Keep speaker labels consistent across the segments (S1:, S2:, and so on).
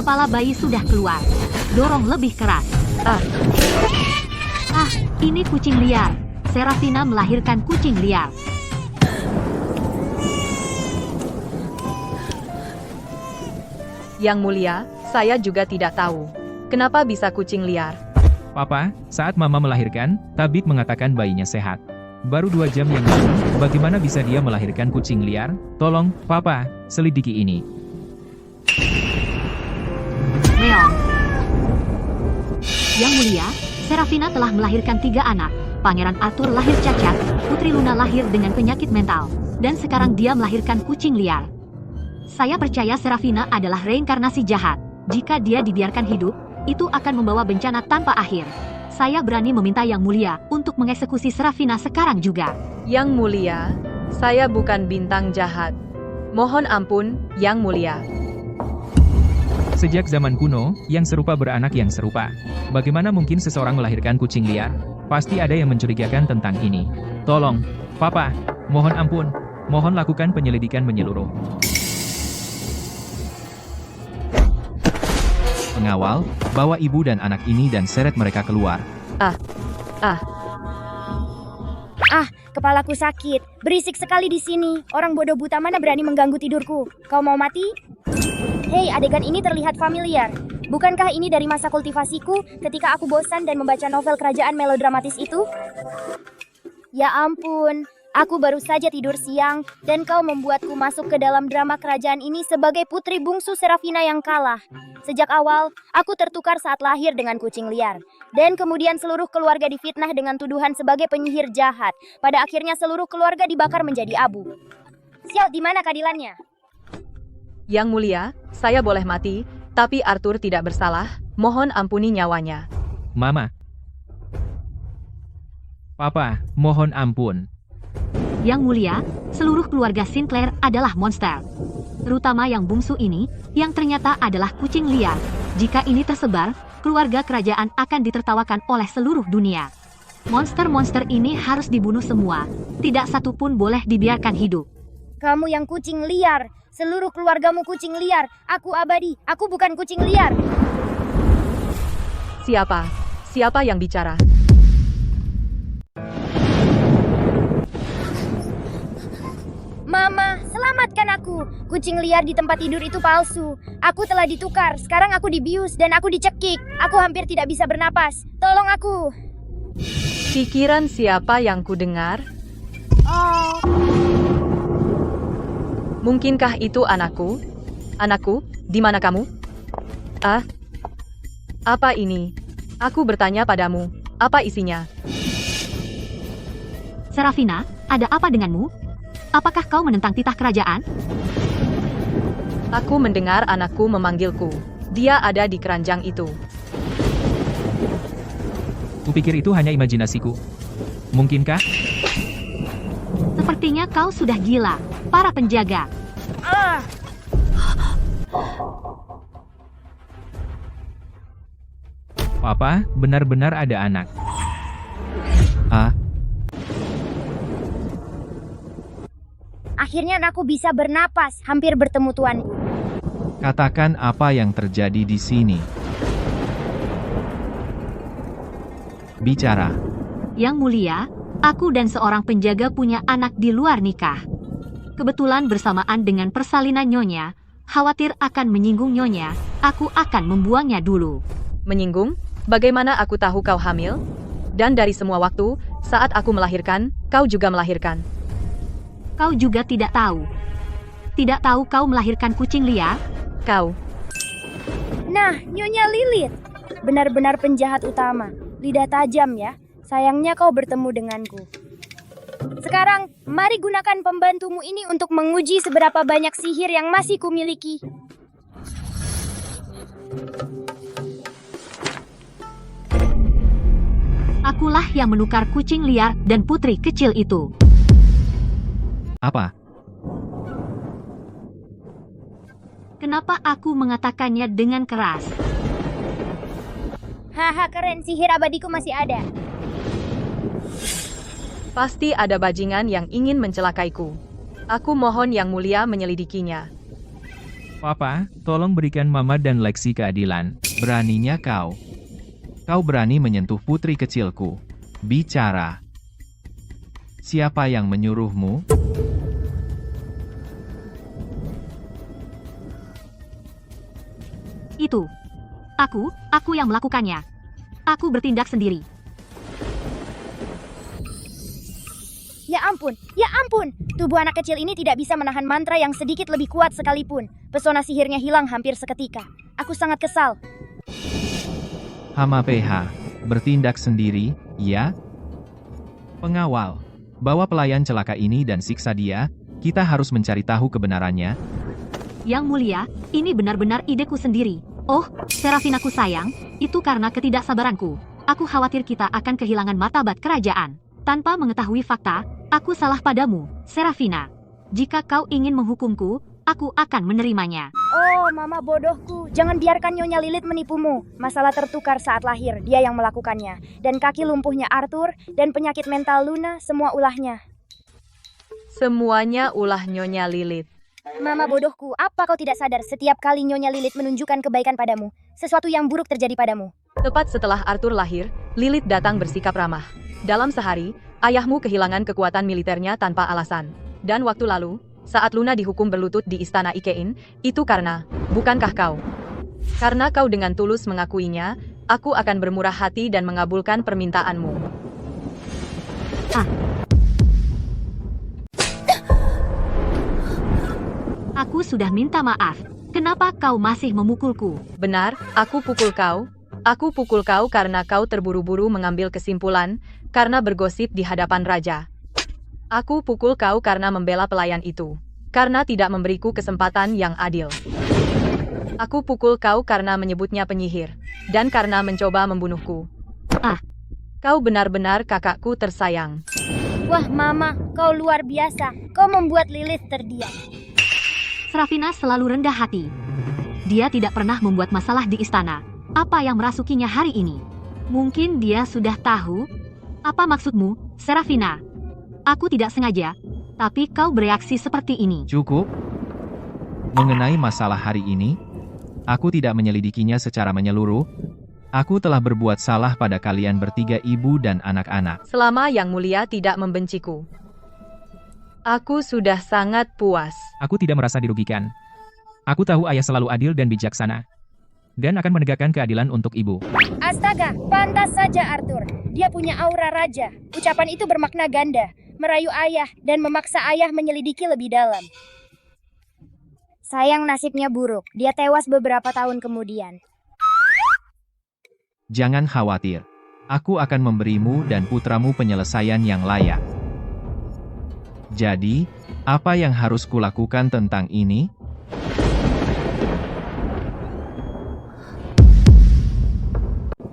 S1: Kepala bayi sudah keluar. Dorong lebih keras. Ini kucing liar. Serafina melahirkan kucing liar.
S2: Yang Mulia, saya juga tidak tahu. Kenapa bisa kucing liar?
S3: Papa, saat Mama melahirkan, tabib mengatakan bayinya sehat. Baru 2 jam yang lalu, bagaimana bisa dia melahirkan kucing liar? Tolong, Papa, selidiki ini.
S1: Meong. Yang Mulia, Serafina telah melahirkan 3 anak. Pangeran Arthur lahir cacat, Putri Luna lahir dengan penyakit mental, dan sekarang dia melahirkan kucing liar. Saya percaya Serafina adalah reinkarnasi jahat. Jika dia dibiarkan hidup, itu akan membawa bencana tanpa akhir. Saya berani meminta Yang Mulia untuk mengeksekusi Serafina sekarang juga.
S2: Yang Mulia, saya bukan bintang jahat. Mohon ampun, Yang Mulia.
S3: Sejak zaman kuno, yang serupa beranak yang serupa. Bagaimana mungkin seseorang melahirkan kucing liar? Pasti ada yang mencurigakan tentang ini. Tolong, Papa, mohon ampun. Mohon lakukan penyelidikan menyeluruh. Pengawal, bawa ibu dan anak ini dan seret mereka keluar.
S4: Kepalaku sakit. Berisik sekali di sini. Orang bodoh buta mana berani mengganggu tidurku? Kau mau mati? Hei, adegan ini terlihat familiar. Bukankah ini dari masa kultivasiku ketika aku bosan dan membaca novel kerajaan melodramatis itu? Ya ampun, aku baru saja tidur siang dan kau membuatku masuk ke dalam drama kerajaan ini sebagai putri bungsu Serafina yang kalah. Sejak awal, aku tertukar saat lahir dengan kucing liar. Dan kemudian seluruh keluarga difitnah dengan tuduhan sebagai penyihir jahat. Pada akhirnya seluruh keluarga dibakar menjadi abu. Sial, di mana keadilannya?
S2: Yang Mulia, saya boleh mati, tapi Arthur tidak bersalah. Mohon ampuni nyawanya.
S3: Mama. Papa, mohon ampun.
S1: Yang Mulia, seluruh keluarga Sinclair adalah monster. Terutama yang bungsu ini, yang ternyata adalah kucing liar. Jika ini tersebar, keluarga kerajaan akan ditertawakan oleh seluruh dunia. Monster-monster ini harus dibunuh semua. Tidak satu pun boleh dibiarkan hidup.
S4: Kamu yang kucing liar. Seluruh keluargamu kucing liar. Aku abadi. Aku bukan kucing liar.
S2: Siapa? Siapa yang bicara?
S4: Mama, selamatkan aku. Kucing liar di tempat tidur itu palsu. Aku telah ditukar. Sekarang aku dibius dan aku dicekik. Aku hampir tidak bisa bernapas. Tolong aku.
S2: Pikiran siapa yang kudengar?
S4: Oh.
S2: Mungkinkah itu anakku? Anakku, di mana kamu? Apa ini? Aku bertanya padamu, apa isinya?
S1: Serafina, ada apa denganmu? Apakah kau menentang titah kerajaan?
S2: Aku mendengar anakku memanggilku. Dia ada di keranjang itu.
S3: Kupikir itu hanya imajinasiku. Mungkinkah?
S1: Sepertinya kau sudah gila. Para penjaga.
S3: Papa, benar-benar ada anak.
S4: Akhirnya aku bisa bernapas. Hampir bertemu tuanku.
S5: Katakan apa yang terjadi di sini. Bicara.
S1: Yang Mulia, aku dan seorang penjaga punya anak di luar nikah. Kebetulan bersamaan dengan persalinan Nyonya, khawatir akan menyinggung Nyonya, aku akan membuangnya dulu.
S2: Menyinggung? Bagaimana aku tahu kau hamil? Dan dari semua waktu, saat aku melahirkan, kau juga melahirkan.
S1: Kau juga tidak tahu. Tidak tahu kau melahirkan kucing liar?
S2: Kau.
S4: Nah, Nyonya Lilith. Benar-benar penjahat utama. Lidah tajam ya. Sayangnya kau bertemu denganku. Sekarang, mari gunakan pembantumu ini untuk menguji seberapa banyak sihir yang masih kumiliki.
S1: Akulah yang menukar kucing liar dan putri kecil itu.
S5: Apa?
S1: Kenapa aku mengatakannya dengan keras?
S4: Haha, keren, sihir abadiku masih ada.
S2: Pasti ada bajingan yang ingin mencelakaiku. Aku mohon Yang Mulia menyelidikinya.
S3: Papa, tolong berikan Mama dan Lexi keadilan.
S5: Beraninya kau. Kau berani menyentuh putri kecilku. Bicara. Siapa yang menyuruhmu?
S1: Itu. Aku yang melakukannya. Aku bertindak sendiri.
S4: Ya ampun. Tubuh anak kecil ini tidak bisa menahan mantra yang sedikit lebih kuat sekalipun. Pesona sihirnya hilang hampir seketika. Aku sangat kesal.
S5: Hama PH. Bertindak sendiri, ya? Pengawal. Bawa pelayan celaka ini dan siksa dia. Kita harus mencari tahu kebenarannya.
S1: Yang mulia, ini benar-benar ideku sendiri. Oh, Serafinaku sayang, itu karena ketidaksabaranku. Aku khawatir kita akan kehilangan martabat kerajaan. Tanpa mengetahui fakta, aku salah padamu, Serafina. Jika kau ingin menghukumku, aku akan menerimanya.
S4: Oh, mama bodohku. Jangan biarkan Nyonya Lilith menipumu. Masalah tertukar saat lahir, dia yang melakukannya. Dan kaki lumpuhnya Arthur, dan penyakit mental Luna, semua ulahnya.
S2: Semuanya ulah Nyonya Lilith.
S4: Mama bodohku, apa kau tidak sadar setiap kali Nyonya Lilith menunjukkan kebaikan padamu, sesuatu yang buruk terjadi padamu?
S2: Tepat setelah Arthur lahir, Lilith datang bersikap ramah. Dalam sehari, ayahmu kehilangan kekuatan militernya tanpa alasan. Dan waktu lalu, saat Luna dihukum berlutut di istana Ikein, itu karena, bukankah kau? Karena kau dengan tulus mengakuinya, aku akan bermurah hati dan mengabulkan permintaanmu.
S1: Aku sudah minta maaf. Kenapa kau masih memukulku?
S2: Benar, aku pukul kau. Aku pukul kau karena kau terburu-buru mengambil kesimpulan, karena bergosip di hadapan raja. Aku pukul kau karena membela pelayan itu. Karena tidak memberiku kesempatan yang adil. Aku pukul kau karena menyebutnya penyihir. Dan karena mencoba membunuhku. Kau benar-benar kakakku tersayang.
S4: Wah, Mama, kau luar biasa. Kau membuat Lilith terdiam.
S1: Serafina selalu rendah hati. Dia tidak pernah membuat masalah di istana. Apa yang merasukinya hari ini? Mungkin dia sudah tahu. Apa maksudmu, Serafina? Aku tidak sengaja, tapi kau bereaksi seperti ini.
S5: Cukup. Mengenai masalah hari ini, aku tidak menyelidikinya secara menyeluruh. Aku telah berbuat salah pada kalian bertiga, ibu dan anak-anak.
S2: Selama Yang Mulia tidak membenciku. Aku sudah sangat puas.
S3: Aku tidak merasa dirugikan. Aku tahu ayah selalu adil dan bijaksana. Dan akan menegakkan keadilan untuk ibu.
S4: Astaga, pantas saja Arthur. Dia punya aura raja. Ucapan itu bermakna ganda. Merayu ayah dan memaksa ayah menyelidiki lebih dalam. Sayang nasibnya buruk. Dia tewas beberapa tahun kemudian.
S5: Jangan khawatir. Aku akan memberimu dan putramu penyelesaian yang layak. Jadi, apa yang harus kulakukan tentang ini?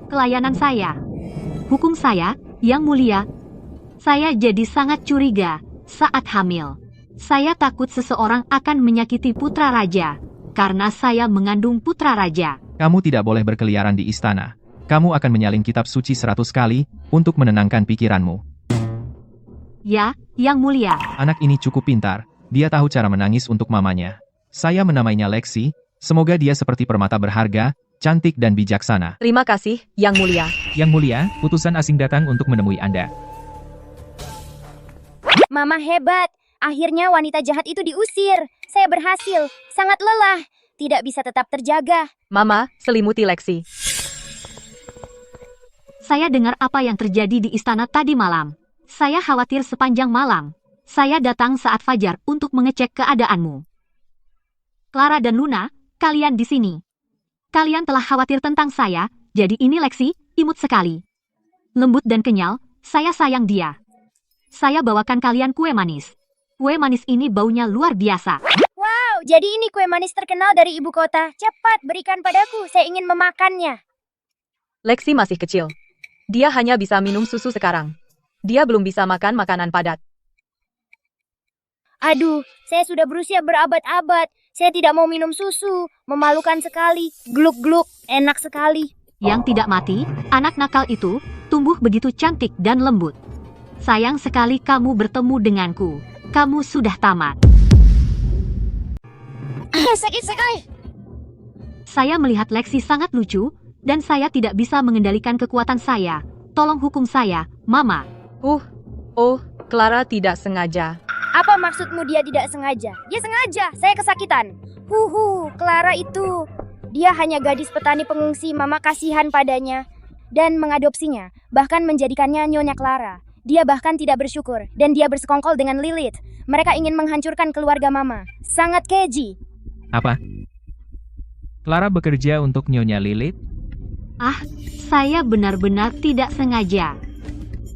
S1: Kelayanan saya. Hukum saya, Yang Mulia. Saya jadi sangat curiga saat hamil. Saya takut seseorang akan menyakiti putra raja. Karena saya mengandung putra raja.
S5: Kamu tidak boleh berkeliaran di istana. Kamu akan menyalin kitab suci 100 kali untuk menenangkan pikiranmu.
S1: Ya, Yang Mulia.
S5: Anak ini cukup pintar. Dia tahu cara menangis untuk mamanya. Saya menamainya Lexi. Semoga dia seperti permata berharga, cantik dan bijaksana.
S2: Terima kasih, Yang Mulia.
S3: Yang Mulia, utusan asing datang untuk menemui Anda.
S4: Mama hebat. Akhirnya wanita jahat itu diusir. Saya berhasil. Sangat lelah. Tidak bisa tetap terjaga.
S2: Mama, selimuti Lexi.
S1: Saya dengar apa yang terjadi di istana tadi malam. Saya khawatir sepanjang malam. Saya datang saat fajar untuk mengecek keadaanmu. Clara dan Luna, kalian di sini. Kalian telah khawatir tentang saya, jadi ini Lexi, imut sekali. Lembut dan kenyal, saya sayang dia. Saya bawakan kalian kue manis. Kue manis ini baunya luar biasa.
S4: Wow, jadi ini kue manis terkenal dari ibu kota. Cepat, berikan padaku. Saya ingin memakannya.
S2: Lexi masih kecil. Dia hanya bisa minum susu sekarang. Dia belum bisa makan makanan padat.
S4: Aduh, saya sudah berusia berabad-abad. Saya tidak mau minum susu. Memalukan sekali. Gluk-gluk, enak sekali.
S1: Yang tidak mati, anak nakal itu, tumbuh begitu cantik dan lembut. Sayang sekali kamu bertemu denganku. Kamu sudah tamat.
S4: Sakit sekali.
S1: Saya melihat Lexi sangat lucu, dan saya tidak bisa mengendalikan kekuatan saya. Tolong hukum saya, Mama.
S2: Oh, Clara tidak sengaja.
S4: Apa maksudmu dia tidak sengaja? Dia sengaja, saya kesakitan. Clara itu. Dia hanya gadis petani pengungsi, Mama kasihan padanya dan mengadopsinya, bahkan menjadikannya Nyonya Clara. Dia bahkan tidak bersyukur, dan dia bersekongkol dengan Lilith. Mereka ingin menghancurkan keluarga Mama. Sangat keji.
S3: Apa? Clara bekerja untuk Nyonya Lilith?
S1: Saya benar-benar tidak sengaja.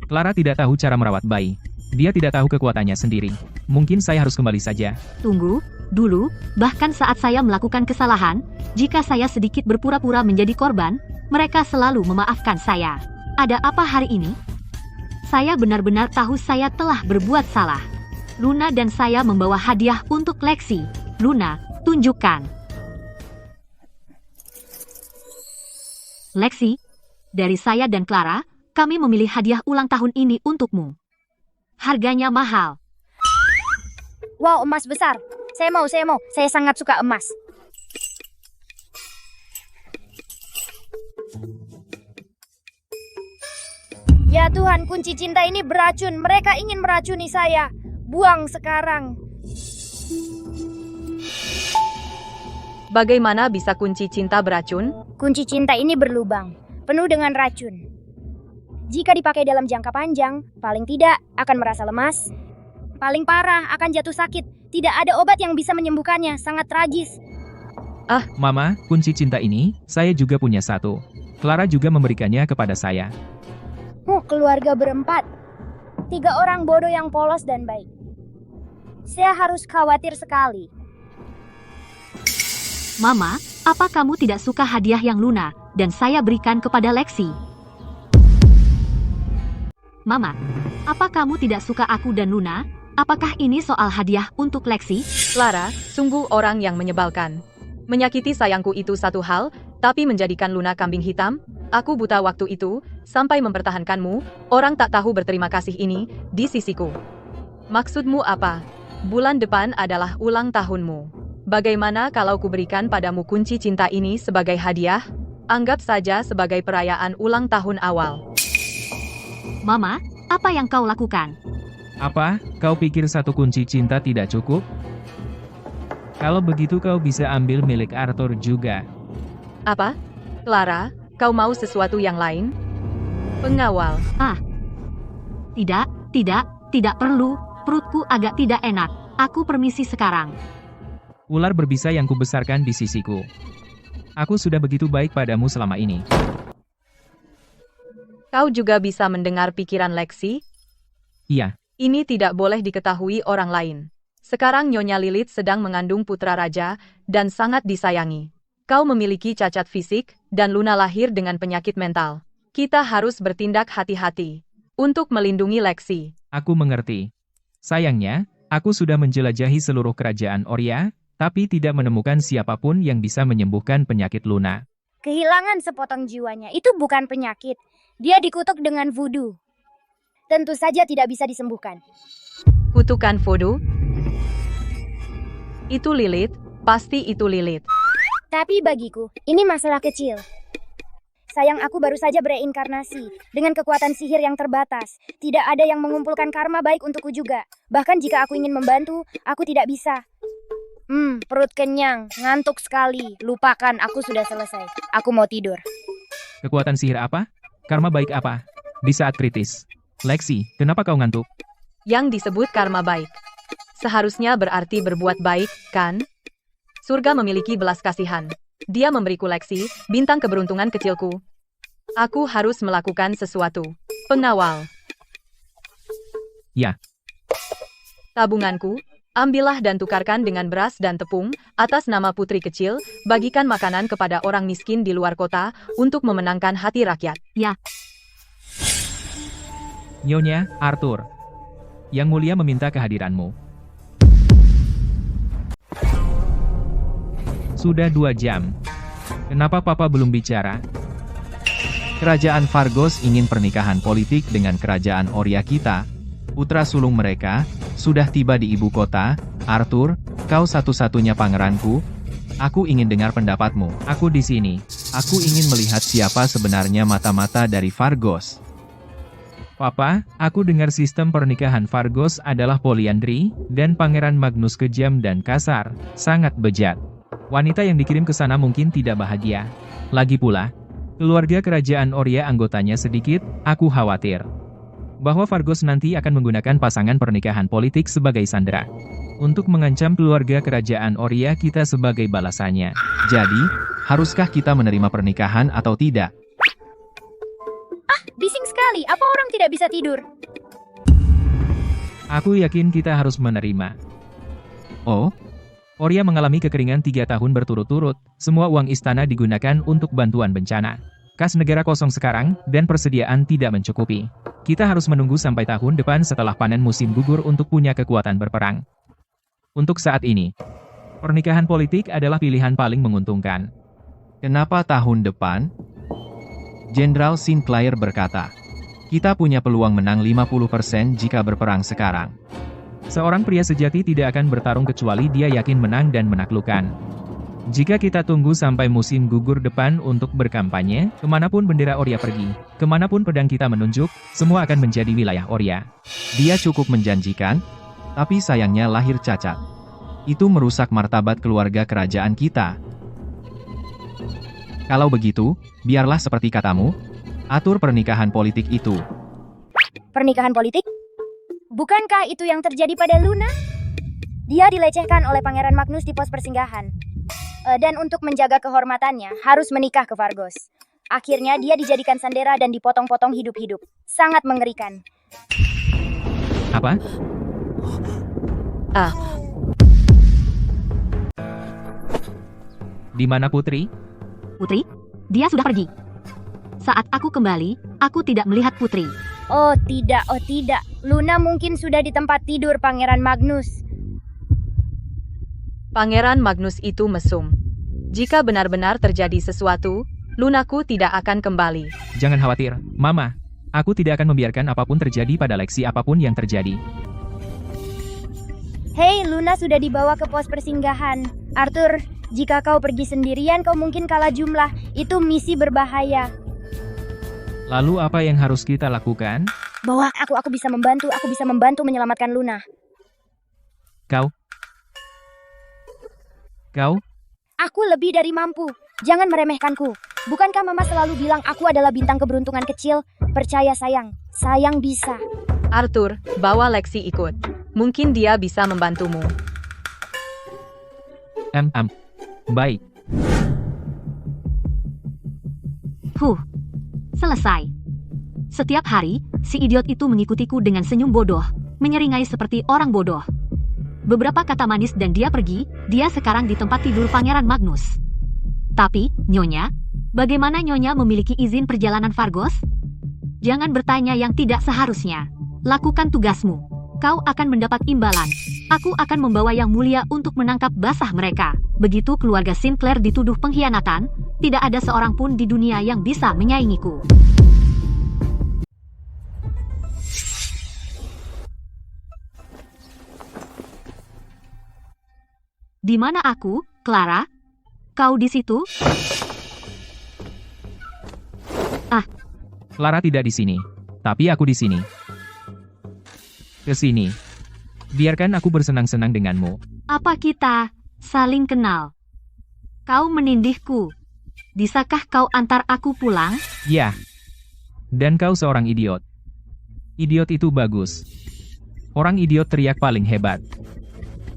S3: Clara tidak tahu cara merawat bayi. Dia tidak tahu kekuatannya sendiri. Mungkin saya harus kembali saja.
S1: Tunggu, dulu, bahkan saat saya melakukan kesalahan, jika saya sedikit berpura-pura menjadi korban, mereka selalu memaafkan saya. Ada apa hari ini? Saya benar-benar tahu saya telah berbuat salah. Luna dan saya membawa hadiah untuk Lexi. Luna, tunjukkan. Lexi, dari saya dan Clara, kami memilih hadiah ulang tahun ini untukmu. Harganya mahal.
S4: Wow, emas besar. Saya mau. Saya sangat suka emas. Ya Tuhan, kunci cinta ini beracun. Mereka ingin meracuni saya. Buang sekarang.
S2: Bagaimana bisa kunci cinta beracun?
S4: Kunci cinta ini berlubang, penuh dengan racun. Jika dipakai dalam jangka panjang, paling tidak akan merasa lemas. Paling parah akan jatuh sakit. Tidak ada obat yang bisa menyembuhkannya. Sangat tragis.
S3: Mama, kunci cinta ini, saya juga punya satu. Clara juga memberikannya kepada saya.
S4: Keluarga berempat. 3 orang bodoh yang polos dan baik. Saya harus khawatir sekali.
S1: Mama, apa kamu tidak suka hadiah yang Luna dan saya berikan kepada Lexi? Mama, apa kamu tidak suka aku dan Luna? Apakah ini soal hadiah untuk Lexi?
S2: Clara, sungguh orang yang menyebalkan. Menyakiti sayangku itu satu hal, tapi menjadikan Luna kambing hitam? Aku buta waktu itu, sampai mempertahankanmu, orang tak tahu berterima kasih ini, di sisiku. Maksudmu apa? Bulan depan adalah ulang tahunmu. Bagaimana kalau kuberikan padamu kunci cinta ini sebagai hadiah? Anggap saja sebagai perayaan ulang tahun awal.
S1: Mama, apa yang kau lakukan?
S3: Apa? Kau pikir satu kunci cinta tidak cukup? Kalau begitu kau bisa ambil milik Arthur juga.
S2: Apa? Clara, kau mau sesuatu yang lain? Pengawal.
S1: Tidak perlu. Perutku agak tidak enak. Aku permisi sekarang.
S3: Ular berbisa yang kubesarkan di sisiku. Aku sudah begitu baik padamu selama ini.
S2: Kau juga bisa mendengar pikiran Lexi?
S3: Iya.
S2: Ini tidak boleh diketahui orang lain. Sekarang Nyonya Lilith sedang mengandung putra raja, dan sangat disayangi. Kau memiliki cacat fisik, dan Luna lahir dengan penyakit mental. Kita harus bertindak hati-hati. Untuk melindungi Lexi.
S3: Aku mengerti. Sayangnya, aku sudah menjelajahi seluruh kerajaan Oria, tapi tidak menemukan siapapun yang bisa menyembuhkan penyakit Luna.
S4: Kehilangan sepotong jiwanya itu bukan penyakit. Dia dikutuk dengan voodoo. Tentu saja tidak bisa disembuhkan.
S2: Kutukan voodoo? Itu Lilith, pasti itu Lilith.
S4: Tapi bagiku, ini masalah kecil. Sayang, aku baru saja bereinkarnasi dengan kekuatan sihir yang terbatas. Tidak ada yang mengumpulkan karma baik untukku juga. Bahkan jika aku ingin membantu, aku tidak bisa. Perut kenyang, ngantuk sekali. Lupakan, aku sudah selesai. Aku mau tidur.
S3: Kekuatan sihir apa? Karma baik apa? Di saat kritis. Lexi, kenapa kau ngantuk?
S2: Yang disebut karma baik. Seharusnya berarti berbuat baik, kan? Surga memiliki belas kasihan. Dia memberiku Lexi, bintang keberuntungan kecilku. Aku harus melakukan sesuatu. Pengawal.
S3: Ya.
S2: Tabunganku, ambillah dan tukarkan dengan beras dan tepung, atas nama putri kecil, bagikan makanan kepada orang miskin di luar kota, untuk memenangkan hati rakyat.
S1: Ya.
S3: Nyonya, Arthur. Yang mulia meminta kehadiranmu. Sudah 2 jam. Kenapa Papa belum bicara?
S5: Kerajaan Vargos ingin pernikahan politik dengan kerajaan Oria kita. Putra sulung mereka sudah tiba di ibu kota. Arthur, Kau satu-satunya pangeranku. Aku ingin dengar pendapatmu.
S3: Aku di sini.
S5: Aku ingin melihat siapa sebenarnya mata-mata dari Vargos.
S3: Papa, aku dengar sistem pernikahan Vargos adalah poliandri, dan Pangeran Magnus kejam dan kasar, sangat bejat. Wanita yang dikirim ke sana mungkin tidak bahagia. Lagi pula, keluarga kerajaan Oria anggotanya sedikit, aku khawatir bahwa Vargos nanti akan menggunakan pasangan pernikahan politik sebagai sandera untuk mengancam keluarga kerajaan Oria kita sebagai balasannya.
S5: Jadi, haruskah kita menerima pernikahan atau tidak?
S4: Bising sekali, apa orang tidak bisa tidur?
S3: Aku yakin kita harus menerima.
S5: Oh,
S3: Oria mengalami kekeringan 3 tahun berturut-turut, semua uang istana digunakan untuk bantuan bencana. Kas negara kosong sekarang, dan persediaan tidak mencukupi. Kita harus menunggu sampai tahun depan setelah panen musim gugur untuk punya kekuatan berperang. Untuk saat ini, pernikahan politik adalah pilihan paling menguntungkan.
S5: kenapa tahun depan? Jenderal Sinclair berkata, kita punya peluang menang 50% jika berperang sekarang.
S3: Seorang pria sejati tidak akan bertarung kecuali dia yakin menang dan menaklukkan. Jika kita tunggu sampai musim gugur depan untuk berkampanye, kemanapun bendera Oria pergi, kemanapun pedang kita menunjuk, semua akan menjadi wilayah Oria.
S5: Dia cukup menjanjikan, tapi sayangnya lahir cacat. Itu merusak martabat keluarga kerajaan kita. Kalau begitu, biarlah seperti katamu, atur pernikahan politik itu.
S4: Pernikahan politik? Bukankah itu yang terjadi pada Luna? Dia dilecehkan oleh Pangeran Magnus di pos persinggahan. Dan untuk menjaga kehormatannya, harus menikah ke Vargos. Akhirnya dia dijadikan sandera dan dipotong-potong hidup-hidup. Sangat mengerikan.
S3: Apa? Di mana Putri?
S1: Putri? Dia sudah pergi. Saat aku kembali, aku tidak melihat Putri.
S4: Oh tidak. Luna mungkin sudah di tempat tidur Pangeran Magnus.
S2: Pangeran Magnus itu mesum. Jika benar-benar terjadi sesuatu, Lunaku tidak akan kembali.
S3: Jangan khawatir, Mama. Aku tidak akan membiarkan apapun terjadi pada Lexi apapun yang terjadi.
S4: Hei, Luna sudah dibawa ke pos persinggahan. Arthur, jika kau pergi sendirian, kau mungkin kalah jumlah. Itu misi berbahaya.
S3: Lalu apa yang harus kita lakukan?
S4: Bawa aku bisa membantu menyelamatkan Luna.
S3: Kau?
S4: Aku lebih dari mampu. Jangan meremehkanku. Bukankah Mama selalu bilang aku adalah bintang keberuntungan kecil? Percaya sayang. Sayang bisa.
S2: Arthur, bawa Lexi ikut. Mungkin dia bisa membantumu.
S3: Baik.
S1: Selesai. Setiap hari, si idiot itu mengikutiku dengan senyum bodoh, menyeringai seperti orang bodoh. Beberapa kata manis dan dia pergi, dia sekarang di tempat tidur Pangeran Magnus. Tapi, Nyonya, bagaimana Nyonya memiliki izin perjalanan Vargos? Jangan bertanya yang tidak seharusnya. Lakukan tugasmu. Kau akan mendapat imbalan. Aku akan membawa yang mulia untuk menangkap basah mereka. Begitu keluarga Sinclair dituduh pengkhianatan, tidak ada seorang pun di dunia yang bisa menyaingiku. Di mana aku, Clara? Kau di situ?
S3: Clara tidak di sini, tapi aku di sini. Ke sini. Biarkan aku bersenang-senang denganmu.
S1: Apa kita saling kenal? Kau menindihku. Bisakah kau antar aku pulang?
S3: Ya. Dan kau seorang idiot. Idiot itu bagus. Orang idiot teriak paling hebat.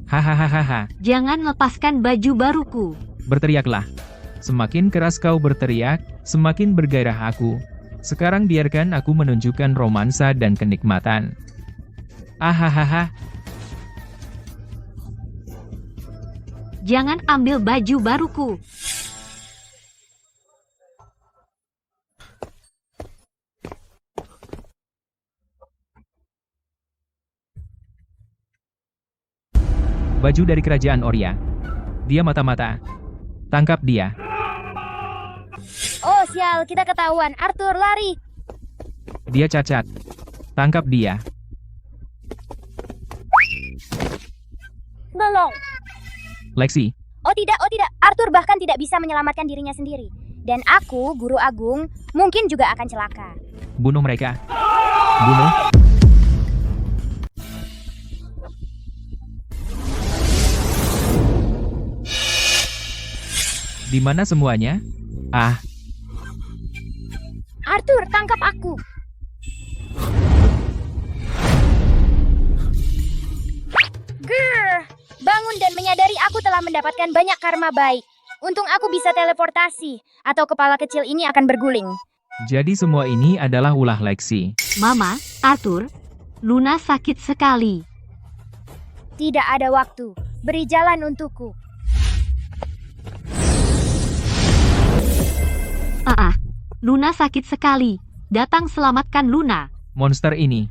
S3: Hahaha.
S1: Jangan lepaskan baju baruku.
S3: Berteriaklah. Semakin keras kau berteriak, semakin bergairah aku. Sekarang biarkan aku menunjukkan romansa dan kenikmatan. Ahahaha.
S1: Jangan ambil baju baruku.
S3: Baju dari kerajaan Oria. Dia mata-mata. Tangkap dia.
S4: Oh sial, kita ketahuan. Arthur, lari.
S3: Dia cacat. Tangkap dia.
S4: Tolong.
S3: Lexi,
S4: Oh tidak, Arthur bahkan tidak bisa menyelamatkan dirinya sendiri. Dan aku, Guru Agung, mungkin juga akan celaka.
S3: bunuh mereka. Bunuh. Di mana semuanya? Ah,
S4: Arthur, tangkap aku. Grrr, bangun dan menyadari aku telah mendapatkan banyak karma baik. Untung aku bisa teleportasi, atau kepala kecil ini akan berguling.
S3: jadi semua ini adalah ulah Lexi.
S1: Mama, Arthur, Luna sakit sekali.
S4: Tidak ada waktu. Beri jalan untukku.
S1: Luna sakit sekali. Datang selamatkan Luna.
S3: Monster ini.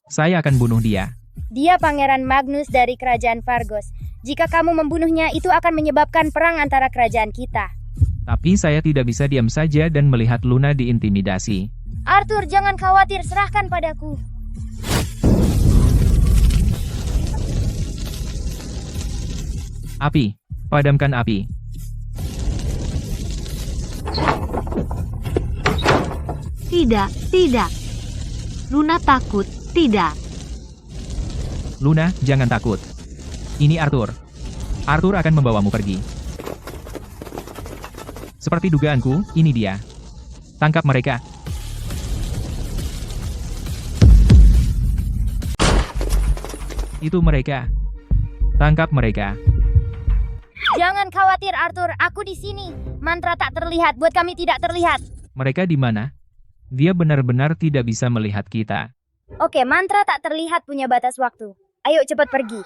S3: Saya akan bunuh dia.
S4: Dia Pangeran Magnus dari Kerajaan Vargos. Jika kamu membunuhnya, itu akan menyebabkan perang antara kerajaan kita.
S3: Tapi saya tidak bisa diam saja dan melihat Luna diintimidasi.
S4: Arthur, jangan khawatir, serahkan padaku.
S3: Api. Padamkan api.
S1: Tidak. Luna takut, tidak.
S3: Luna, jangan takut. Ini Arthur. Arthur akan membawamu pergi. Seperti dugaanku, ini dia. Tangkap mereka. Itu mereka. Tangkap mereka.
S4: Jangan khawatir, Arthur. Aku di sini. Mantra tak terlihat buat kami tidak terlihat.
S3: Mereka di mana? Dia benar-benar tidak bisa melihat kita.
S4: Oke, mantra tak terlihat punya batas waktu. Ayo cepat pergi.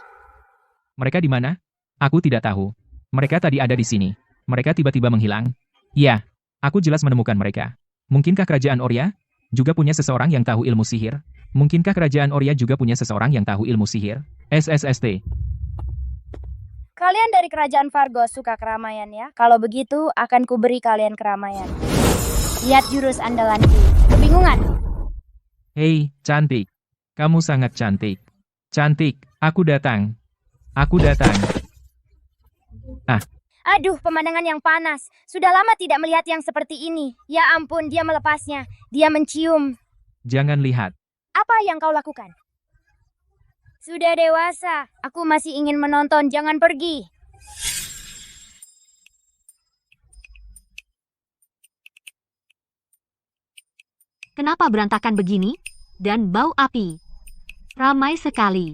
S3: Mereka di mana? Aku tidak tahu. Mereka tadi ada di sini. Mereka tiba-tiba menghilang. Ya, aku jelas menemukan mereka. Mungkinkah kerajaan Oria juga punya seseorang yang tahu ilmu sihir? Mungkinkah kerajaan Oria juga punya seseorang yang tahu ilmu sihir? SSST.
S4: Kalian dari Kerajaan Vargos suka keramaian ya? Kalau begitu, akan kuberi kalian keramaian. Lihat jurus andalanku. Kebingungan.
S3: Hei, cantik. Kamu sangat cantik. Cantik, aku datang. Aku datang.
S4: Aduh, pemandangan yang panas. Sudah lama tidak melihat yang seperti ini. Ya ampun, dia melepasnya. Dia mencium.
S3: Jangan lihat.
S4: Apa yang kau lakukan? Sudah dewasa. Aku masih ingin menonton. Jangan pergi.
S1: Kenapa berantakan begini? Dan bau api. Ramai sekali.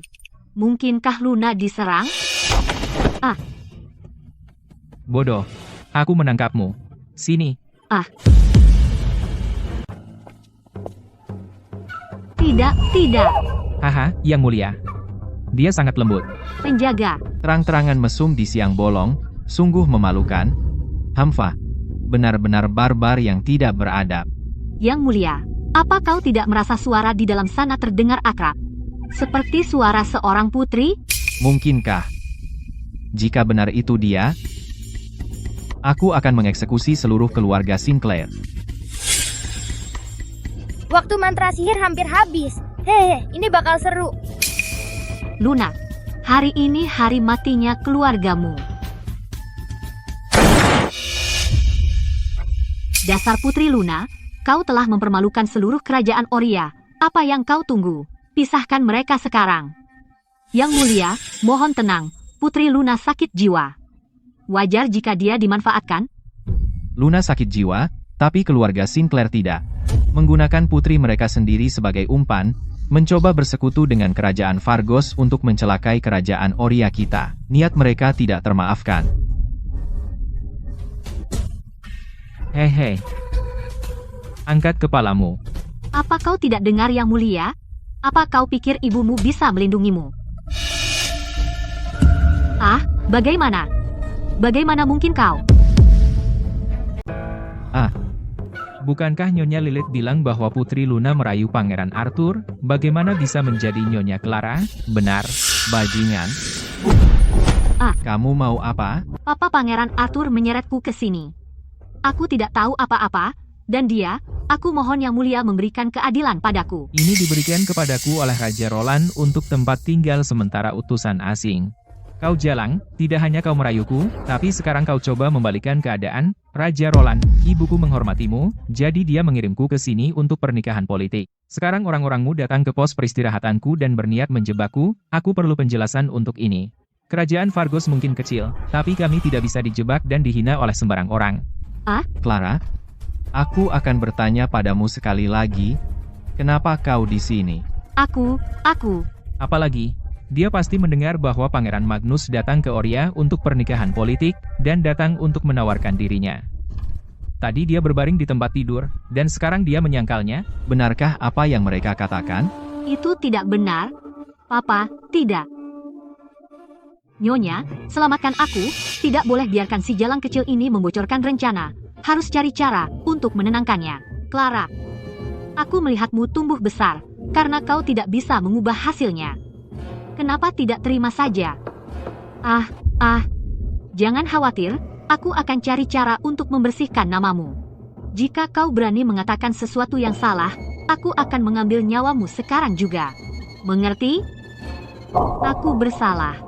S1: Mungkinkah Luna diserang?
S3: Bodoh. Aku menangkapmu. Sini.
S1: Tidak.
S3: Haha, Yang Mulia. Dia sangat lembut.
S1: Penjaga.
S5: Terang-terangan mesum di siang bolong, sungguh memalukan. Hamfa, benar-benar barbar yang tidak beradab.
S1: Yang Mulia, apa kau tidak merasa suara di dalam sana terdengar akrab? Seperti suara seorang putri?
S5: Mungkinkah? Jika benar itu dia, aku akan mengeksekusi seluruh keluarga Sinclair.
S4: Waktu mantra sihir hampir habis. Hehe, ini bakal seru.
S1: Luna, hari ini hari matinya keluargamu. Dasar putri Luna, kau telah mempermalukan seluruh kerajaan Oria. Apa yang kau tunggu? Pisahkan mereka sekarang. Yang Mulia, mohon tenang. Putri Luna sakit jiwa. Wajar jika dia dimanfaatkan?
S5: Luna sakit jiwa, tapi keluarga Sinclair tidak. Menggunakan putri mereka sendiri sebagai umpan, mencoba bersekutu dengan kerajaan Vargos untuk mencelakai kerajaan Oria kita. Niat mereka tidak termaafkan.
S3: Hehe. Angkat kepalamu.
S1: Apa kau tidak dengar Yang Mulia? Apa kau pikir ibumu bisa melindungimu? Bagaimana? Bagaimana mungkin kau?
S3: Bukankah Nyonya Lilith bilang bahwa Putri Luna merayu Pangeran Arthur? Bagaimana bisa menjadi Nyonya Clara? Benar, bajingan.
S5: Kamu mau apa?
S1: Papa Pangeran Arthur menyeretku ke sini. Aku tidak tahu apa-apa, dan dia, aku mohon Yang Mulia memberikan keadilan padaku.
S3: Ini diberikan kepadaku oleh Raja Roland untuk tempat tinggal sementara utusan asing. Kau jalang, tidak hanya kau merayuku, tapi sekarang kau coba membalikan keadaan. Raja Roland, ibuku menghormatimu, jadi dia mengirimku ke sini untuk pernikahan politik. Sekarang orang-orangmu datang ke pos peristirahatanku dan berniat menjebakku, aku perlu penjelasan untuk ini. Kerajaan Fargos mungkin kecil, tapi kami tidak bisa dijebak dan dihina oleh sembarang orang.
S5: Clara, aku akan bertanya padamu sekali lagi, kenapa kau di sini?
S1: Aku.
S3: Apalagi, dia pasti mendengar bahwa Pangeran Magnus datang ke Oria untuk pernikahan politik, dan datang untuk menawarkan dirinya. Tadi dia berbaring di tempat tidur, dan sekarang dia menyangkalnya.
S5: Benarkah apa yang mereka katakan?
S1: Itu tidak benar. Papa, tidak. Nyonya, selamatkan aku, tidak boleh biarkan si jalang kecil ini membocorkan rencana. Harus cari cara untuk menenangkannya. Clara, aku melihatmu tumbuh besar, karena kau tidak bisa mengubah hasilnya. Kenapa tidak terima saja? Jangan khawatir, aku akan cari cara untuk membersihkan namamu. Jika kau berani mengatakan sesuatu yang salah, aku akan mengambil nyawamu sekarang juga. Mengerti? Aku bersalah.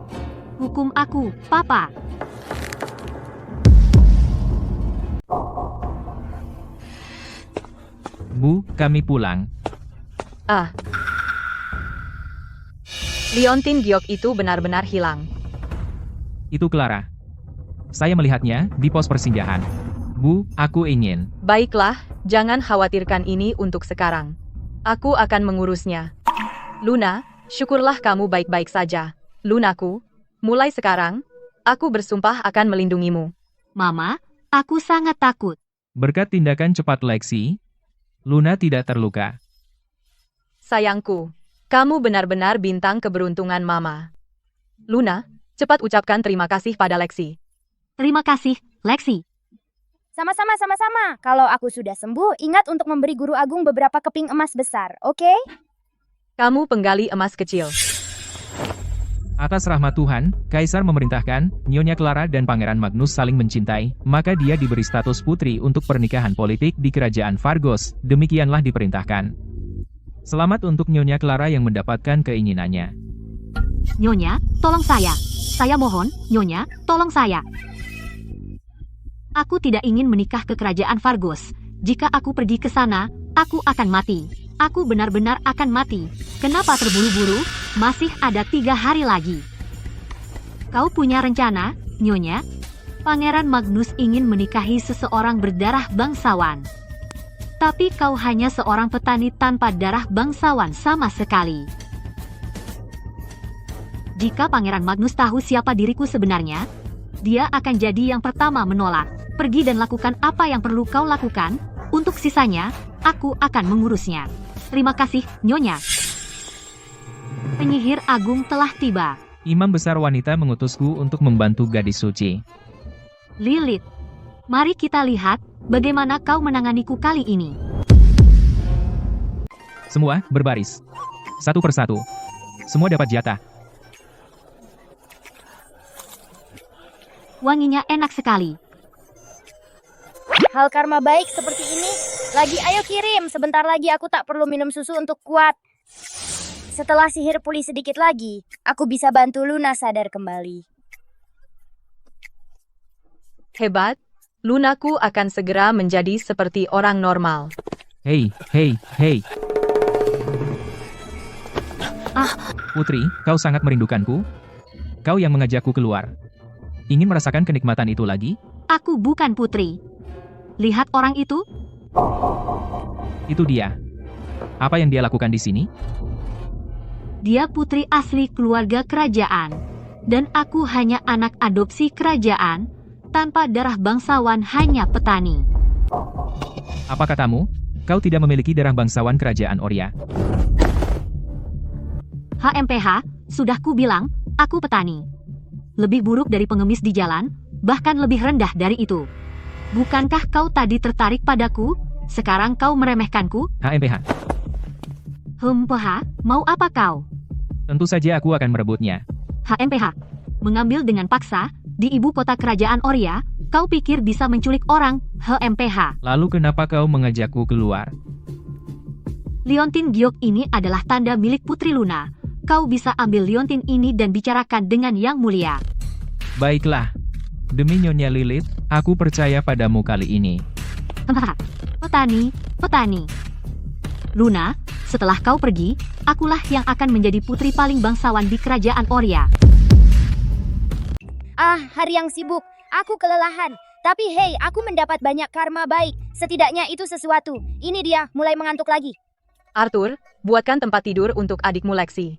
S1: Hukum aku, Papa.
S3: Bu, kami pulang.
S2: Liontin Giok itu benar-benar hilang.
S3: Itu Clara. Saya melihatnya di pos persinggahan. Bu, aku ingin.
S2: Baiklah, jangan khawatirkan ini untuk sekarang. Aku akan mengurusnya. Luna, syukurlah kamu baik-baik saja. Lunaku, mulai sekarang, aku bersumpah akan melindungimu.
S1: Mama, aku sangat takut.
S3: Berkat tindakan cepat Lexi, Luna tidak terluka.
S2: Sayangku, kamu benar-benar bintang keberuntungan Mama. Luna, cepat ucapkan terima kasih pada Lexi.
S1: Terima kasih, Lexi.
S4: Sama-sama. Kalau aku sudah sembuh, ingat untuk memberi Guru Agung beberapa keping emas besar, oke?
S2: Kamu penggali emas kecil.
S3: Atas rahmat Tuhan, Kaisar memerintahkan, Nyonya Clara dan Pangeran Magnus saling mencintai, maka dia diberi status putri untuk pernikahan politik di Kerajaan Fargos, demikianlah diperintahkan. Selamat untuk Nyonya Clara yang mendapatkan keinginannya.
S1: Nyonya, tolong saya. Saya mohon, Nyonya, tolong saya. Aku tidak ingin menikah ke Kerajaan Fargos. Jika aku pergi ke sana, aku akan mati. Aku benar-benar akan mati. Kenapa terburu-buru? Masih ada 3 hari lagi. Kau punya rencana, Nyonya? Pangeran Magnus ingin menikahi seseorang berdarah bangsawan. Tapi kau hanya seorang petani tanpa darah bangsawan sama sekali. Jika Pangeran Magnus tahu siapa diriku sebenarnya, dia akan jadi yang pertama menolak. Pergi dan lakukan apa yang perlu kau lakukan. Untuk sisanya, aku akan mengurusnya. Terima kasih, Nyonya. Penyihir Agung telah tiba.
S3: Imam besar wanita mengutusku untuk membantu gadis suci.
S1: Lilith, mari kita lihat bagaimana kau menanganiku kali ini.
S3: Semua berbaris. Satu persatu. Semua dapat jatah.
S1: Wanginya enak sekali.
S4: Hal karma baik seperti ini, lagi ayo kirim, sebentar lagi aku tak perlu minum susu untuk kuat. Setelah sihir pulih sedikit lagi, aku bisa bantu Luna sadar kembali.
S2: Hebat, Lunaku akan segera menjadi seperti orang normal.
S3: Hei. Putri, kau sangat merindukanku? Kau yang mengajakku keluar. Ingin merasakan kenikmatan itu lagi?
S1: Aku bukan putri. Lihat orang itu.
S3: Itu dia. Apa yang dia lakukan di sini?
S1: Dia putri asli keluarga kerajaan. Dan aku hanya anak adopsi kerajaan, tanpa darah bangsawan, hanya petani.
S3: Apa katamu? Kau tidak memiliki darah bangsawan kerajaan Oria.
S1: HMPH, sudah ku bilang, aku petani. Lebih buruk dari pengemis di jalan, bahkan lebih rendah dari itu. Bukankah kau tadi tertarik padaku? Sekarang kau meremehkanku?
S3: HMPH.
S1: HMPH, mau apa kau?
S3: Tentu saja aku akan merebutnya.
S1: HMPH, mengambil dengan paksa, di ibu kota kerajaan Oria, kau pikir bisa menculik orang, HMPH.
S3: Lalu kenapa kau mengajakku keluar?
S1: Liontin Giok ini adalah tanda milik Putri Luna. kau bisa ambil liontin ini dan bicarakan dengan Yang Mulia.
S3: Baiklah. Demi Nyonya Lilith, aku percaya padamu kali ini.
S1: Petani. Luna, setelah kau pergi, akulah yang akan menjadi putri paling bangsawan di kerajaan Oria.
S4: Hari yang sibuk. Aku kelelahan. Tapi hey, aku mendapat banyak karma baik. Setidaknya itu sesuatu. Ini dia, mulai mengantuk lagi.
S2: Arthur, buatkan tempat tidur untuk adikmu Lexi.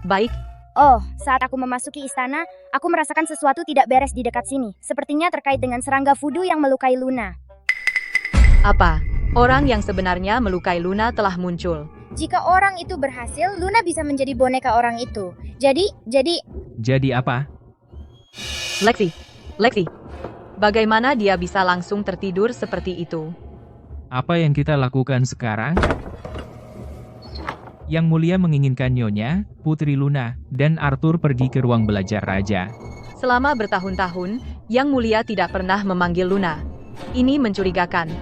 S2: Baik,
S4: Oh, saat aku memasuki istana, aku merasakan sesuatu tidak beres di dekat sini. Sepertinya terkait dengan serangga voodoo yang melukai Luna.
S2: apa? Orang yang sebenarnya melukai Luna telah muncul.
S4: Jika orang itu berhasil, Luna bisa menjadi boneka orang itu. Jadi,
S3: Jadi apa?
S2: Lexi, bagaimana dia bisa langsung tertidur seperti itu?
S3: Apa yang kita lakukan sekarang? Yang Mulia menginginkan Nyonya, Putri Luna, dan Arthur pergi ke ruang belajar raja.
S2: Selama bertahun-tahun, Yang Mulia tidak pernah memanggil Luna. Ini mencurigakan.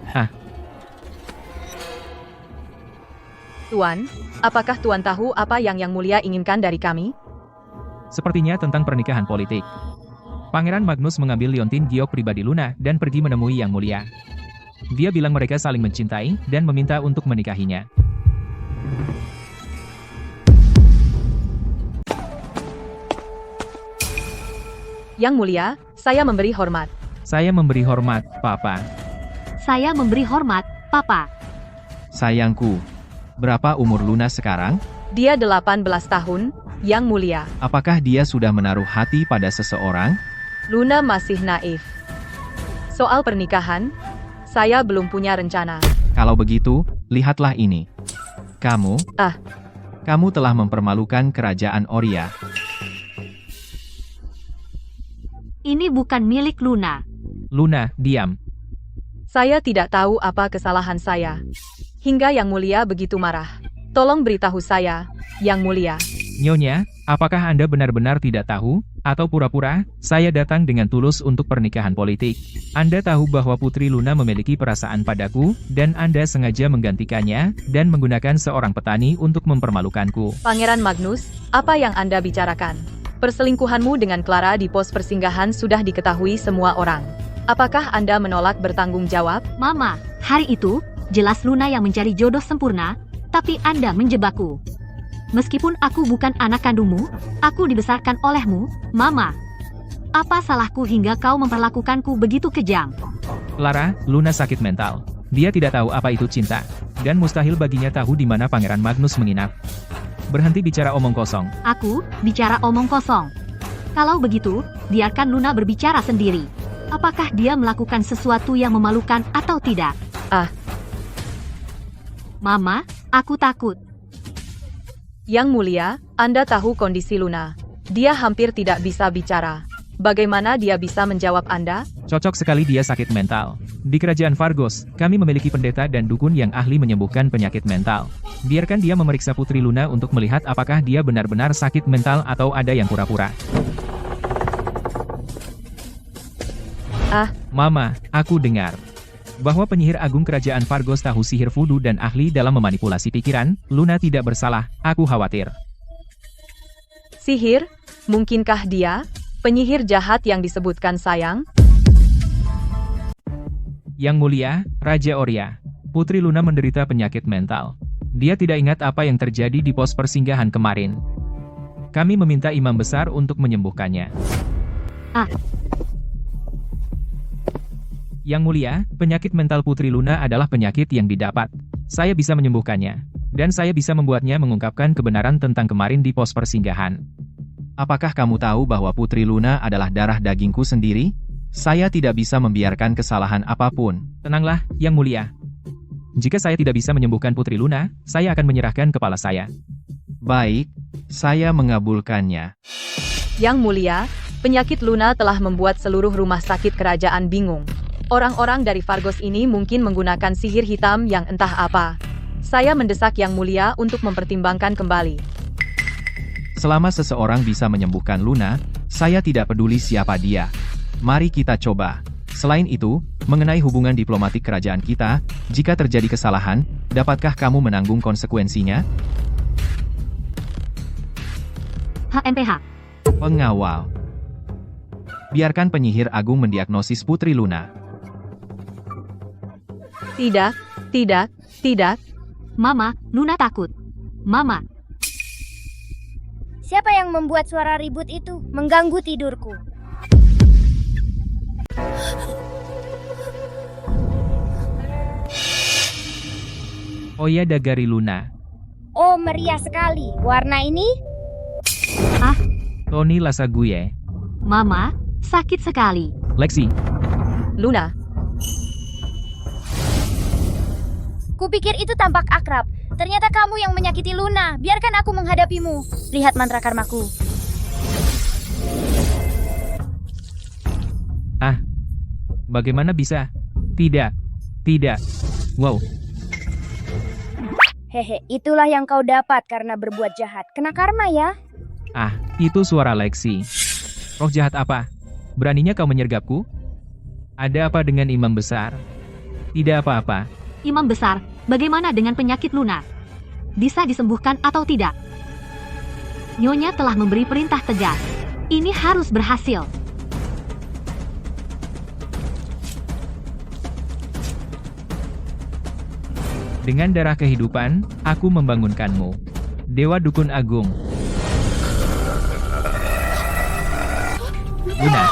S3: Hah,
S2: Tuan, apakah Tuan tahu apa yang Yang Mulia inginkan dari kami?
S3: sepertinya tentang pernikahan politik. Pangeran Magnus mengambil liontin giok pribadi Luna dan pergi menemui Yang Mulia. Dia bilang mereka saling mencintai dan meminta untuk menikahinya.
S2: Yang Mulia, saya memberi hormat.
S3: Saya memberi hormat, Papa.
S1: Saya memberi hormat, Papa.
S5: Sayangku, berapa umur Luna sekarang?
S2: Dia 18 tahun, Yang Mulia.
S5: Apakah dia sudah menaruh hati pada seseorang?
S2: Luna masih naif. Soal pernikahan, saya belum punya rencana.
S5: Kalau begitu, lihatlah ini. Kamu telah mempermalukan kerajaan Oria.
S1: Ini bukan milik Luna.
S3: Luna, diam.
S2: Saya tidak tahu apa kesalahan saya. Hingga Yang Mulia begitu marah. Tolong beritahu saya, Yang Mulia.
S3: Nyonya, apakah Anda benar-benar tidak tahu? Atau pura-pura, saya datang dengan tulus untuk pernikahan politik. Anda tahu bahwa Putri Luna memiliki perasaan padaku, dan Anda sengaja menggantikannya, dan menggunakan seorang petani untuk mempermalukanku.
S2: Pangeran Magnus, apa yang Anda bicarakan? Perselingkuhanmu dengan Clara di pos persinggahan sudah diketahui semua orang. Apakah Anda menolak bertanggung jawab?
S1: Mama, hari itu, jelas Luna yang mencari jodoh sempurna, tapi Anda menjebakku. Meskipun aku bukan anak kandungmu, aku dibesarkan olehmu, Mama. Apa salahku hingga kau memperlakukanku begitu kejam?
S3: Clara, Luna sakit mental. Dia tidak tahu apa itu cinta, dan mustahil baginya tahu di mana Pangeran Magnus menginap. Berhenti bicara omong kosong.
S1: Aku bicara omong kosong. Kalau begitu, biarkan Luna berbicara sendiri. Apakah dia melakukan sesuatu yang memalukan atau tidak? Mama, aku takut.
S2: Yang Mulia, Anda tahu kondisi Luna. Dia hampir tidak bisa bicara. Bagaimana dia bisa menjawab Anda?
S3: Cocok sekali dia sakit mental. Di kerajaan Fargos, kami memiliki pendeta dan dukun yang ahli menyembuhkan penyakit mental. Biarkan dia memeriksa Putri Luna untuk melihat apakah dia benar-benar sakit mental atau ada yang pura-pura. Mama, aku dengar bahwa penyihir agung kerajaan Fargos tahu sihir voodoo dan ahli dalam memanipulasi pikiran. Luna tidak bersalah, aku khawatir.
S2: Sihir? Mungkinkah dia penyihir jahat yang disebutkan sayang?
S3: Yang Mulia, Raja Oria, Putri Luna menderita penyakit mental. Dia tidak ingat apa yang terjadi di pos persinggahan kemarin. Kami meminta imam besar untuk menyembuhkannya. Yang Mulia, penyakit mental Putri Luna adalah penyakit yang didapat. Saya bisa menyembuhkannya. Dan saya bisa membuatnya mengungkapkan kebenaran tentang kemarin di pos persinggahan.
S5: Apakah kamu tahu bahwa Putri Luna adalah darah dagingku sendiri? Saya tidak bisa membiarkan kesalahan apapun.
S3: Tenanglah, Yang Mulia. Jika saya tidak bisa menyembuhkan Putri Luna, saya akan menyerahkan kepala saya.
S5: Baik, saya mengabulkannya.
S2: Yang Mulia, penyakit Luna telah membuat seluruh rumah sakit kerajaan bingung. Orang-orang dari Fargos ini mungkin menggunakan sihir hitam yang entah apa. Saya mendesak Yang Mulia untuk mempertimbangkan kembali.
S5: Selama seseorang bisa menyembuhkan Luna, saya tidak peduli siapa dia. Mari kita coba. Selain itu, Mengenai hubungan diplomatik kerajaan kita, jika terjadi kesalahan, dapatkah kamu menanggung konsekuensinya?
S1: HMPH.
S5: Pengawal. Biarkan penyihir agung mendiagnosis Putri Luna.
S2: Tidak, tidak, tidak.
S1: Mama, Luna takut. Mama,
S4: Siapa yang membuat suara ribut itu? Mengganggu tidurku.
S3: Oya Dagari Luna.
S4: Oh, meriah sekali. Warna ini?
S3: Tony Lasaguye.
S1: Mama, sakit sekali.
S3: Lexi.
S2: Luna,
S4: Kupikir itu tampak akrab. Ternyata kamu yang menyakiti Luna. Biarkan aku menghadapimu. Lihat mantra karmaku.
S3: Bagaimana bisa? Tidak. Tidak. Wow.
S4: Hehe, itulah yang kau dapat karena berbuat jahat. Kena karma ya.
S3: Itu suara Lexi. Roh jahat apa? Beraninya kau menyergapku? Ada apa dengan imam besar? Tidak apa-apa.
S1: Imam besar, bagaimana dengan penyakit Luna? Bisa disembuhkan atau tidak? Nyonya telah memberi perintah tegas. Ini harus berhasil.
S3: Dengan darah kehidupan, aku membangunkanmu. Dewa Dukun Agung. Luna.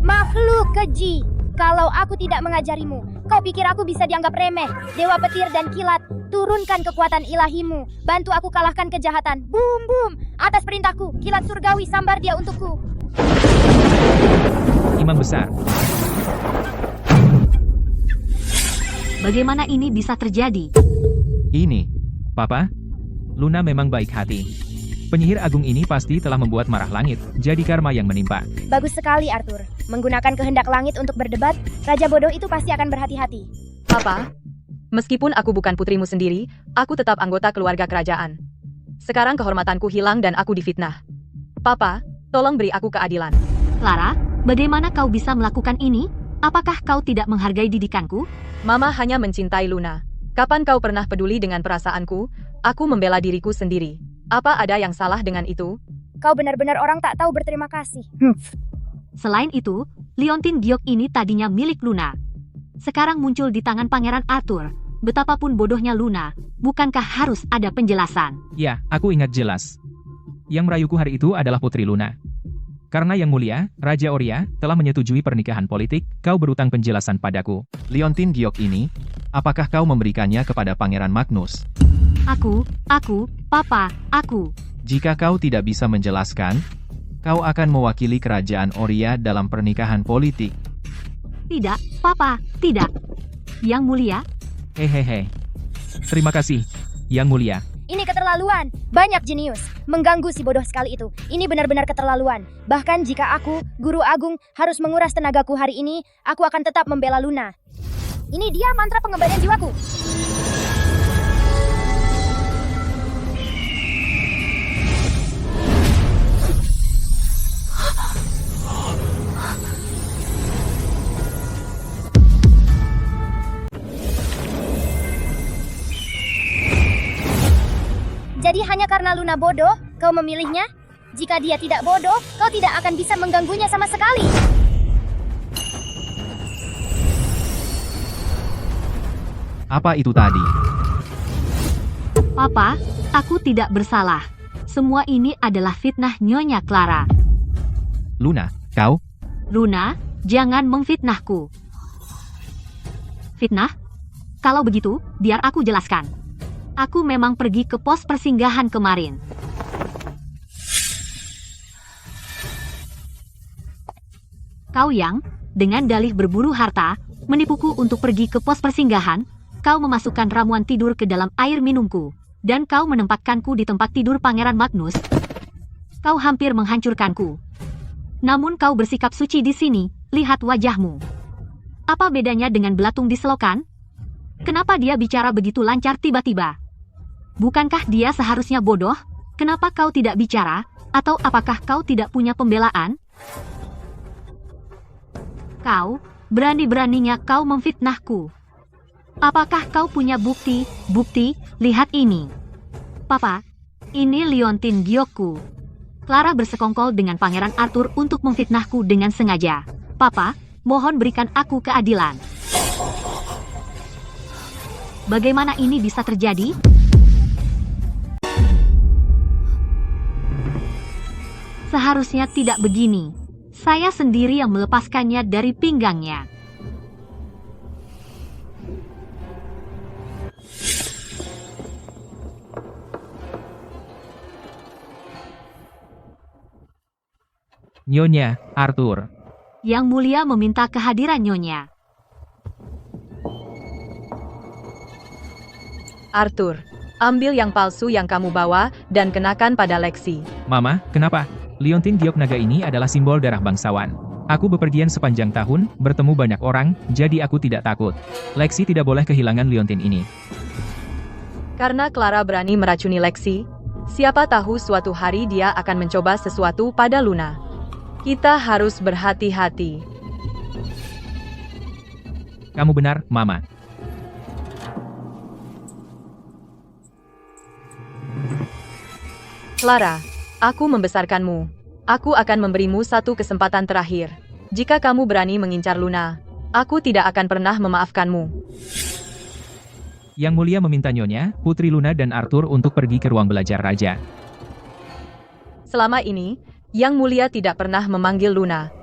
S4: Makhluk keji. Kalau aku tidak mengajarimu, kau pikir aku bisa dianggap remeh? Dewa petir dan kilat, turunkan kekuatan ilahimu. Bantu aku kalahkan kejahatan. Boom, boom. Atas perintahku, kilat surgawi sambar dia untukku.
S3: Imam besar.
S1: Bagaimana ini bisa terjadi?
S5: Ini.
S3: Papa, Luna memang baik hati. Penyihir agung ini pasti telah membuat marah langit, jadi karma yang menimpa.
S4: Bagus sekali, Arthur. Menggunakan kehendak langit untuk berdebat, Raja Bodoh itu pasti akan berhati-hati.
S2: Papa, meskipun aku bukan putrimu sendiri, aku tetap anggota keluarga kerajaan. Sekarang kehormatanku hilang dan aku difitnah. Papa, tolong beri aku keadilan.
S1: Clara, bagaimana kau bisa melakukan ini? Apakah kau tidak menghargai didikanku?
S2: Mama hanya mencintai Luna. Kapan kau pernah peduli dengan perasaanku? Aku membela diriku sendiri. Apa ada yang salah dengan itu?
S4: Kau benar-benar orang tak tahu berterima kasih.
S1: Selain itu, liontin giok ini tadinya milik Luna. Sekarang muncul di tangan Pangeran Arthur. Betapapun bodohnya Luna, bukankah harus ada penjelasan?
S3: Ya, aku ingat jelas. Yang merayuku hari itu adalah Putri Luna. Karena Yang Mulia, Raja Oria, telah menyetujui pernikahan politik, kau berutang penjelasan padaku.
S5: Liontin giok ini, apakah kau memberikannya kepada Pangeran Magnus?
S1: Aku, Papa, aku.
S5: Jika kau tidak bisa menjelaskan, kau akan mewakili kerajaan Oria dalam pernikahan politik.
S1: Tidak, Papa, tidak. Yang Mulia,
S3: Hehehe. Terima kasih, Yang Mulia.
S4: Ini keterlaluan. Banyak jenius. Mengganggu si bodoh sekali itu. Ini benar-benar keterlaluan. Bahkan jika aku, Guru Agung, harus menguras tenagaku hari ini, aku akan tetap membela Luna. Ini dia mantra pengembalian jiwaku. Jadi hanya karena Luna bodoh, kau memilihnya? Jika dia tidak bodoh, kau tidak akan bisa mengganggunya sama sekali.
S5: Apa itu tadi?
S1: Papa, aku tidak bersalah. Semua ini adalah fitnah Nyonya Clara.
S5: Luna, kau?
S1: Luna, jangan memfitnahku. Fitnah? Kalau begitu, biar aku jelaskan. Aku memang pergi ke pos persinggahan kemarin. Kau yang, dengan dalih berburu harta, menipuku untuk pergi ke pos persinggahan, kau memasukkan ramuan tidur ke dalam air minumku, dan kau menempatkanku di tempat tidur Pangeran Magnus. Kau hampir menghancurkanku. Namun kau bersikap suci di sini, lihat wajahmu. Apa bedanya dengan belatung di selokan? Kenapa dia bicara begitu lancar tiba-tiba? Bukankah dia seharusnya bodoh? Kenapa kau tidak bicara? Atau apakah kau tidak punya pembelaan? Kau, berani-beraninya kau memfitnahku. Apakah kau punya bukti? Bukti, lihat ini. Papa, ini liontin giokku. Clara bersekongkol dengan Pangeran Arthur untuk memfitnahku dengan sengaja. Papa, mohon berikan aku keadilan. Bagaimana ini bisa terjadi? Seharusnya tidak begini. Saya sendiri yang melepaskannya dari pinggangnya.
S3: Nyonya, Arthur.
S1: Yang Mulia meminta kehadiran Nyonya.
S2: Arthur, ambil yang palsu yang kamu bawa dan kenakan pada Lexi.
S3: Mama, kenapa? Liontin giok naga ini adalah simbol darah bangsawan. Aku bepergian sepanjang tahun, bertemu banyak orang, jadi aku tidak takut. Lexi tidak boleh kehilangan liontin ini.
S2: Karena Clara berani meracuni Lexi, siapa tahu suatu hari dia akan mencoba sesuatu pada Luna. Kita harus berhati-hati.
S3: Kamu benar, Mama.
S2: Clara, aku membesarkanmu. Aku akan memberimu satu kesempatan terakhir. Jika kamu berani mengincar Luna, aku tidak akan pernah memaafkanmu.
S3: Yang Mulia meminta Nyonya, Putri Luna dan Arthur untuk pergi ke ruang belajar raja.
S2: Selama ini, Yang Mulia tidak pernah memanggil Luna.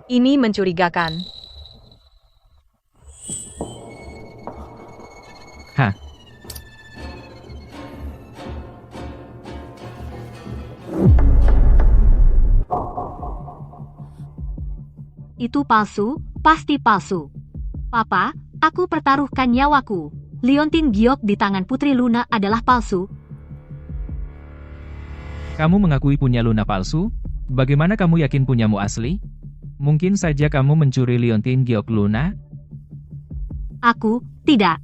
S2: Ini mencurigakan.
S3: Hah?
S1: Itu palsu, pasti palsu. Papa, aku pertaruhkan nyawaku. Liontin giok di tangan Putri Luna adalah palsu.
S3: Kamu mengakui punya Luna palsu? Bagaimana kamu yakin punyamu asli? Mungkin saja kamu mencuri liontin giok Luna?
S1: Aku, tidak.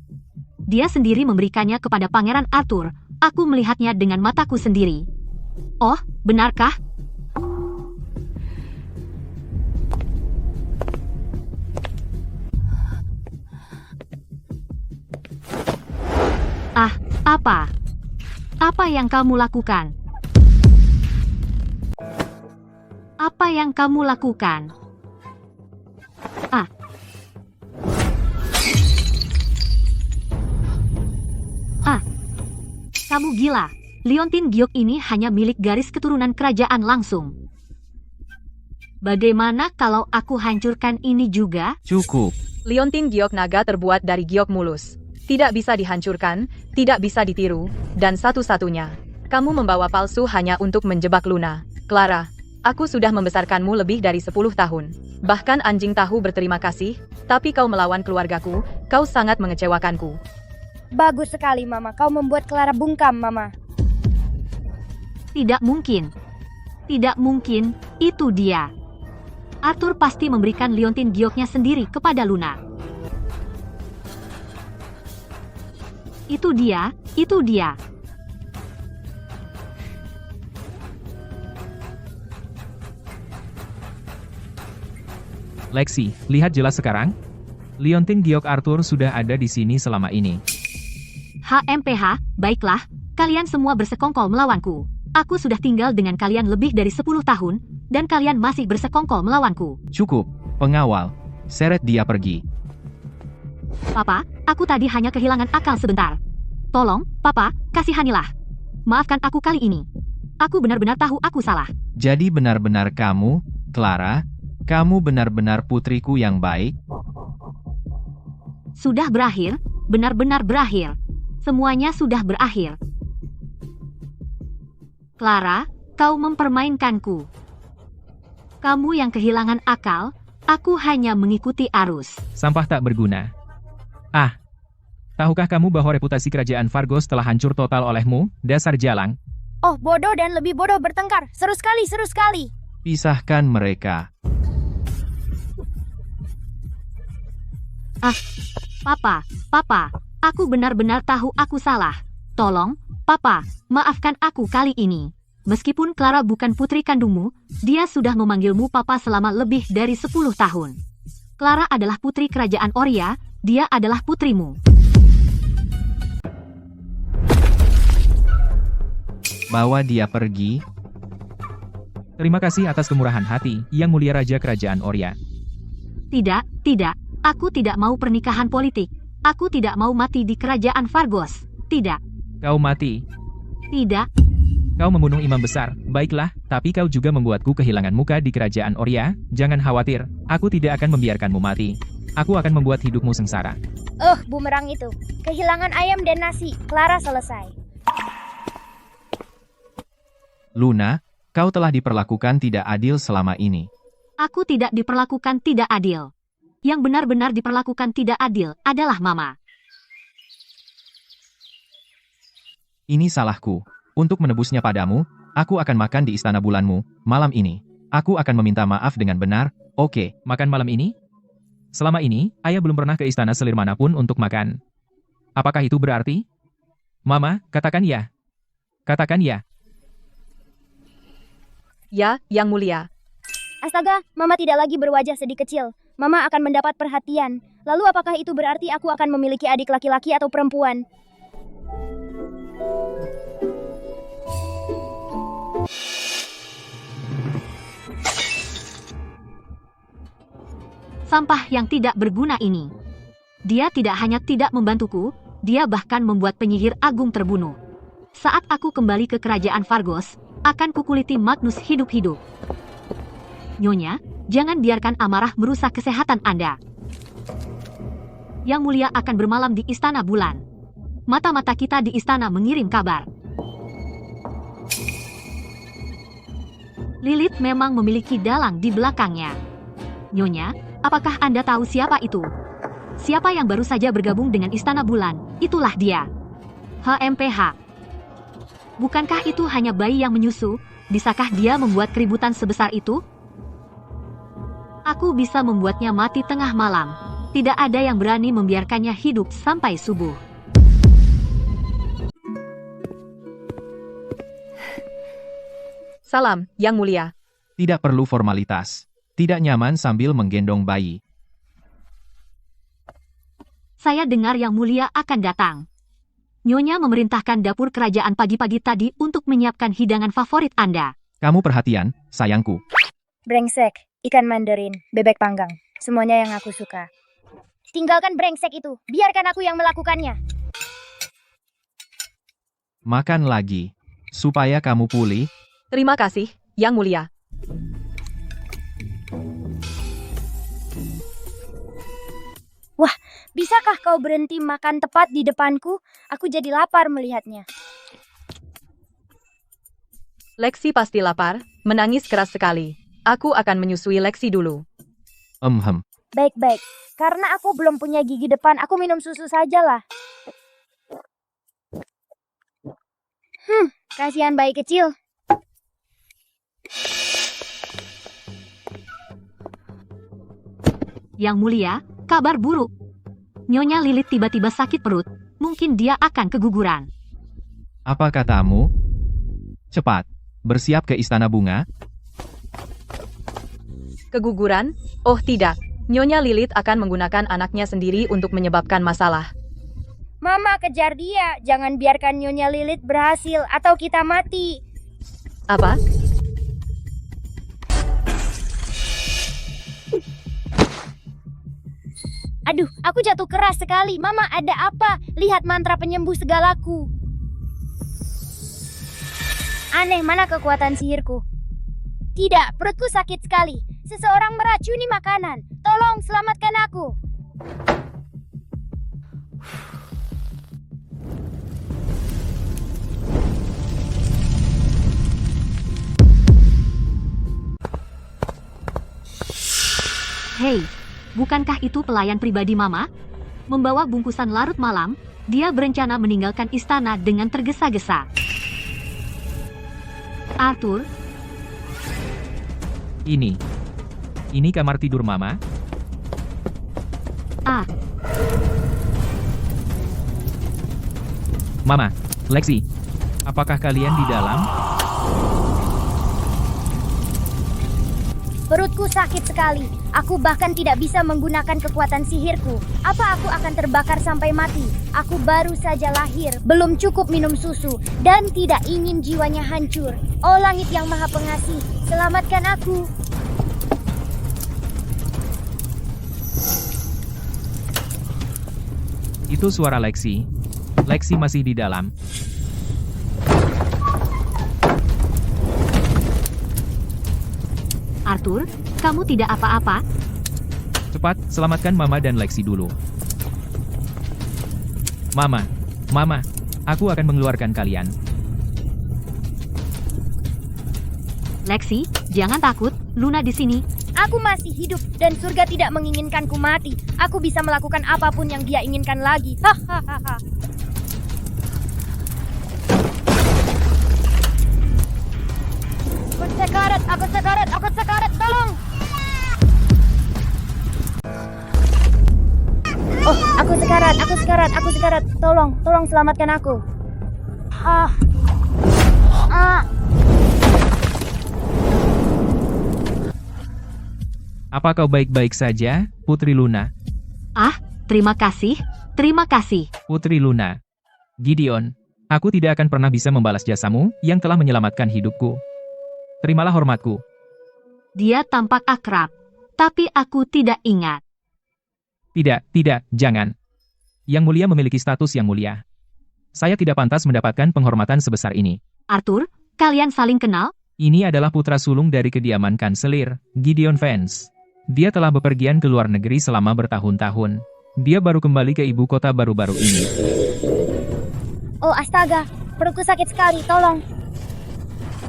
S1: Dia sendiri memberikannya kepada Pangeran Arthur. Aku melihatnya dengan mataku sendiri. Oh, benarkah? Ah, apa? Apa yang kamu lakukan? Apa yang kamu lakukan? Ah. Ah. Kamu gila. Liontin giok ini hanya milik garis keturunan kerajaan langsung. Bagaimana kalau aku hancurkan ini juga?
S5: Cukup.
S2: Liontin giok naga terbuat dari giok mulus. Tidak bisa dihancurkan, tidak bisa ditiru, dan satu-satunya. Kamu membawa palsu hanya untuk menjebak Luna. Clara, aku sudah membesarkanmu lebih dari 10 tahun. Bahkan anjing tahu berterima kasih, tapi kau melawan keluargaku, kau sangat mengecewakanku.
S4: Bagus sekali, Mama. Kau membuat Clara bungkam, Mama.
S1: Tidak mungkin. Tidak mungkin, itu dia. Arthur pasti memberikan liontin gioknya sendiri kepada Luna. Itu dia, itu dia.
S3: Lexi, lihat jelas sekarang. Liontin giok Arthur sudah ada di sini selama ini.
S1: HMPH, baiklah, kalian semua bersekongkol melawanku. Aku sudah tinggal dengan kalian lebih dari 10 tahun, dan kalian masih bersekongkol melawanku.
S5: Cukup, pengawal. Seret dia pergi.
S1: Papa, aku tadi hanya kehilangan akal sebentar. Tolong, Papa, kasihanilah. Maafkan aku kali ini. Aku benar-benar tahu aku salah.
S5: Jadi benar-benar kamu, Clara, kamu benar-benar putriku yang baik?
S1: Sudah berakhir, benar-benar berakhir. Semuanya sudah berakhir. Clara, kau mempermainkanku. Kamu yang kehilangan akal, aku hanya mengikuti arus.
S3: Sampah tak berguna. Ah, tahukah kamu bahwa reputasi kerajaan Vargos telah hancur total olehmu, dasar jalang?
S4: Oh, bodoh dan lebih bodoh bertengkar. Seru sekali, seru sekali.
S5: Pisahkan mereka.
S1: Ah, Papa, aku benar-benar tahu aku salah. Tolong, Papa, maafkan aku kali ini. Meskipun Clara bukan putri kandungmu, dia sudah memanggilmu papa selama lebih dari 10 tahun. Clara adalah putri kerajaan Oria, dia adalah putrimu.
S5: Bawa dia pergi.
S3: Terima kasih atas kemurahan hati, Yang Mulia Raja Kerajaan Oria.
S1: Tidak, aku tidak mau pernikahan politik. Aku tidak mau mati di kerajaan Fargos. Tidak,
S3: Kau mati.
S1: tidak.
S3: Kau membunuh imam besar, baiklah, tapi kau juga membuatku kehilangan muka di kerajaan Oria. Jangan khawatir, aku tidak akan membiarkanmu mati. Aku akan membuat hidupmu sengsara.
S4: Bumerang itu. Kehilangan ayam dan nasi. Clara selesai.
S5: Luna, kau telah diperlakukan tidak adil selama ini.
S1: Aku tidak diperlakukan tidak adil. Yang benar-benar diperlakukan tidak adil adalah Mama.
S5: Ini salahku. Untuk menebusnya padamu, aku akan makan di istana bulanmu, malam ini. Aku akan meminta maaf dengan benar, oke.
S3: Makan malam ini? Selama ini, ayah belum pernah ke istana selir manapun untuk makan. Apakah itu berarti? Mama, katakan ya. Katakan ya.
S2: Ya, Yang Mulia.
S4: Astaga, Mama tidak lagi berwajah sedih kecil. Mama akan mendapat perhatian. Lalu apakah itu berarti aku akan memiliki adik laki-laki atau perempuan?
S1: Sampah yang tidak berguna ini. Dia tidak hanya tidak membantuku, dia bahkan membuat penyihir agung terbunuh. Saat aku kembali ke kerajaan Fargos, akan kukuliti Magnus hidup-hidup. Nyonya, jangan biarkan amarah merusak kesehatan Anda. Yang Mulia akan bermalam di Istana Bulan. Mata-mata kita di istana mengirim kabar. Lilith memang memiliki dalang di belakangnya. Nyonya, apakah Anda tahu siapa itu? Siapa yang baru saja bergabung dengan Istana Bulan? Itulah dia. HMPH. Bukankah itu hanya bayi yang menyusu? Bisakah dia membuat keributan sebesar itu? Aku bisa membuatnya mati tengah malam. Tidak ada yang berani membiarkannya hidup sampai subuh.
S2: Salam, Yang Mulia.
S5: Tidak perlu formalitas. Tidak nyaman sambil menggendong bayi.
S1: Saya dengar Yang Mulia akan datang. Nyonya memerintahkan dapur kerajaan pagi-pagi tadi untuk menyiapkan hidangan favorit Anda.
S5: Kamu perhatian, sayangku.
S4: Brengsek, ikan mandarin, bebek panggang. Semuanya yang aku suka. Tinggalkan brengsek itu. Biarkan aku yang melakukannya.
S5: Makan lagi. Supaya kamu pulih.
S2: Terima kasih, Yang Mulia.
S4: Wah, bisakah kau berhenti makan tepat di depanku? Aku jadi lapar melihatnya.
S2: Lexi pasti lapar, menangis keras sekali. Aku akan menyusui Lexi dulu.
S4: Baik-baik. Karena aku belum punya gigi depan, aku minum susu sajalah. Kasihan bayi kecil.
S1: Yang Mulia, kabar buruk. Nyonya Lilith tiba-tiba sakit perut. Mungkin dia akan keguguran.
S5: Apa katamu? Cepat, bersiap ke istana bunga.
S2: Keguguran? Oh tidak, Nyonya Lilith akan menggunakan anaknya sendiri untuk menyebabkan masalah.
S4: Mama, kejar dia. Jangan biarkan Nyonya Lilith berhasil atau kita mati.
S2: Apa?
S4: Aduh, aku jatuh keras sekali. Mama, ada apa? Lihat mantra penyembuh segalaku. Aneh, mana kekuatan sihirku? Tidak, perutku sakit sekali. Seseorang meracuni makanan. Tolong, selamatkan aku.
S1: Hei, bukankah itu pelayan pribadi Mama? Membawa bungkusan larut malam, dia berencana meninggalkan istana dengan tergesa-gesa. Arthur,
S3: Ini kamar tidur Mama. Mama, Lexi, apakah kalian di dalam?
S4: Perutku sakit sekali. Aku bahkan tidak bisa menggunakan kekuatan sihirku. Apa aku akan terbakar sampai mati? Aku baru saja lahir, belum cukup minum susu, dan tidak ingin jiwanya hancur. Oh langit yang maha pengasih, selamatkan aku.
S3: Itu suara Lexi. Lexi masih di dalam.
S1: Arthur, kamu tidak apa-apa?
S3: Cepat, selamatkan Mama dan Lexi dulu. Mama, aku akan mengeluarkan kalian.
S1: Lexi, jangan takut, Luna di sini.
S4: Aku masih hidup dan surga tidak menginginkanku mati. Aku bisa melakukan apapun yang dia inginkan lagi. Hahaha. Aku sekarat, tolong. Oh, aku sekarat. Tolong selamatkan aku. Ah.
S3: Apa kau baik-baik saja, Putri Luna?
S1: Ah, terima kasih.
S3: Putri Luna. Gideon, aku tidak akan pernah bisa membalas jasamu yang telah menyelamatkan hidupku. Terimalah hormatku.
S1: Dia tampak akrab, tapi aku tidak ingat.
S3: Tidak, jangan. Yang mulia memiliki status yang mulia. Saya tidak pantas mendapatkan penghormatan sebesar ini.
S1: Arthur, kalian saling kenal?
S3: Ini adalah putra sulung dari kediaman Kanselir, Gideon Vance. Dia telah bepergian ke luar negeri selama bertahun-tahun. Dia baru kembali ke ibu kota baru-baru ini.
S4: Oh, astaga. Perutku sakit sekali, tolong.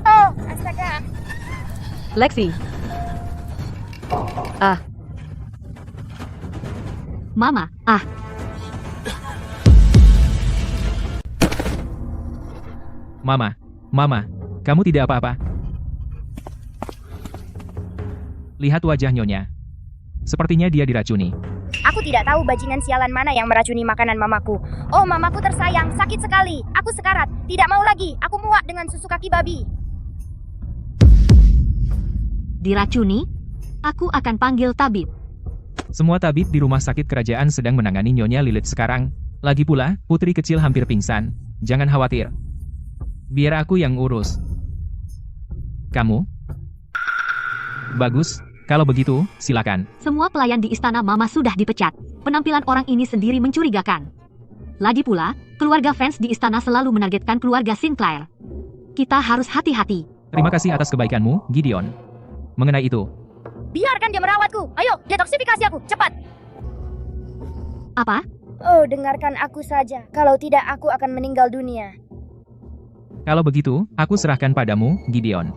S4: Oh, astaga.
S2: Lexi. Ah,
S1: Mama,
S3: Mama, kamu tidak apa-apa. Lihat wajah Nyonya. Sepertinya dia diracuni.
S4: Aku tidak tahu bajingan sialan mana yang meracuni makanan mamaku. Oh, mamaku tersayang, sakit sekali. Aku sekarat, tidak mau lagi. Aku muak dengan susu kaki babi.
S1: diracuni? Aku akan panggil tabib.
S3: Semua tabib di rumah sakit kerajaan sedang menangani Nyonya Lilith sekarang. Lagi pula, putri kecil hampir pingsan. Jangan khawatir. Biar aku yang urus. Kamu? Bagus, kalau begitu, silakan.
S1: Semua pelayan di istana Mama sudah dipecat. Penampilan orang ini sendiri mencurigakan. Lagi pula, keluarga Vance di istana selalu menargetkan keluarga Sinclair. Kita harus hati-hati.
S3: Terima kasih atas kebaikanmu, Gideon. Mengenai itu,
S4: Biarkan dia merawatku. Ayo, detoksifikasi aku, cepat.
S1: Apa?
S4: Oh, dengarkan aku saja. Kalau tidak, aku akan meninggal dunia.
S3: kalau begitu, aku serahkan padamu, Gideon.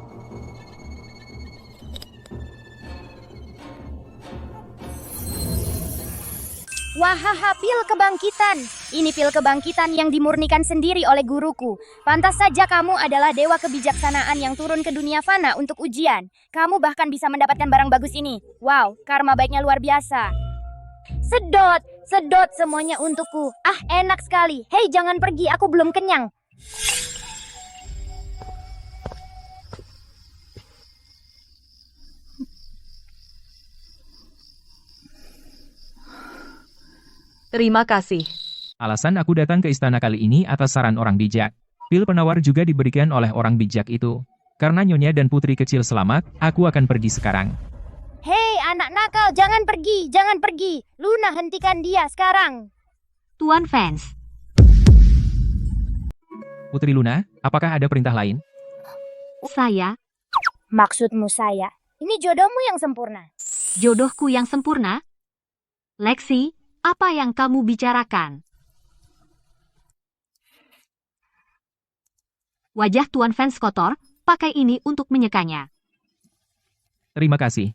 S4: Wahaha, pil kebangkitan. Ini pil kebangkitan yang dimurnikan sendiri oleh guruku. Pantas saja kamu adalah dewa kebijaksanaan yang turun ke dunia fana untuk ujian. Kamu bahkan bisa mendapatkan barang bagus ini. Wow, karma baiknya luar biasa. Sedot, sedot semuanya untukku. Ah, enak sekali. Hei, jangan pergi, aku belum kenyang.
S2: Terima kasih.
S3: Alasan aku datang ke istana kali ini atas saran orang bijak. Pil penawar juga diberikan oleh orang bijak itu. Karena Nyonya dan putri kecil selamat, aku akan pergi sekarang.
S4: Hei, anak nakal, jangan pergi, jangan pergi. Luna, hentikan dia sekarang.
S1: Tuan Vance.
S3: Putri Luna, apakah ada perintah lain?
S1: Saya,
S4: Maksudmu saya? Ini jodohmu yang sempurna.
S1: jodohku yang sempurna. Lexi, apa yang kamu bicarakan? Wajah Tuan Vance kotor, pakai ini untuk menyekanya.
S3: Terima kasih.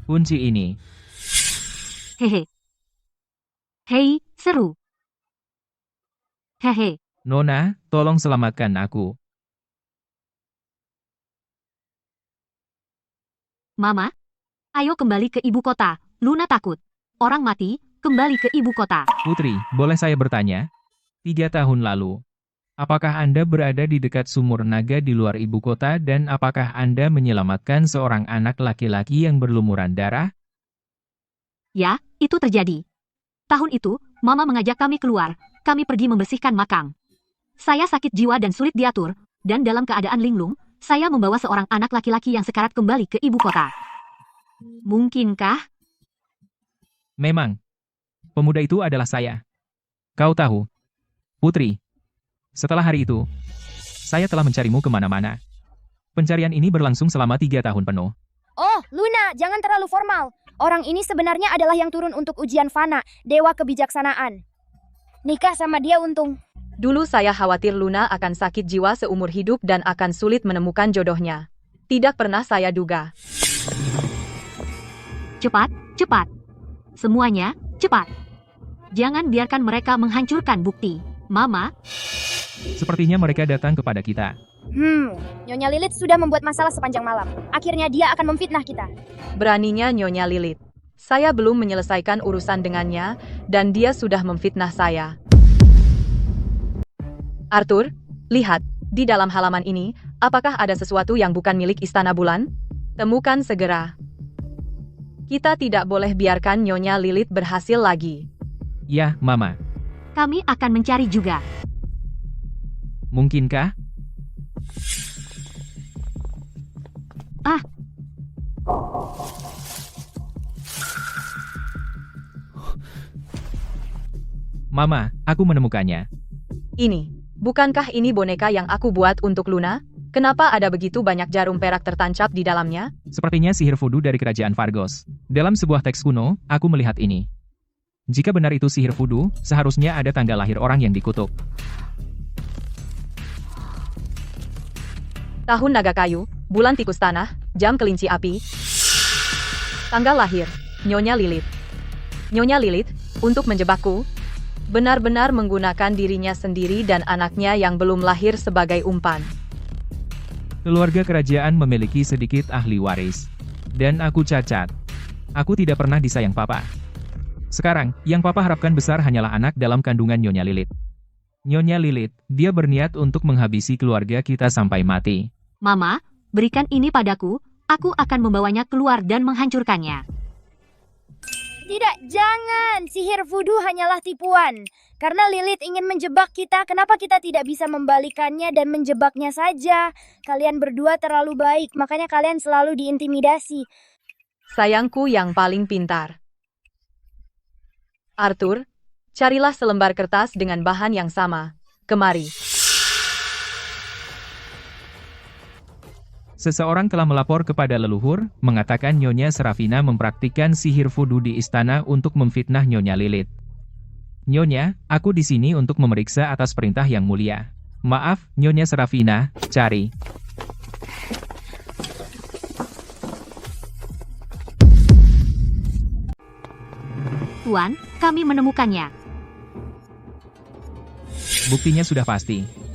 S3: Kunci ini.
S1: Hehe. Hei, seru. Hehe.
S3: Nona, tolong selamatkan aku.
S1: Mama, ayo kembali ke ibu kota. Luna takut. Orang mati, kembali ke ibu kota.
S3: Putri, boleh saya bertanya? 3 tahun lalu. Apakah Anda berada di dekat sumur naga di luar ibu kota dan apakah Anda menyelamatkan seorang anak laki-laki yang berlumuran darah?
S1: Ya, itu terjadi. Tahun itu, Mama mengajak kami keluar, kami pergi membersihkan makam. Saya sakit jiwa dan sulit diatur, dan dalam keadaan linglung, saya membawa seorang anak laki-laki yang sekarat kembali ke ibu kota. Mungkinkah?
S3: Memang. Pemuda itu adalah saya. Kau tahu, Putri. Setelah hari itu, saya telah mencarimu kemana-mana. Pencarian ini berlangsung selama 3 tahun penuh.
S4: Oh, Luna, jangan terlalu formal. Orang ini sebenarnya adalah yang turun untuk ujian Fana, dewa kebijaksanaan. Nikah sama dia untung.
S2: Dulu saya khawatir Luna akan sakit jiwa seumur hidup dan akan sulit menemukan jodohnya. Tidak pernah saya duga.
S1: Cepat, cepat. Semuanya, cepat. Jangan biarkan mereka menghancurkan bukti. Mama,
S3: Sepertinya mereka datang kepada kita.
S4: Nyonya Lilith sudah membuat masalah sepanjang malam. Akhirnya dia akan memfitnah kita.
S2: Beraninya Nyonya Lilith. Saya belum menyelesaikan urusan dengannya, dan dia sudah memfitnah saya. Arthur, lihat, di dalam halaman ini, apakah ada sesuatu yang bukan milik Istana Bulan? Temukan segera. Kita tidak boleh biarkan Nyonya Lilith berhasil lagi.
S3: Ya, Mama.
S1: kami akan mencari juga.
S3: Mungkinkah?
S1: Ah,
S3: Mama, aku menemukannya.
S2: Ini, bukankah ini boneka yang aku buat untuk Luna? Kenapa ada begitu banyak jarum perak tertancap di dalamnya?
S3: Sepertinya sihir voodoo dari kerajaan Vargos. Dalam sebuah teks kuno, aku melihat ini. Jika benar itu sihir voodoo, seharusnya ada tanggal lahir orang yang dikutuk.
S2: Tahun naga kayu, bulan tikus tanah, jam kelinci api. Tanggal lahir, Nyonya Lilith. Nyonya Lilith, untuk menjebakku, benar-benar menggunakan dirinya sendiri dan anaknya yang belum lahir sebagai umpan.
S3: Keluarga kerajaan memiliki sedikit ahli waris. Dan aku cacat. Aku tidak pernah disayang papa. Sekarang, yang papa harapkan besar hanyalah anak dalam kandungan Nyonya Lilith. Nyonya Lilith, dia berniat untuk menghabisi keluarga kita sampai mati.
S1: Mama, berikan ini padaku, aku akan membawanya keluar dan menghancurkannya.
S4: Tidak, jangan. Sihir voodoo hanyalah tipuan. Karena Lilith ingin menjebak kita, kenapa kita tidak bisa membalikannya dan menjebaknya saja? Kalian berdua terlalu baik, makanya kalian selalu diintimidasi.
S2: Sayangku yang paling pintar. Arthur, carilah selembar kertas dengan bahan yang sama. Kemari.
S3: Seseorang telah melapor kepada leluhur, mengatakan Nyonya Serafina mempraktikkan sihir voodoo di istana untuk memfitnah Nyonya Lilith. Nyonya, aku di sini untuk memeriksa atas perintah yang mulia. Maaf, Nyonya Serafina, cari.
S1: Tuan, kami menemukannya.
S3: Buktinya sudah pasti.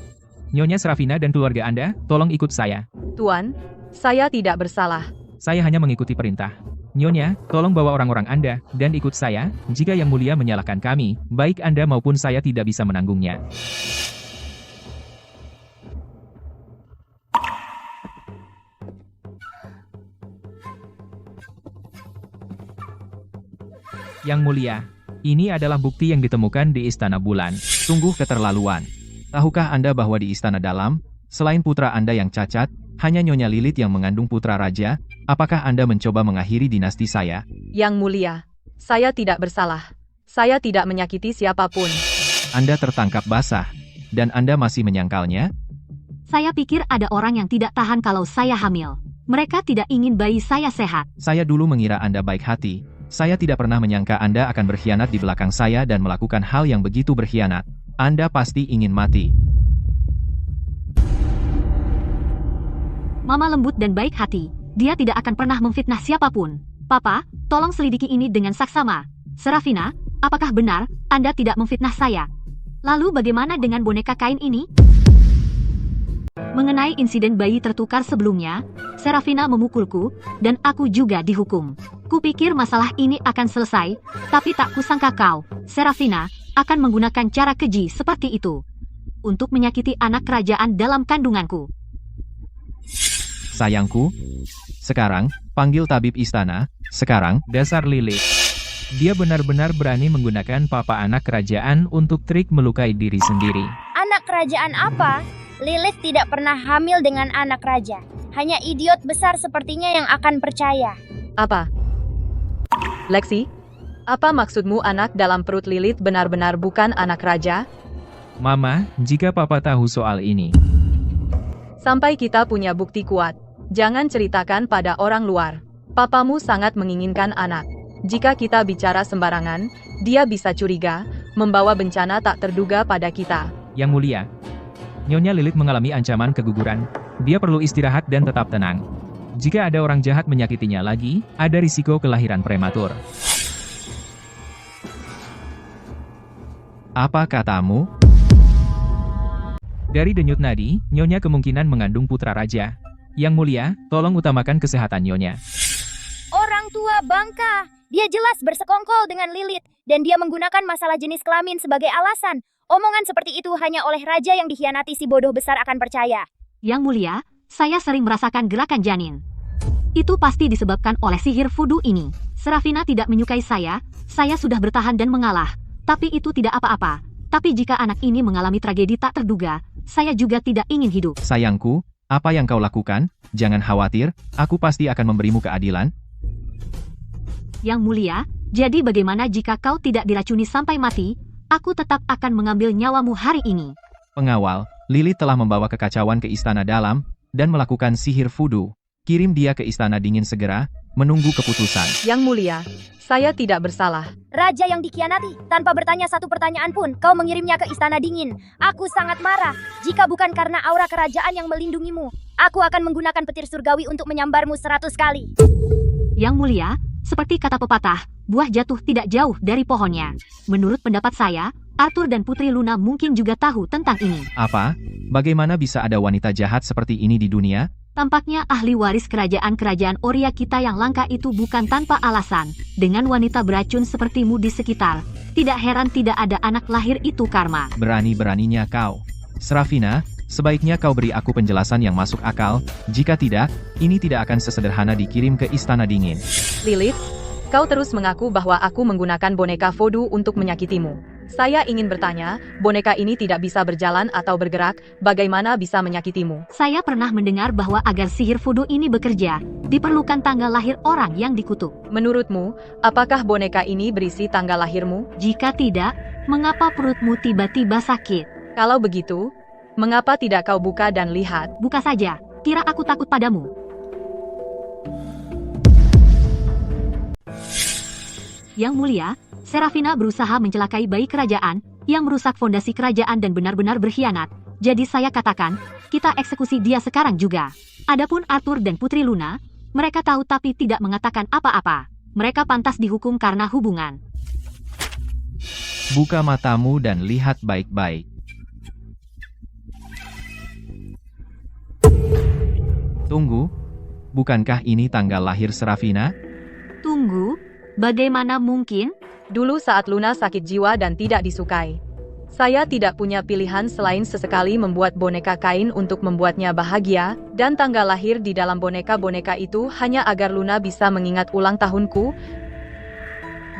S3: Nyonya Serafina dan keluarga Anda, tolong ikut saya.
S2: Tuan, saya tidak bersalah.
S3: Saya hanya mengikuti perintah. Nyonya, tolong bawa orang-orang Anda, dan ikut saya, jika Yang Mulia menyalahkan kami, baik Anda maupun saya tidak bisa menanggungnya. Yang Mulia, ini adalah bukti yang ditemukan di Istana Bulan.
S5: Sungguh keterlaluan. Tahukah Anda bahwa di Istana Dalam, selain putra Anda yang cacat, hanya Nyonya Lilith yang mengandung putra raja? Apakah Anda mencoba mengakhiri dinasti saya?
S2: Yang mulia, saya tidak bersalah. Saya tidak menyakiti siapapun.
S5: Anda tertangkap basah, dan Anda masih menyangkalnya?
S1: Saya pikir ada orang yang tidak tahan kalau saya hamil. Mereka tidak ingin bayi saya sehat.
S5: Saya dulu mengira Anda baik hati. Saya tidak pernah menyangka Anda akan berkhianat di belakang saya dan melakukan hal yang begitu berkhianat. Anda pasti ingin mati.
S1: Mama lembut dan baik hati. Dia tidak akan pernah memfitnah siapapun. Papa, tolong selidiki ini dengan saksama. Serafina, apakah benar Anda tidak memfitnah saya? Lalu bagaimana dengan boneka kain ini? Mengenai insiden bayi tertukar sebelumnya, Serafina memukulku, dan aku juga dihukum. Kupikir masalah ini akan selesai, tapi tak kusangka kau, Serafina, akan menggunakan cara keji seperti itu. untuk menyakiti anak kerajaan dalam kandunganku.
S5: Sayangku, sekarang, panggil tabib istana, sekarang.
S3: Dasar Lilith. Dia benar-benar berani menggunakan papa anak kerajaan untuk trik melukai diri sendiri.
S4: Anak kerajaan apa? Lilith tidak pernah hamil dengan anak raja. Hanya idiot besar sepertinya yang akan percaya.
S2: Apa? Lexi? Apa maksudmu anak dalam perut Lilith benar-benar bukan anak raja?
S3: Mama, jika papa tahu soal ini,
S2: Sampai kita punya bukti kuat, jangan ceritakan pada orang luar. Papamu sangat menginginkan anak. Jika kita bicara sembarangan, dia bisa curiga, membawa bencana tak terduga pada kita.
S3: Yang Mulia, Nyonya Lilith mengalami ancaman keguguran. Dia perlu istirahat dan tetap tenang. Jika ada orang jahat menyakitinya lagi, ada risiko kelahiran prematur.
S5: Apa katamu?
S3: Dari denyut nadi, Nyonya kemungkinan mengandung putra raja. Yang Mulia, tolong utamakan kesehatan Nyonya.
S4: Orang tua bangka. Dia jelas bersekongkol dengan Lilith. Dan dia menggunakan masalah jenis kelamin sebagai alasan. Omongan seperti itu hanya oleh raja yang dikhianati si bodoh besar akan percaya.
S1: Yang Mulia, saya sering merasakan gerakan janin. Itu pasti disebabkan oleh sihir voodoo ini. Serafina tidak menyukai saya sudah bertahan dan mengalah. Tapi itu tidak apa-apa. Tapi jika anak ini mengalami tragedi tak terduga, saya juga tidak ingin hidup.
S5: Sayangku, apa yang kau lakukan? Jangan khawatir, aku pasti akan memberimu keadilan.
S1: Yang Mulia, jadi bagaimana jika kau tidak diracuni sampai mati? Aku tetap akan mengambil nyawamu hari ini.
S5: Pengawal, Lilith telah membawa kekacauan ke istana dalam, dan melakukan sihir voodoo. Kirim dia ke istana dingin segera, menunggu keputusan.
S2: Yang Mulia, saya tidak bersalah.
S4: Raja yang dikhianati, tanpa bertanya satu pertanyaan pun, kau mengirimnya ke istana dingin. Aku sangat marah. Jika bukan karena aura kerajaan yang melindungimu, aku akan menggunakan petir surgawi untuk menyambarmu 100 kali.
S1: Yang Mulia, seperti kata pepatah, buah jatuh tidak jauh dari pohonnya. Menurut pendapat saya, Arthur dan Putri Luna mungkin juga tahu tentang ini.
S5: Apa? Bagaimana bisa ada wanita jahat seperti ini di dunia?
S1: Tampaknya ahli waris kerajaan-kerajaan Oria kita yang langka itu bukan tanpa alasan. Dengan wanita beracun sepertimu di sekitar, tidak heran tidak ada anak lahir itu karma.
S5: Berani-beraninya kau. Serafina, sebaiknya kau beri aku penjelasan yang masuk akal. Jika tidak, ini tidak akan sesederhana dikirim ke istana dingin.
S2: Lilith, kau terus mengaku bahwa aku menggunakan boneka voodoo untuk menyakitimu. Saya ingin bertanya, boneka ini tidak bisa berjalan atau bergerak, bagaimana bisa menyakitimu?
S1: Saya pernah mendengar bahwa agar sihir voodoo ini bekerja, diperlukan tanggal lahir orang yang dikutuk.
S2: Menurutmu, apakah boneka ini berisi tanggal lahirmu?
S1: Jika tidak, mengapa perutmu tiba-tiba sakit?
S2: Kalau begitu, mengapa tidak kau buka dan lihat?
S1: Buka saja, kira aku takut padamu. Yang Mulia, Serafina berusaha mencelakai bayi kerajaan, yang merusak fondasi kerajaan dan benar-benar berkhianat. Jadi saya katakan, kita eksekusi dia sekarang juga. Adapun Arthur dan Putri Luna, mereka tahu tapi tidak mengatakan apa-apa. Mereka pantas dihukum karena hubungan.
S5: Buka matamu dan lihat baik-baik. Tunggu, bukankah ini tanggal lahir Serafina?
S1: Tunggu, bagaimana mungkin?
S2: Dulu saat Luna sakit jiwa dan tidak disukai, saya tidak punya pilihan selain sesekali membuat boneka kain untuk membuatnya bahagia, dan tanggal lahir di dalam boneka-boneka itu hanya agar Luna bisa mengingat ulang tahunku,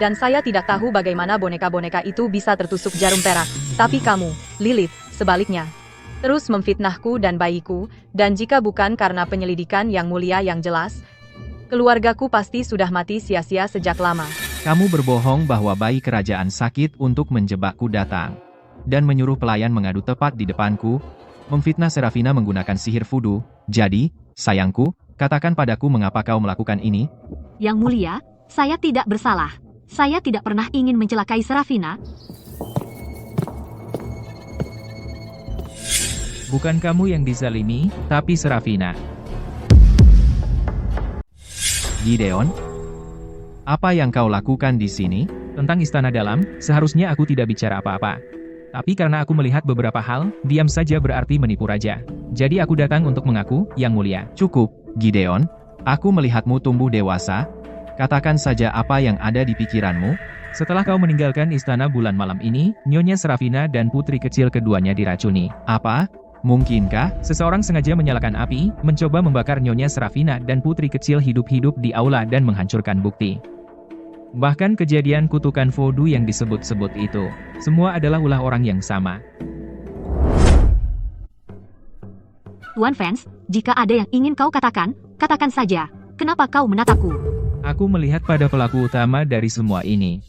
S2: dan saya tidak tahu bagaimana boneka-boneka itu bisa tertusuk jarum perak. Tapi kamu, Lilith, sebaliknya, terus memfitnahku dan bayiku, dan jika bukan karena penyelidikan yang mulia yang jelas, keluargaku pasti sudah mati sia-sia sejak lama.
S5: Kamu berbohong bahwa bayi kerajaan sakit untuk menjebakku datang. Dan menyuruh pelayan mengadu tepat di depanku, memfitnah Serafina menggunakan sihir voodoo. Jadi, sayangku, katakan padaku mengapa kau melakukan ini?
S1: Yang Mulia, saya tidak bersalah. Saya tidak pernah ingin mencelakai Serafina.
S3: Bukan kamu yang dizalimi, tapi Serafina.
S5: Gideon? Apa yang kau lakukan di sini?
S3: Tentang istana dalam, seharusnya aku tidak bicara apa-apa. Tapi karena aku melihat beberapa hal, diam saja berarti menipu raja. Jadi aku datang untuk mengaku, Yang Mulia.
S5: Cukup, Gideon. Aku melihatmu tumbuh dewasa. Katakan saja apa yang ada di pikiranmu.
S3: Setelah kau meninggalkan istana bulan malam ini, Nyonya Serafina dan putri kecil keduanya diracuni.
S5: Apa? Mungkinkah?
S3: Seseorang sengaja menyalakan api, mencoba membakar Nyonya Serafina dan putri kecil hidup-hidup di aula dan menghancurkan bukti. Bahkan kejadian kutukan voodoo yang disebut-sebut itu, semua adalah ulah orang yang sama.
S1: Tuan Fans, jika ada yang ingin kau katakan, katakan saja. Kenapa kau menatapku?
S3: Aku melihat pada pelaku utama dari semua ini.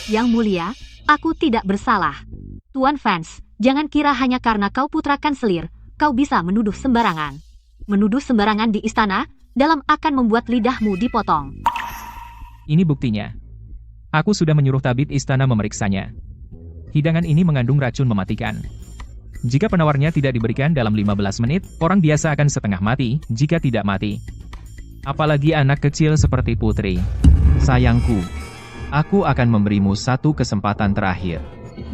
S1: Yang mulia, aku tidak bersalah. Tuan Fans, jangan kira hanya karena kau putra kanselir, kau bisa menuduh sembarangan. Menuduh sembarangan di istana, dalam akan membuat lidahmu dipotong.
S3: Ini buktinya. Aku sudah menyuruh tabib istana memeriksanya. Hidangan ini mengandung racun mematikan. Jika penawarnya tidak diberikan dalam 15 menit, orang biasa akan setengah mati, jika tidak mati. Apalagi anak kecil seperti putri.
S5: Sayangku, aku akan memberimu satu kesempatan terakhir.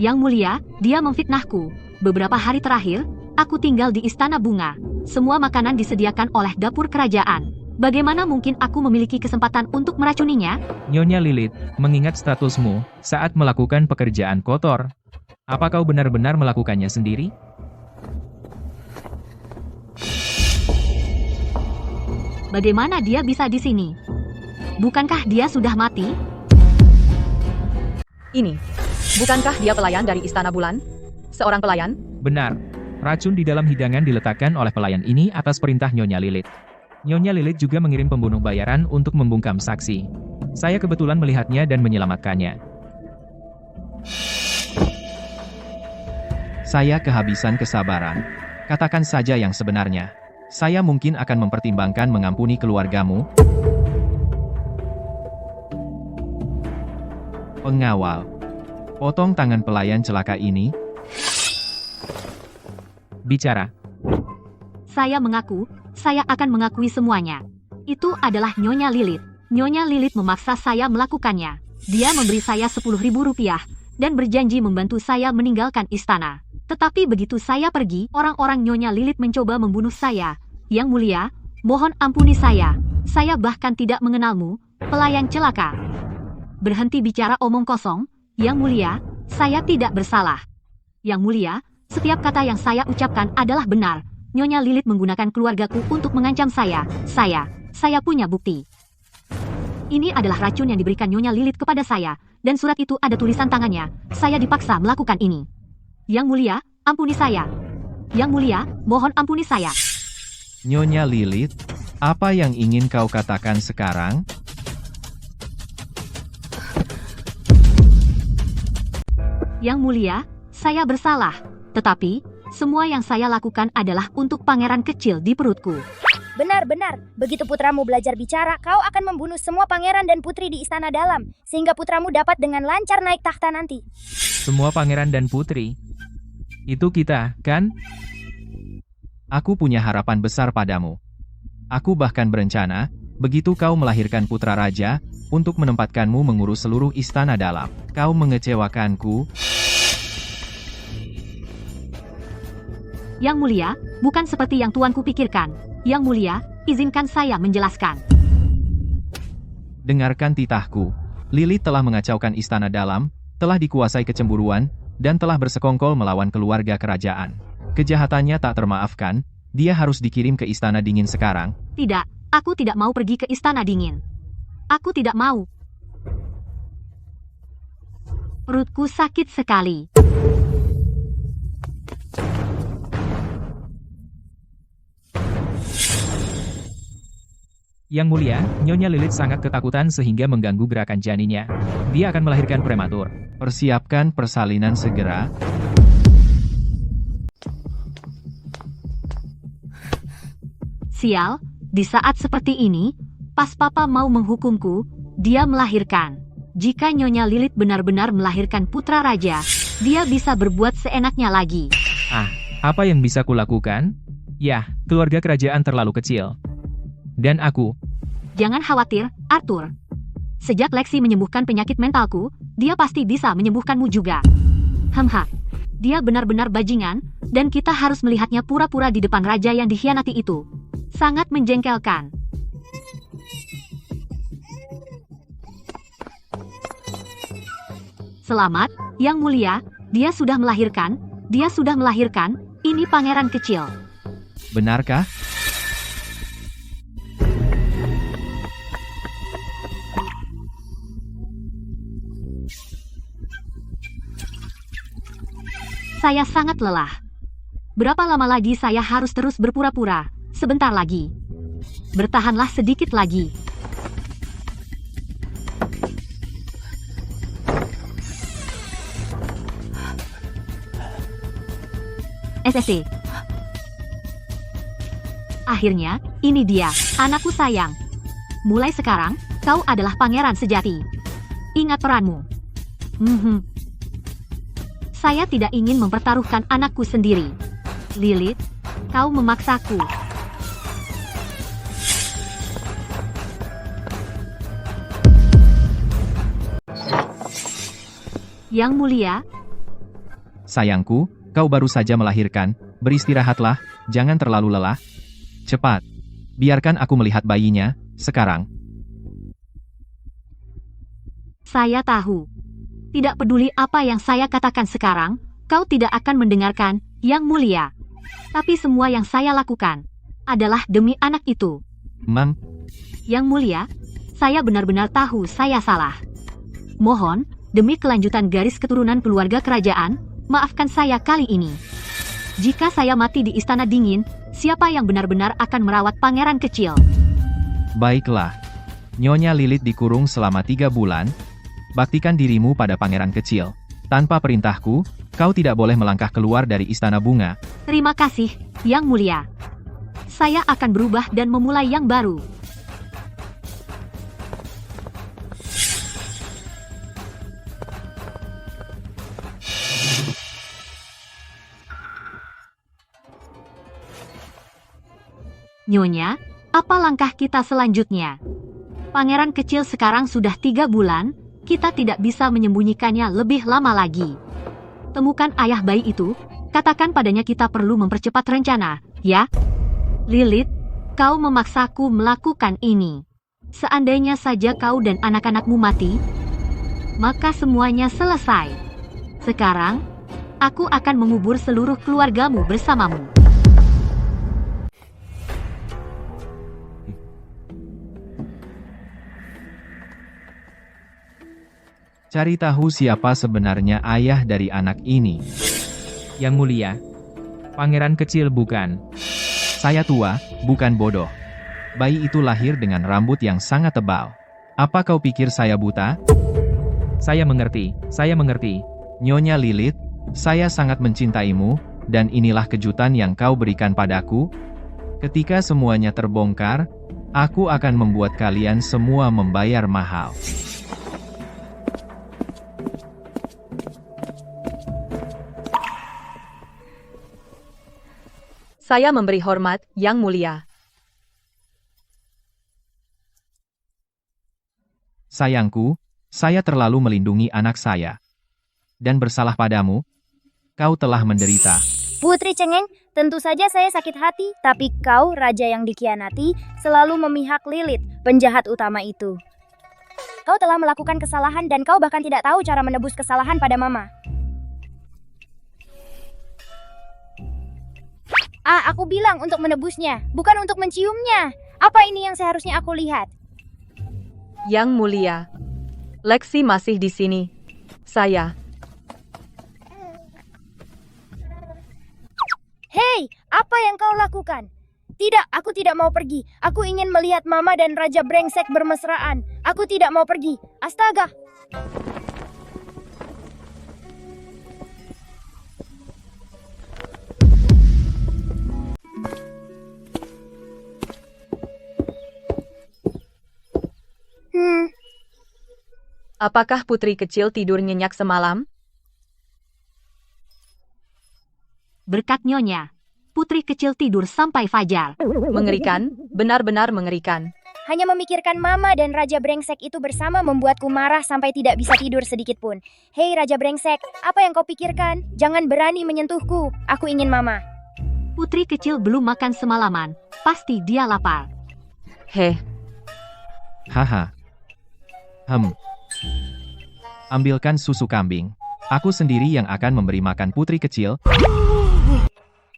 S1: Yang mulia, dia memfitnahku. Beberapa hari terakhir, aku tinggal di Istana Bunga. Semua makanan disediakan oleh dapur kerajaan. Bagaimana mungkin aku memiliki kesempatan untuk meracuninya?
S3: Nyonya Lilith, mengingat statusmu saat melakukan pekerjaan kotor, apa kau benar-benar melakukannya sendiri?
S1: Bagaimana dia bisa di sini? Bukankah dia sudah mati?
S2: Ini. Bukankah dia pelayan dari Istana Bulan? Seorang pelayan?
S3: Benar. Racun di dalam hidangan diletakkan oleh pelayan ini atas perintah Nyonya Lilith. Nyonya Lilith juga mengirim pembunuh bayaran untuk membungkam saksi. Saya kebetulan melihatnya dan menyelamatkannya.
S5: Saya kehabisan kesabaran. Katakan saja yang sebenarnya. Saya mungkin akan mempertimbangkan mengampuni keluargamu. Pengawal. Potong tangan pelayan celaka ini.
S3: Bicara.
S1: Saya mengaku, saya akan mengakui semuanya. Itu adalah Nyonya Lilith. Nyonya Lilith memaksa saya melakukannya. Dia memberi saya 10.000 rupiah dan berjanji membantu saya meninggalkan istana. Tetapi begitu saya pergi, orang-orang Nyonya Lilith mencoba membunuh saya. Yang mulia, mohon ampuni saya. Saya bahkan tidak mengenalmu, pelayan celaka. Berhenti bicara omong kosong. Yang mulia, saya tidak bersalah. Yang mulia, setiap kata yang saya ucapkan adalah benar. Nyonya Lilith menggunakan keluargaku untuk mengancam saya. Saya punya bukti. Ini adalah racun yang diberikan Nyonya Lilith kepada saya, dan surat itu ada tulisan tangannya. Saya dipaksa melakukan ini. Yang mulia, ampuni saya. Yang mulia, mohon ampuni saya.
S5: Nyonya Lilith, apa yang ingin kau katakan sekarang?
S1: Yang mulia, saya bersalah. Tetapi, semua yang saya lakukan adalah untuk pangeran kecil di perutku.
S4: Benar-benar, begitu putramu belajar bicara, kau akan membunuh semua pangeran dan putri di istana dalam, sehingga putramu dapat dengan lancar naik takhta nanti.
S3: Semua pangeran dan putri. Itu kita, kan?
S5: Aku punya harapan besar padamu. Aku bahkan berencana, begitu kau melahirkan putra raja, untuk menempatkanmu mengurus seluruh istana dalam. Kau mengecewakanku.
S1: Yang mulia, bukan seperti yang tuanku pikirkan. Yang mulia, izinkan saya menjelaskan.
S5: Dengarkan titahku. Lilith telah mengacaukan istana dalam, telah dikuasai kecemburuan, dan telah bersekongkol melawan keluarga kerajaan. Kejahatannya tak termaafkan, dia harus dikirim ke istana dingin sekarang.
S1: Tidak, aku tidak mau pergi ke istana dingin. Aku tidak mau. Perutku sakit sekali.
S3: Yang mulia, Nyonya Lilith sangat ketakutan sehingga mengganggu gerakan janinnya. Dia akan melahirkan prematur.
S5: Persiapkan persalinan segera.
S1: Sial, di saat seperti ini, pas papa mau menghukumku, dia melahirkan. Jika Nyonya Lilith benar-benar melahirkan putra raja, dia bisa berbuat seenaknya lagi.
S3: Ah, apa yang bisa kulakukan? Yah, keluarga kerajaan terlalu kecil. Dan aku.
S1: Jangan khawatir, Arthur. Sejak Lexi menyembuhkan penyakit mentalku, dia pasti bisa menyembuhkanmu juga. Dia benar-benar bajingan, dan kita harus melihatnya pura-pura di depan raja yang dikhianati itu. Sangat menjengkelkan. Selamat, Yang Mulia, dia sudah melahirkan, ini pangeran kecil.
S5: Benarkah?
S1: Saya sangat lelah. Berapa lama lagi saya harus terus berpura-pura? Sebentar lagi. Bertahanlah sedikit lagi. SSC. Akhirnya, ini dia, anakku sayang. Mulai sekarang, kau adalah pangeran sejati. Ingat peranmu. Saya tidak ingin mempertaruhkan anakku sendiri. Lilith, kau memaksaku. Yang Mulia,
S5: Sayangku, kau baru saja melahirkan, beristirahatlah, jangan terlalu lelah. Cepat. Biarkan aku melihat bayinya, sekarang.
S1: saya tahu. Tidak peduli apa yang saya katakan sekarang, kau tidak akan mendengarkan, Yang Mulia. Tapi semua yang saya lakukan adalah demi anak itu.
S5: Mam,
S1: Yang Mulia, saya benar-benar tahu saya salah. Mohon, demi kelanjutan garis keturunan keluarga kerajaan, maafkan saya kali ini. Jika saya mati di Istana Dingin, siapa yang benar-benar akan merawat pangeran kecil?
S5: baiklah. Nyonya Lilith dikurung selama 3 bulan. Baktikan dirimu pada pangeran kecil. Tanpa perintahku, kau tidak boleh melangkah keluar dari Istana Bunga.
S1: Terima kasih, Yang Mulia. Saya akan berubah dan memulai yang baru. Nyonya, apa langkah kita selanjutnya? Pangeran kecil sekarang sudah 3 bulan, kita tidak bisa menyembunyikannya lebih lama lagi. Temukan ayah bayi itu, katakan padanya kita perlu mempercepat rencana, ya? Lilith, kau memaksaku melakukan ini. Seandainya saja kau dan anak-anakmu mati, maka semuanya selesai. Sekarang, aku akan mengubur seluruh keluargamu bersamamu.
S5: Cari tahu siapa sebenarnya ayah dari anak ini.
S3: Yang Mulia, pangeran kecil bukan.
S5: Saya tua, bukan bodoh. Bayi itu lahir dengan rambut yang sangat tebal. Apa kau pikir saya buta?
S3: Saya mengerti,
S5: Nyonya Lilith, saya sangat mencintaimu, dan inilah kejutan yang kau berikan padaku. Ketika semuanya terbongkar, aku akan membuat kalian semua membayar mahal.
S2: Saya memberi hormat, Yang Mulia.
S5: Sayangku, saya terlalu melindungi anak saya. Dan bersalah padamu, kau telah menderita.
S4: Putri Cengeng, tentu saja saya sakit hati, tapi kau, raja yang dikhianati, selalu memihak Lilith, penjahat utama itu. Kau telah melakukan kesalahan dan kau bahkan tidak tahu cara menebus kesalahan pada Mama. Aku bilang untuk menebusnya, bukan untuk menciumnya. Apa ini yang seharusnya aku lihat?
S2: Yang Mulia. Lexi masih di sini. Saya.
S4: Hei, apa yang kau lakukan? Tidak, aku tidak mau pergi. Aku ingin melihat Mama dan Raja Brengsek bermesraan. Aku tidak mau pergi. Astaga!
S2: Apakah putri kecil tidur nyenyak semalam?
S1: Berkat Nyonya, putri kecil tidur sampai fajar.
S2: Mengerikan, benar-benar mengerikan.
S4: Hanya memikirkan Mama dan Raja Brengsek itu bersama membuatku marah sampai tidak bisa tidur sedikit pun. Hei Raja Brengsek, apa yang kau pikirkan? Jangan berani menyentuhku. Aku ingin Mama.
S1: Putri kecil belum makan semalaman, pasti dia lapar.
S2: Heh,
S5: Haha. Ambilkan susu kambing. Aku sendiri yang akan memberi makan putri kecil.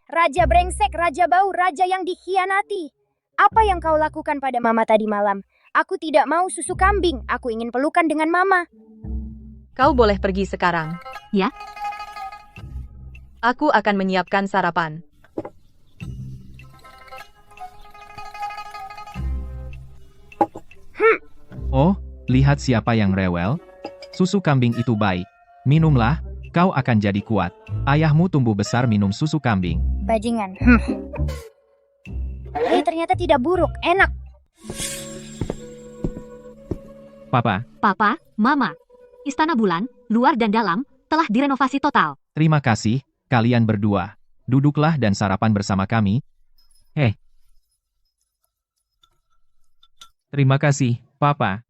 S4: Raja brengsek, raja bau, raja yang dikhianati. Apa yang kau lakukan pada mama tadi malam? Aku tidak mau susu kambing. Aku ingin pelukan dengan mama.
S2: Kau boleh pergi sekarang.
S1: Ya?
S2: Aku akan menyiapkan sarapan.
S5: Oh, lihat siapa yang rewel. Susu kambing itu baik. Minumlah, kau akan jadi kuat. Ayahmu tumbuh besar minum susu kambing.
S4: Bajingan. Ternyata tidak buruk, enak.
S3: Papa,
S1: Papa, Mama. Istana Bulan, luar dan dalam, telah direnovasi total.
S5: Terima kasih, kalian berdua. Duduklah dan sarapan bersama kami.
S3: terima kasih, Papa.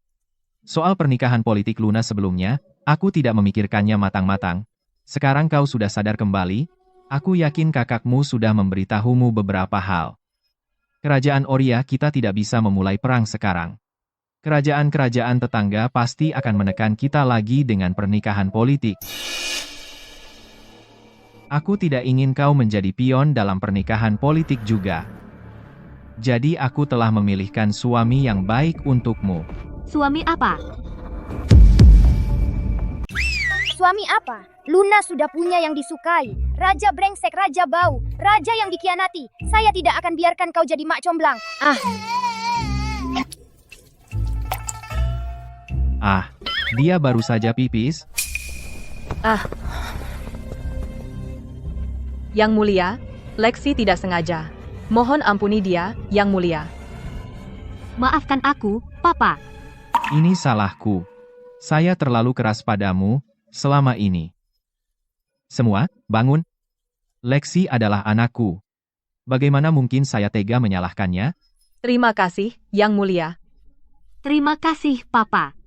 S5: Soal pernikahan politik Luna sebelumnya, aku tidak memikirkannya matang-matang. Sekarang kau sudah sadar kembali, aku yakin kakakmu sudah memberitahumu beberapa hal. Kerajaan Oria kita tidak bisa memulai perang sekarang. Kerajaan-kerajaan tetangga pasti akan menekan kita lagi dengan pernikahan politik. Aku tidak ingin kau menjadi pion dalam pernikahan politik juga. Jadi aku telah memilihkan suami yang baik untukmu.
S1: Suami apa?
S4: Suami apa? Luna sudah punya yang disukai. Raja brengsek, raja bau, raja yang dikhianati. Saya tidak akan biarkan kau jadi mak comblang.
S5: Dia baru saja pipis.
S2: Yang Mulia, Lexi tidak sengaja. Mohon ampuni dia, Yang Mulia.
S1: Maafkan aku, Papa.
S5: Ini salahku. Saya terlalu keras padamu selama ini. Semua, bangun. Lexi adalah anakku. Bagaimana mungkin saya tega menyalahkannya?
S2: Terima kasih, Yang Mulia.
S1: Terima kasih, Papa.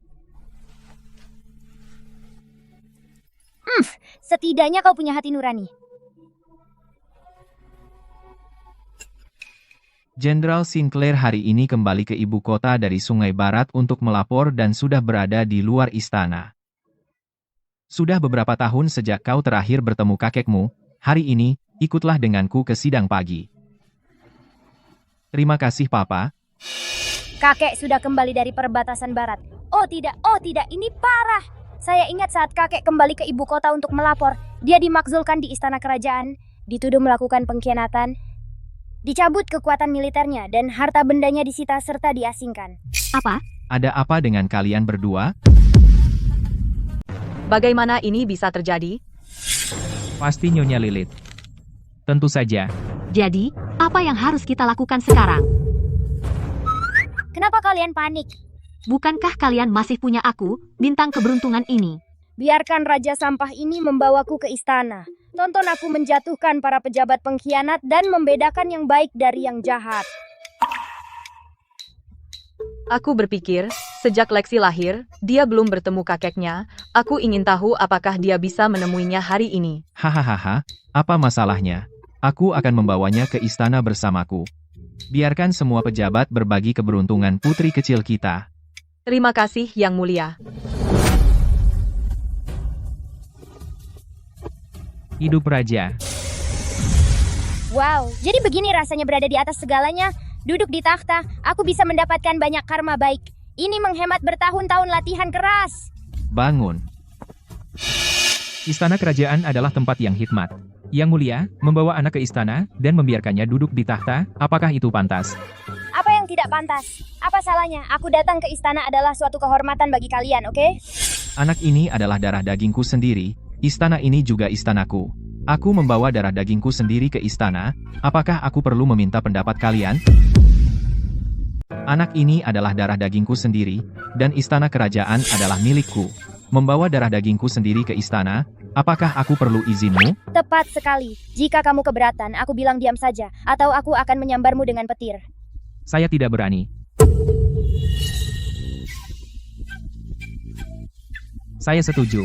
S4: Setidaknya kau punya hati nurani.
S5: Jenderal Sinclair hari ini kembali ke ibu kota dari Sungai Barat untuk melapor dan sudah berada di luar istana. Sudah beberapa tahun sejak kau terakhir bertemu kakekmu, hari ini, ikutlah denganku ke sidang pagi. Terima kasih, Papa.
S4: Kakek sudah kembali dari perbatasan barat. Oh tidak, ini parah. Saya ingat saat kakek kembali ke ibu kota untuk melapor, dia dimakzulkan di istana kerajaan, dituduh melakukan pengkhianatan, dicabut kekuatan militernya, dan harta bendanya disita serta diasingkan.
S1: Apa?
S5: Ada apa dengan kalian berdua?
S2: Bagaimana ini bisa terjadi?
S3: Pasti Nyonya Lilith. Tentu saja.
S1: Jadi, apa yang harus kita lakukan sekarang?
S4: Kenapa kalian panik?
S1: Bukankah kalian masih punya aku, bintang keberuntungan ini?
S4: Biarkan Raja Sampah ini membawaku ke istana. Tonton aku menjatuhkan para pejabat pengkhianat dan membedakan yang baik dari yang jahat.
S2: Aku berpikir, sejak Lexi lahir, dia belum bertemu kakeknya. Aku ingin tahu apakah dia bisa menemuinya hari ini.
S5: Hahaha, apa masalahnya? Aku akan membawanya ke istana bersamaku. Biarkan semua pejabat berbagi keberuntungan putri kecil kita.
S2: Terima kasih, Yang Mulia.
S3: Hidup Raja.
S4: Wow, jadi begini rasanya berada di atas segalanya. Duduk di takhta, aku bisa mendapatkan banyak karma baik. Ini menghemat bertahun-tahun latihan keras.
S5: Bangun.
S3: Istana kerajaan adalah tempat yang hikmat. Yang Mulia, membawa anak ke istana dan membiarkannya duduk di tahta, apakah itu pantas?
S4: Apa yang tidak pantas? Apa salahnya? Aku datang ke istana adalah suatu kehormatan bagi kalian, oke?
S5: Anak ini adalah darah dagingku sendiri, istana ini juga istanaku. Aku membawa darah dagingku sendiri ke istana, apakah aku perlu meminta pendapat kalian? Anak ini adalah darah dagingku sendiri, dan istana kerajaan adalah milikku. Membawa darah dagingku sendiri ke istana, apakah aku perlu izinmu?
S4: Tepat sekali. Jika kamu keberatan, aku bilang diam saja, atau aku akan menyambarmu dengan petir.
S3: Saya tidak berani. Saya setuju.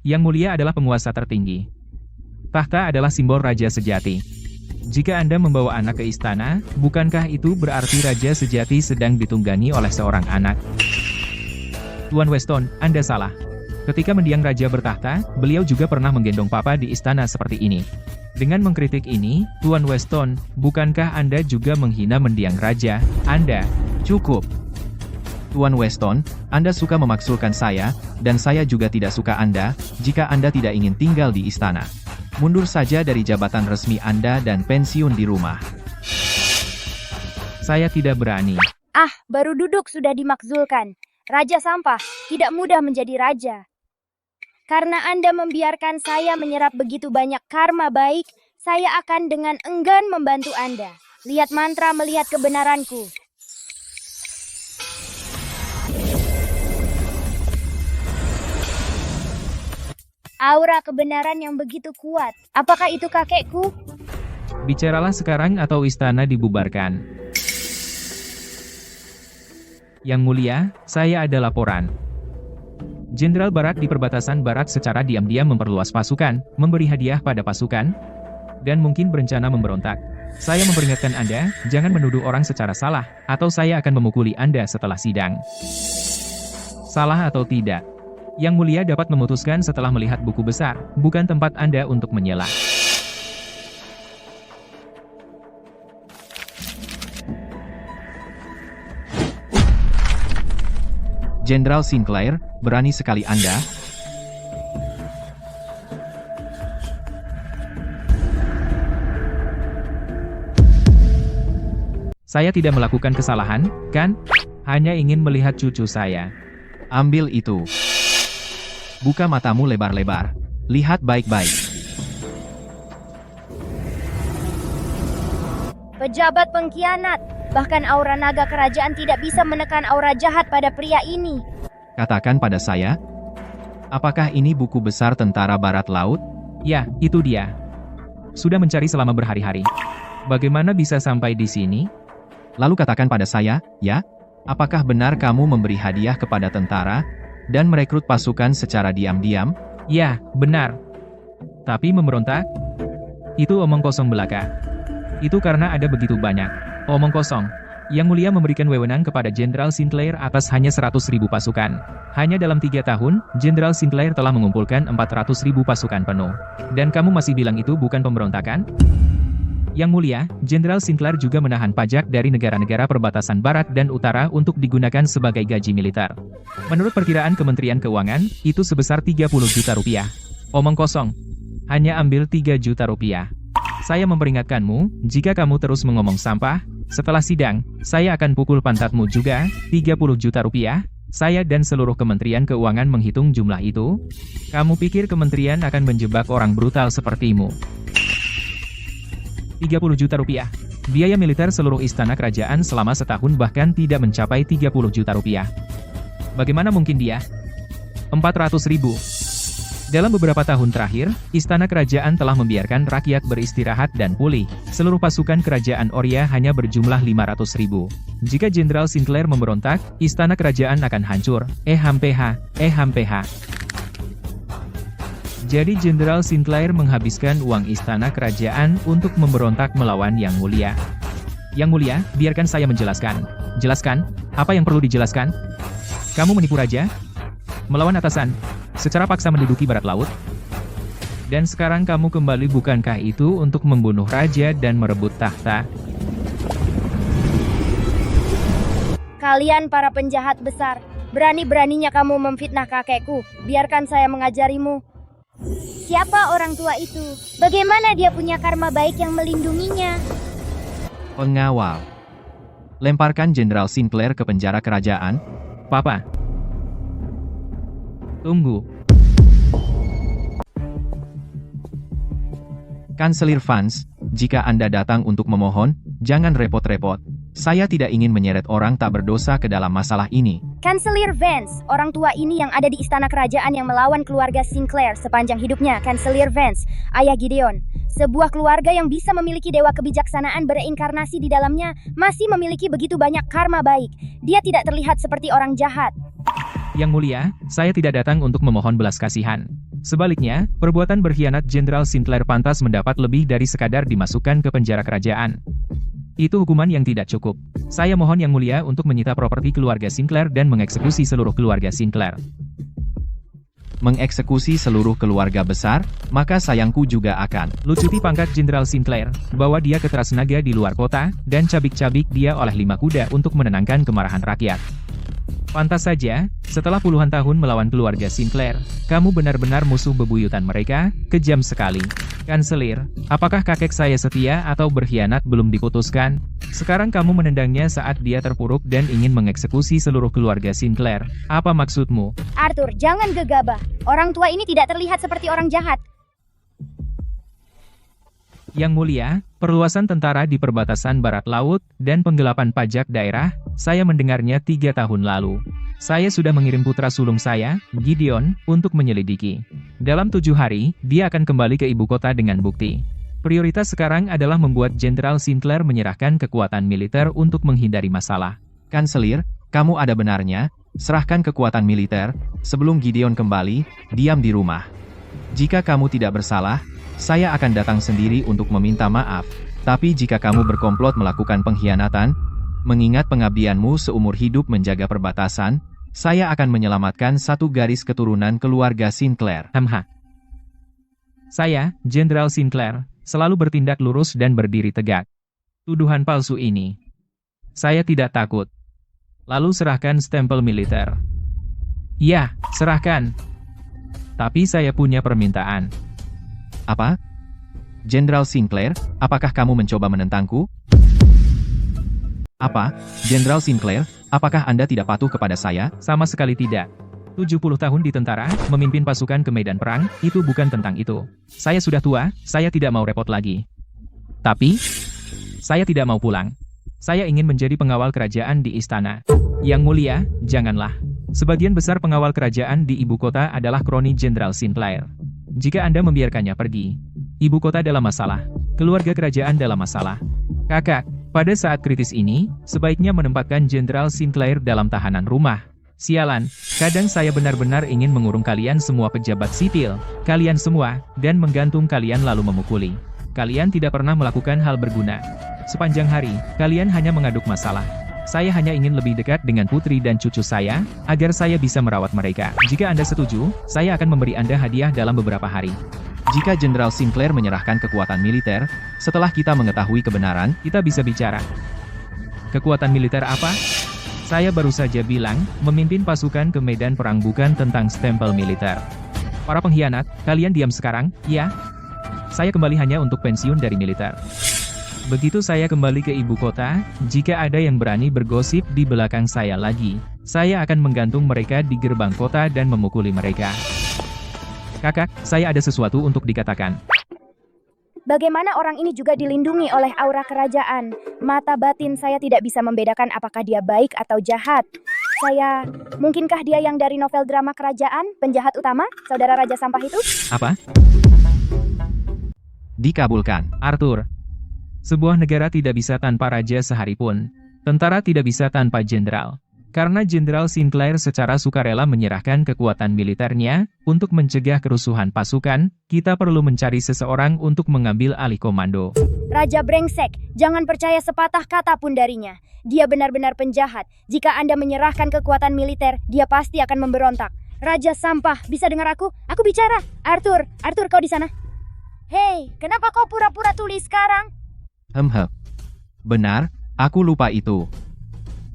S3: Yang Mulia adalah penguasa tertinggi. Tahta adalah simbol raja sejati. Jika Anda membawa anak ke istana, bukankah itu berarti raja sejati sedang ditunggangi oleh seorang anak? Tuan Weston, Anda salah. Ketika mendiang raja bertahta, beliau juga pernah menggendong papa di istana seperti ini. Dengan mengkritik ini, Tuan Weston, bukankah Anda juga menghina mendiang raja? Anda,
S5: Cukup. Tuan Weston, Anda suka memaksulkan saya, dan saya juga tidak suka Anda, jika Anda tidak ingin tinggal di istana. Mundur saja dari jabatan resmi Anda dan pensiun di rumah.
S3: saya tidak berani.
S4: Ah, baru duduk sudah dimakzulkan. Raja sampah, tidak mudah menjadi raja. Karena Anda membiarkan saya menyerap begitu banyak karma baik, saya akan dengan enggan membantu Anda. Lihat mantra melihat kebenaranku. Aura kebenaran yang begitu kuat. Apakah itu kakekku?
S3: Bicaralah sekarang atau istana dibubarkan. Yang mulia, saya ada laporan. Jenderal Barak di perbatasan barat secara diam-diam memperluas pasukan, memberi hadiah pada pasukan, dan mungkin berencana memberontak. Saya memperingatkan Anda, jangan menuduh orang secara salah, atau saya akan memukuli Anda setelah sidang. Salah atau tidak? Yang mulia dapat memutuskan setelah melihat buku besar, bukan tempat Anda untuk menyela.
S5: Jenderal Sinclair, berani sekali Anda.
S3: Saya tidak melakukan kesalahan, kan? Hanya ingin melihat cucu saya.
S5: Ambil itu. Buka matamu lebar-lebar. Lihat baik-baik.
S4: Pejabat pengkhianat. Bahkan aura naga kerajaan tidak bisa menekan aura jahat pada pria ini.
S5: Katakan pada saya, apakah ini buku besar tentara Barat Laut?
S3: Ya, itu dia. Sudah mencari selama berhari-hari. Bagaimana bisa sampai di sini?
S5: Lalu katakan pada saya, ya, apakah benar kamu memberi hadiah kepada tentara, dan merekrut pasukan secara diam-diam?
S3: Ya, benar. Tapi memberontak? Itu omong kosong belaka. Itu karena ada begitu banyak omong kosong. Yang mulia memberikan wewenang kepada Jenderal Sinclair atas hanya 100.000 pasukan. Hanya dalam 3 tahun, Jenderal Sinclair telah mengumpulkan 400.000 pasukan penuh. Dan kamu masih bilang itu bukan pemberontakan? Yang mulia, Jenderal Sinclair juga menahan pajak dari negara-negara perbatasan barat dan utara untuk digunakan sebagai gaji militer. Menurut perkiraan Kementerian Keuangan, itu sebesar 30 juta rupiah. Omong kosong. Hanya ambil 3 juta rupiah. Saya memperingatkanmu, jika kamu terus mengomong sampah, setelah sidang, saya akan pukul pantatmu juga, 30 juta rupiah. Saya dan seluruh Kementerian Keuangan menghitung jumlah itu. Kamu pikir kementerian akan menjebak orang brutal sepertimu? 30 juta rupiah. Biaya militer seluruh istana kerajaan selama setahun bahkan tidak mencapai 30 juta rupiah. Bagaimana mungkin dia? 400.000. Dalam beberapa tahun terakhir, istana kerajaan telah membiarkan rakyat beristirahat dan pulih. Seluruh pasukan kerajaan Oria hanya berjumlah 500.000. Jika Jenderal Sinclair memberontak, istana kerajaan akan hancur. Hampeh. Jadi Jenderal Sinclair menghabiskan uang istana kerajaan untuk memberontak melawan Yang Mulia. Yang Mulia, biarkan saya menjelaskan. Jelaskan, apa yang perlu dijelaskan? Kamu menipu raja? Melawan atasan? Secara paksa menduduki barat laut? Dan sekarang kamu kembali bukankah itu untuk membunuh raja dan merebut tahta?
S4: Kalian para penjahat besar, berani-beraninya kamu memfitnah kakekku. Biarkan saya mengajarimu. Siapa orang tua itu? Bagaimana dia punya karma baik yang melindunginya?
S5: Pengawal. Lemparkan Jenderal Sinclair ke penjara kerajaan.
S3: Papa. Tunggu.
S5: Kanselir Vance, jika Anda datang untuk memohon, jangan repot-repot. Saya tidak ingin menyeret orang tak berdosa ke dalam masalah ini.
S4: Kanselir Vance, orang tua ini yang ada di istana kerajaan yang melawan keluarga Sinclair sepanjang hidupnya. Kanselir Vance, ayah Gideon. Sebuah keluarga yang bisa memiliki dewa kebijaksanaan bereinkarnasi di dalamnya, masih memiliki begitu banyak karma baik. Dia tidak terlihat seperti orang jahat.
S3: Yang Mulia, saya tidak datang untuk memohon belas kasihan. Sebaliknya, perbuatan berkhianat Jenderal Sinclair pantas mendapat lebih dari sekadar dimasukkan ke penjara kerajaan. Itu hukuman yang tidak cukup. Saya mohon Yang Mulia untuk menyita properti keluarga Sinclair dan mengeksekusi seluruh keluarga Sinclair.
S5: mengeksekusi seluruh keluarga besar, maka sayangku juga akan.
S3: Lucuti pangkat Jenderal Sinclair, bawa dia ke Trasnaga di luar kota, dan cabik-cabik dia oleh 5 kuda untuk menenangkan kemarahan rakyat. Pantas saja, setelah puluhan tahun melawan keluarga Sinclair, kamu benar-benar musuh bebuyutan mereka, kejam sekali. Kanselir, apakah kakek saya setia atau berkhianat belum diputuskan? Sekarang kamu menendangnya saat dia terpuruk dan ingin mengeksekusi seluruh keluarga Sinclair. Apa maksudmu?
S4: Arthur, jangan gegabah. Orang tua ini tidak terlihat seperti orang jahat.
S3: Yang mulia, perluasan tentara di perbatasan barat laut, dan penggelapan pajak daerah, saya mendengarnya 3 tahun lalu. Saya sudah mengirim putra sulung saya, Gideon, untuk menyelidiki. Dalam 7 hari, dia akan kembali ke ibu kota dengan bukti. Prioritas sekarang adalah membuat Jenderal Sinclair menyerahkan kekuatan militer untuk menghindari masalah.
S5: Kanselir, kamu ada benarnya, serahkan kekuatan militer, sebelum Gideon kembali, diam di rumah. Jika kamu tidak bersalah, saya akan datang sendiri untuk meminta maaf. Tapi jika kamu berkomplot melakukan pengkhianatan, mengingat pengabdianmu seumur hidup menjaga perbatasan, saya akan menyelamatkan 1 garis keturunan keluarga Sinclair.
S3: Saya, Jenderal Sinclair, selalu bertindak lurus dan berdiri tegak. Tuduhan palsu ini, saya tidak takut. Lalu serahkan stempel militer. Ya, serahkan. Tapi saya punya permintaan.
S5: Apa? Jenderal Sinclair, apakah kamu mencoba menentangku? Apa? Jenderal Sinclair, apakah Anda tidak patuh kepada saya?
S3: Sama sekali tidak. 70 tahun di tentara, memimpin pasukan ke medan perang, itu bukan tentang itu. Saya sudah tua, saya tidak mau repot lagi. Tapi, saya tidak mau pulang. Saya ingin menjadi pengawal kerajaan di istana. Yang mulia, janganlah. Sebagian besar pengawal kerajaan di ibu kota adalah kroni Jenderal Sinclair. Jika Anda membiarkannya pergi, ibu kota dalam masalah, keluarga kerajaan dalam masalah. Kakak, pada saat kritis ini, sebaiknya menempatkan Jenderal Sinclair dalam tahanan rumah. Sialan, kadang saya benar-benar ingin mengurung kalian semua pejabat sipil, kalian semua, dan menggantung kalian lalu memukuli. Kalian tidak pernah melakukan hal berguna. Sepanjang hari, kalian hanya mengaduk masalah. Saya hanya ingin lebih dekat dengan putri dan cucu saya, agar saya bisa merawat mereka. Jika Anda setuju, saya akan memberi Anda hadiah dalam beberapa hari.
S5: Jika Jenderal Sinclair menyerahkan kekuatan militer, setelah kita mengetahui kebenaran,
S3: Kita bisa bicara. Kekuatan militer apa? Saya baru saja bilang, memimpin pasukan ke medan perang bukan tentang stempel militer. Para pengkhianat, kalian diam sekarang, ya? Saya kembali hanya untuk pensiun dari militer. Begitu saya kembali ke ibu kota, jika ada yang berani bergosip di belakang saya lagi, saya akan menggantung mereka di gerbang kota dan memukuli mereka. Kakak, saya ada sesuatu untuk dikatakan.
S4: Bagaimana orang ini juga dilindungi oleh aura kerajaan. Mata batin saya tidak bisa membedakan apakah dia baik atau jahat. Mungkinkah dia yang dari novel drama kerajaan, penjahat utama, saudara Raja Sampah itu?
S3: Apa?
S5: dikabulkan.
S3: Arthur. Sebuah negara tidak bisa tanpa raja sehari pun. Tentara tidak bisa tanpa jenderal. Karena Jenderal Sinclair secara sukarela menyerahkan kekuatan militernya, untuk mencegah kerusuhan pasukan, kita perlu mencari seseorang untuk mengambil alih komando.
S4: Raja brengsek, jangan percaya sepatah kata pun darinya. Dia benar-benar penjahat. Jika Anda menyerahkan kekuatan militer, dia pasti akan memberontak. Raja sampah, bisa dengar aku? Aku bicara. Arthur, kau di sana? Hei, kenapa kau pura-pura tuli sekarang?
S5: Benar, aku lupa itu.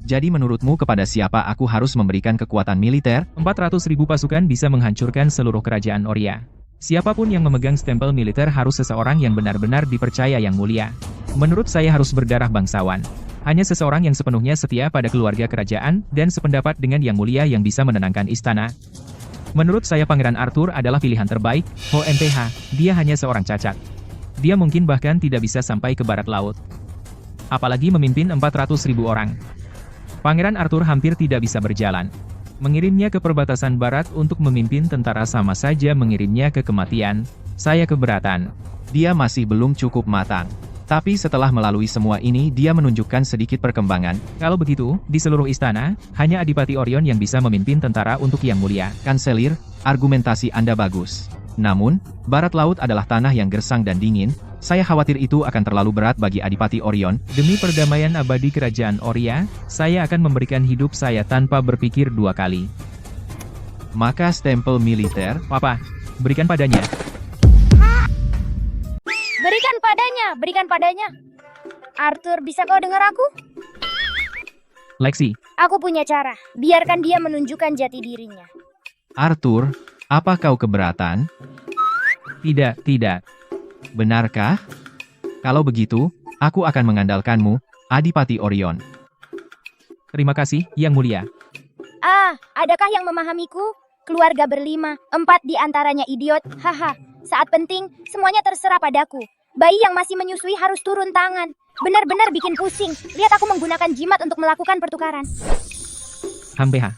S5: Jadi menurutmu kepada siapa aku harus memberikan kekuatan militer?
S3: 400.000 pasukan bisa menghancurkan seluruh kerajaan Oria. Siapapun yang memegang stempel militer harus seseorang yang benar-benar dipercaya yang mulia. Menurut saya harus berdarah bangsawan. Hanya seseorang yang sepenuhnya setia pada keluarga kerajaan, dan sependapat dengan yang mulia yang bisa menenangkan istana. Menurut saya Pangeran Arthur adalah pilihan terbaik. HMPH, dia hanya seorang cacat. Dia mungkin bahkan tidak bisa sampai ke barat laut. Apalagi memimpin 400.000 orang. Pangeran Arthur hampir tidak bisa berjalan. Mengirimnya ke perbatasan barat untuk memimpin tentara sama saja mengirimnya ke kematian. Saya keberatan.
S5: Dia masih belum cukup matang. Tapi setelah melalui semua ini dia menunjukkan sedikit perkembangan.
S3: Kalau begitu, di seluruh istana, hanya Adipati Orion yang bisa memimpin tentara untuk yang mulia.
S5: Kanselir, argumentasi Anda bagus. Namun, barat laut adalah tanah yang gersang dan dingin. Saya khawatir itu akan terlalu berat bagi Adipati Orion.
S3: Demi perdamaian abadi kerajaan Oria, saya akan memberikan hidup saya tanpa berpikir dua kali.
S5: Maka stempel militer,
S3: Papa, berikan padanya.
S4: Berikan padanya. Arthur, bisa kau dengar aku?
S3: Lexi,
S4: Aku punya cara. Biarkan dia menunjukkan jati dirinya.
S5: Arthur, apa kau keberatan?
S3: tidak.
S5: Benarkah? Kalau begitu, aku akan mengandalkanmu, Adipati Orion.
S3: Terima kasih, Yang Mulia.
S4: Adakah yang memahamiku? Keluarga berlima, 4 di antaranya idiot. Haha, saat penting, semuanya terserah padaku. Bayi yang masih menyusui harus turun tangan. Benar-benar bikin pusing. Lihat aku menggunakan jimat untuk melakukan pertukaran.
S3: Hambeha.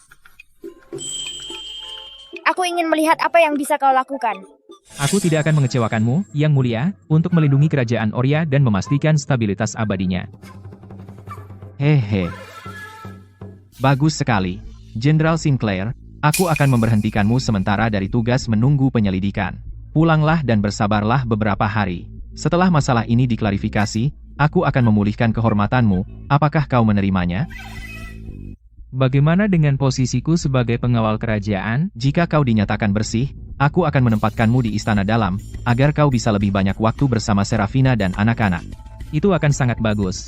S4: Aku ingin melihat apa yang bisa kau lakukan.
S3: Aku tidak akan mengecewakanmu, Yang Mulia, untuk melindungi kerajaan Oria dan memastikan stabilitas abadinya.
S5: Hehe. Bagus sekali. Jenderal Sinclair, aku akan memberhentikanmu sementara dari tugas menunggu penyelidikan. Pulanglah dan bersabarlah beberapa hari. Setelah masalah ini diklarifikasi, aku akan memulihkan kehormatanmu. Apakah kau menerimanya?
S3: Bagaimana dengan posisiku sebagai pengawal kerajaan?
S5: Jika kau dinyatakan bersih, aku akan menempatkanmu di istana dalam, agar kau bisa lebih banyak waktu bersama Serafina dan anak-anak.
S3: Itu akan sangat bagus.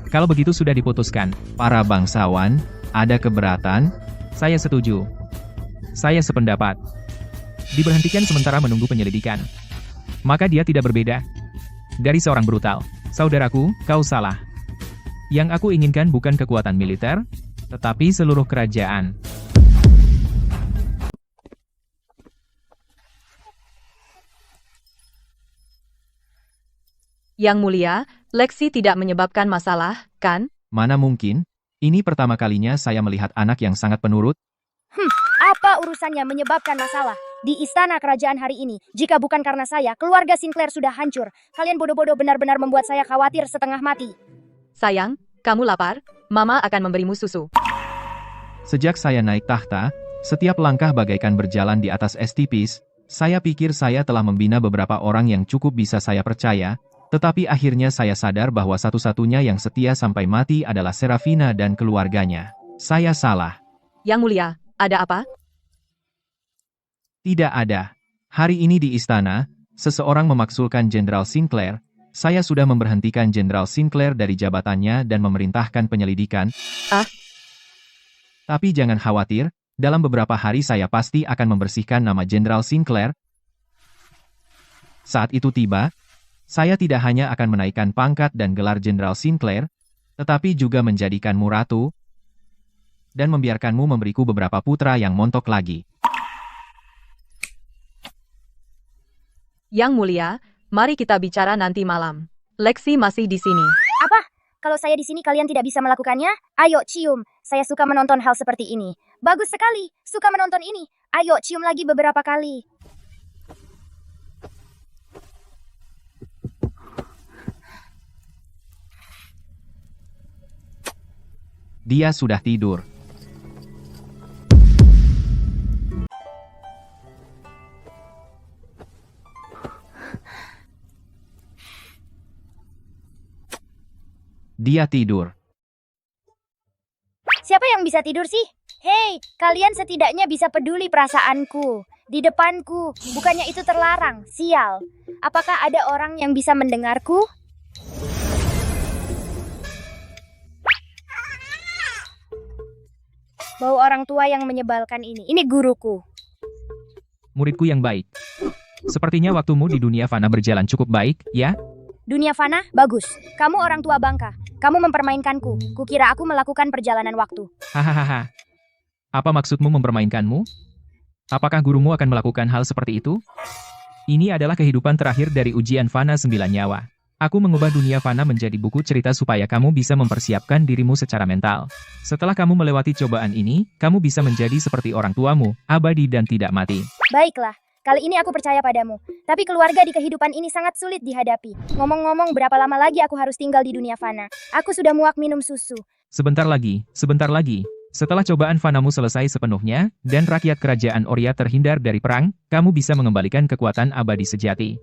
S3: Kalau begitu sudah diputuskan.
S5: Para bangsawan, ada keberatan?
S3: Saya setuju. Saya sependapat. Diberhentikan sementara menunggu penyelidikan. Maka dia tidak berbeda dari seorang brutal. Saudaraku, kau salah. Yang aku inginkan bukan kekuatan militer, tetapi seluruh kerajaan.
S2: Yang Mulia, Lexi tidak menyebabkan masalah, kan?
S5: Mana mungkin? Ini pertama kalinya saya melihat anak yang sangat penurut.
S4: Apa urusannya menyebabkan masalah di istana kerajaan hari ini? Jika bukan karena saya, keluarga Sinclair sudah hancur. Kalian bodoh-bodoh benar-benar membuat saya khawatir setengah mati.
S2: Sayang, kamu lapar? Mama akan memberimu susu.
S5: Sejak saya naik tahta, setiap langkah bagaikan berjalan di atas es tipis. Saya pikir saya telah membina beberapa orang yang cukup bisa saya percaya, tetapi akhirnya saya sadar bahwa satu-satunya yang setia sampai mati adalah Serafina dan keluarganya. Saya salah.
S2: Yang Mulia, ada apa?
S5: Tidak ada. Hari ini di istana, seseorang memaksulkan Jenderal Sinclair. Saya sudah memberhentikan Jenderal Sinclair dari jabatannya dan memerintahkan penyelidikan. Tapi jangan khawatir, dalam beberapa hari saya pasti akan membersihkan nama Jenderal Sinclair. Saat itu tiba, saya tidak hanya akan menaikkan pangkat dan gelar Jenderal Sinclair, tetapi juga menjadikanmu ratu, dan membiarkanmu memberiku beberapa putra yang montok lagi.
S2: Yang Mulia, mari kita bicara nanti malam. Lexi masih di sini.
S4: Apa? Kalau saya di sini kalian tidak bisa melakukannya? Ayo cium. Saya suka menonton hal seperti ini. Bagus sekali. Suka menonton ini. Ayo cium lagi beberapa kali.
S5: Dia sudah tidur. Dia tidur.
S4: Siapa yang bisa tidur sih? Hei, kalian setidaknya bisa peduli perasaanku. Di depanku, bukannya itu terlarang. Sial. Apakah ada orang yang bisa mendengarku? Bau orang tua yang menyebalkan ini. Ini guruku.
S3: Muridku yang baik. Sepertinya waktumu di dunia fana berjalan cukup baik, ya?
S4: Dunia fana? Bagus. Kamu orang tua bangka. Kamu mempermainkanku. Kukira aku melakukan perjalanan waktu.
S3: Hahaha. Apa maksudmu mempermainkanmu? Apakah gurumu akan melakukan hal seperti itu? Ini adalah kehidupan terakhir dari ujian fana 9 nyawa. Aku mengubah dunia fana menjadi buku cerita supaya kamu bisa mempersiapkan dirimu secara mental. Setelah kamu melewati cobaan ini, kamu bisa menjadi seperti orang tuamu, abadi dan tidak mati.
S4: Baiklah. Kali ini aku percaya padamu. Tapi keluarga di kehidupan ini sangat sulit dihadapi. Ngomong-ngomong, berapa lama lagi aku harus tinggal di dunia fana? Aku sudah muak minum susu.
S3: Sebentar lagi, sebentar lagi. Setelah cobaan fanamu selesai sepenuhnya, dan rakyat kerajaan Oria terhindar dari perang, kamu bisa mengembalikan kekuatan abadi sejati.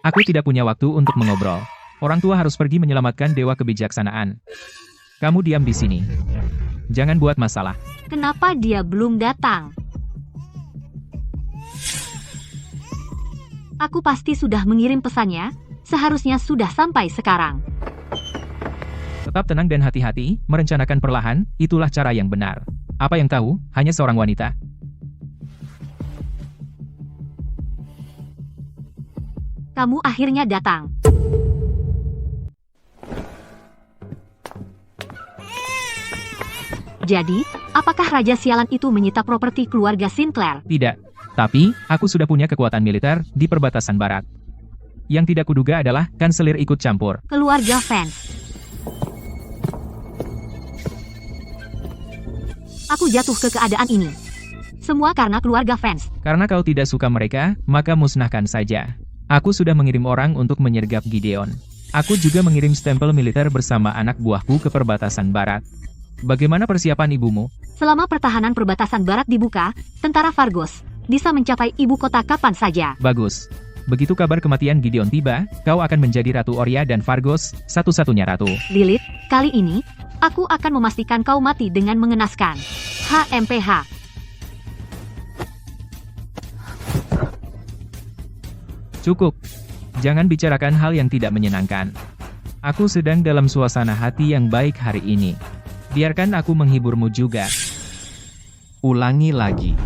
S3: Aku tidak punya waktu untuk mengobrol. Orang tua harus pergi menyelamatkan dewa kebijaksanaan. Kamu diam di sini. Jangan buat masalah.
S1: Kenapa dia belum datang? Aku pasti sudah mengirim pesannya, seharusnya sudah sampai sekarang.
S3: Tetap tenang dan hati-hati, merencanakan perlahan, itulah cara yang benar. Apa yang tahu, hanya seorang wanita.
S1: Kamu akhirnya datang. Jadi, apakah Raja Sialan itu menyita properti keluarga Sinclair?
S3: Tidak. Tapi, aku sudah punya kekuatan militer di perbatasan barat. Yang tidak kuduga adalah kanselir ikut campur.
S1: Keluarga fans. Aku jatuh ke keadaan ini. Semua karena keluarga fans.
S3: Karena kau tidak suka mereka, maka musnahkan saja. Aku sudah mengirim orang untuk menyergap Gideon. Aku juga mengirim stempel militer bersama anak buahku ke perbatasan barat. Bagaimana persiapan ibumu?
S1: Selama pertahanan perbatasan barat dibuka, tentara Fargos bisa mencapai ibu kota kapan saja.
S3: Bagus. Begitu kabar kematian Gideon tiba, kau akan menjadi Ratu Oria dan Fargos, satu-satunya ratu.
S1: Lilith, kali ini, aku akan memastikan kau mati dengan mengenaskan. HMPH.
S3: Cukup. Jangan bicarakan hal yang tidak menyenangkan. Aku sedang dalam suasana hati yang baik hari ini. Biarkan aku menghiburmu juga.
S5: Ulangi lagi.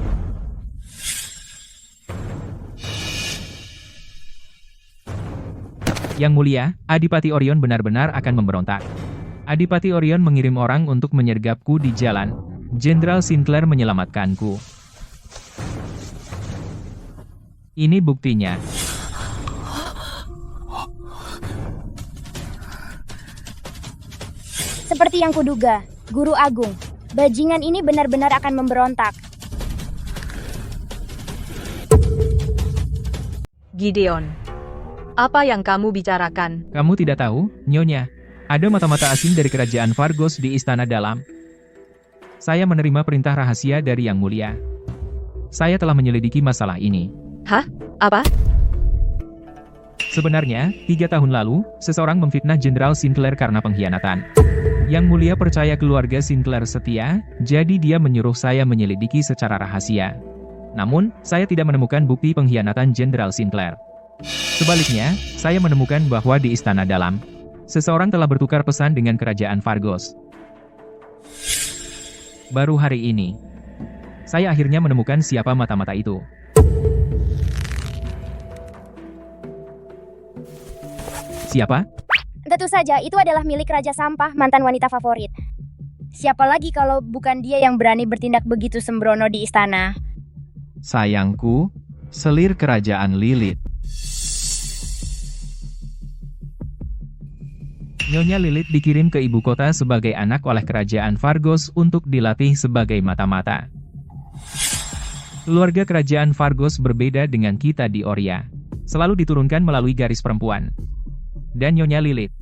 S3: Yang mulia, Adipati Orion benar-benar akan memberontak. Adipati Orion mengirim orang untuk menyergapku di jalan. Jenderal Sinclair menyelamatkanku. Ini buktinya.
S4: Seperti yang kuduga, Guru Agung, bajingan ini benar-benar akan memberontak.
S2: Gideon, apa yang kamu bicarakan?
S3: Kamu tidak tahu, Nyonya? Ada mata-mata asing dari kerajaan Fargos di Istana Dalam. Saya menerima perintah rahasia dari Yang Mulia. Saya telah menyelidiki masalah ini.
S2: Hah? Apa?
S3: Sebenarnya, 3 tahun lalu, seseorang memfitnah Jenderal Sinclair karena pengkhianatan. Yang Mulia percaya keluarga Sinclair setia, jadi dia menyuruh saya menyelidiki secara rahasia. Namun, saya tidak menemukan bukti pengkhianatan Jenderal Sinclair. Sebaliknya, saya menemukan bahwa di Istana Dalam, seseorang telah bertukar pesan dengan kerajaan Fargos. Baru hari ini, saya akhirnya menemukan siapa mata-mata itu. Siapa?
S4: Tentu saja, itu adalah milik Raja Sampah, mantan wanita favorit. Siapa lagi kalau bukan dia yang berani bertindak begitu sembrono di istana?
S5: Sayangku, selir kerajaan Lilith.
S3: Nyonya Lilith dikirim ke ibu kota sebagai anak oleh kerajaan Fargos untuk dilatih sebagai mata-mata. Keluarga kerajaan Fargos berbeda dengan kita di Oria. Selalu diturunkan melalui garis perempuan. Dan Nyonya Lilith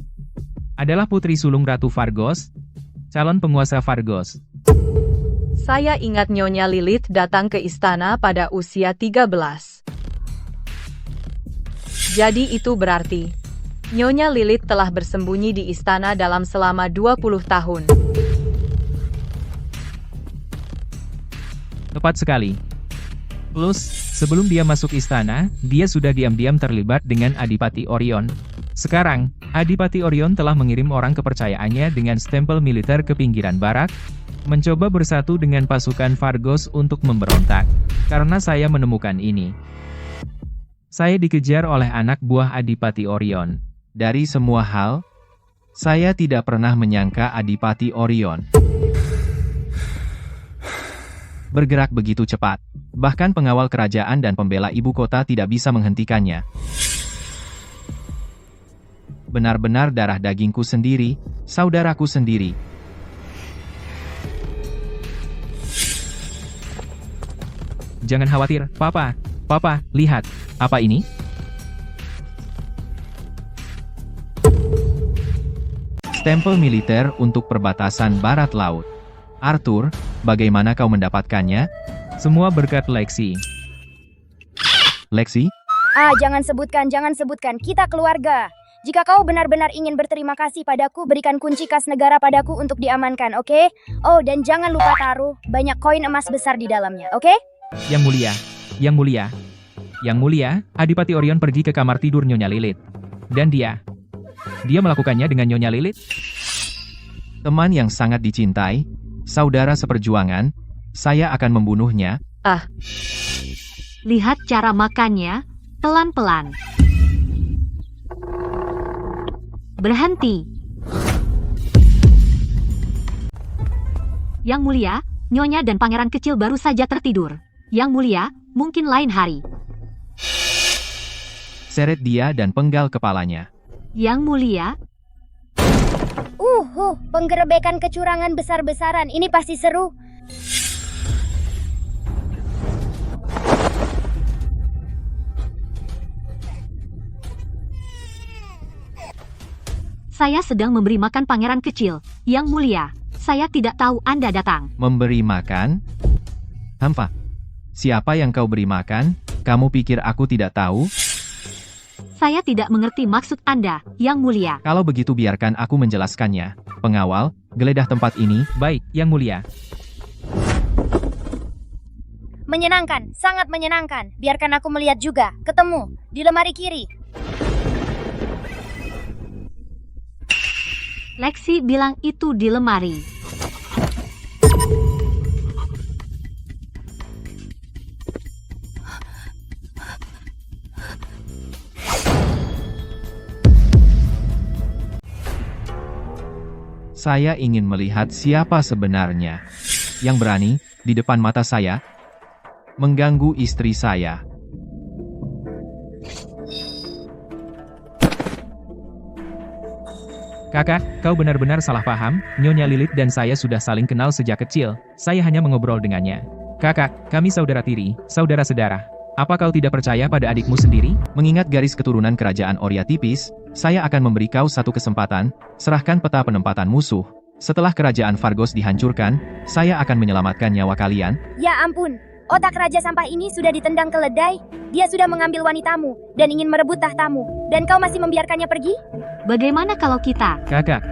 S3: adalah putri sulung Ratu Fargos, calon penguasa Fargos.
S2: Saya ingat Nyonya Lilith datang ke istana pada usia 13. Jadi itu berarti Nyonya Lilith telah bersembunyi di istana dalam selama 20 tahun.
S3: Tepat sekali. Plus, sebelum dia masuk istana, dia sudah diam-diam terlibat dengan Adipati Orion. Sekarang, Adipati Orion telah mengirim orang kepercayaannya dengan stempel militer ke pinggiran barat, mencoba bersatu dengan pasukan Fargos untuk memberontak. Karena saya menemukan ini. Saya dikejar oleh anak buah Adipati Orion.
S5: Dari semua hal, saya tidak pernah menyangka Adipati Orion bergerak begitu cepat. Bahkan pengawal kerajaan dan pembela ibu kota tidak bisa menghentikannya. Benar-benar darah dagingku sendiri, saudaraku sendiri.
S3: Jangan khawatir, Papa. Papa, lihat. Apa ini?
S5: Stempel militer untuk perbatasan barat laut. Arthur, bagaimana kau mendapatkannya?
S3: Semua berkat Lexi.
S5: Lexi?
S4: Jangan sebutkan. Kita keluarga. Jika kau benar-benar ingin berterima kasih padaku, berikan kunci kas negara padaku untuk diamankan, oke? Oh, dan jangan lupa taruh banyak koin emas besar di dalamnya, oke?
S3: Yang mulia. Yang mulia, Adipati Orion pergi ke kamar tidur Nyonya Lilith. Dan dia melakukannya dengan Nyonya Lilith?
S5: Teman yang sangat dicintai, saudara seperjuangan, saya akan membunuhnya.
S1: Lihat cara makannya, pelan-pelan. Berhenti. Yang mulia, Nyonya dan pangeran kecil baru saja tertidur. Yang mulia, mungkin lain hari.
S5: Seret dia dan penggal kepalanya.
S1: Yang mulia,
S4: Penggerebekan kecurangan besar-besaran. Ini pasti seru.
S1: saya sedang memberi makan pangeran kecil. Yang mulia, saya tidak tahu Anda datang.
S5: Memberi makan? Hampa. Siapa yang kau beri makan? Kamu pikir aku tidak tahu?
S1: Saya tidak mengerti maksud Anda, Yang mulia.
S5: Kalau begitu biarkan aku menjelaskannya. Pengawal, geledah tempat ini.
S3: Baik, Yang mulia.
S4: Menyenangkan, sangat menyenangkan. Biarkan aku melihat juga. Ketemu di lemari kiri.
S1: Lexi bilang itu di lemari.
S5: Saya ingin melihat siapa sebenarnya yang berani, di depan mata saya, mengganggu istri saya.
S3: Kakak, kau benar-benar salah paham. Nyonya Lilith dan saya sudah saling kenal sejak kecil. Saya hanya mengobrol dengannya. Kakak, kami saudara tiri, saudara-saudara. Apa kau tidak percaya pada adikmu sendiri?
S5: Mengingat garis keturunan kerajaan Oria tipis, saya akan memberi kau satu kesempatan, serahkan peta penempatan musuh. Setelah kerajaan Fargos dihancurkan, saya akan menyelamatkan nyawa kalian.
S4: Ya ampun, otak Raja Sampah ini sudah ditendang keledai. Dia sudah mengambil wanitamu dan ingin merebut tahtamu. Dan kau masih membiarkannya pergi?
S1: Bagaimana kalau kita?
S3: Kakak,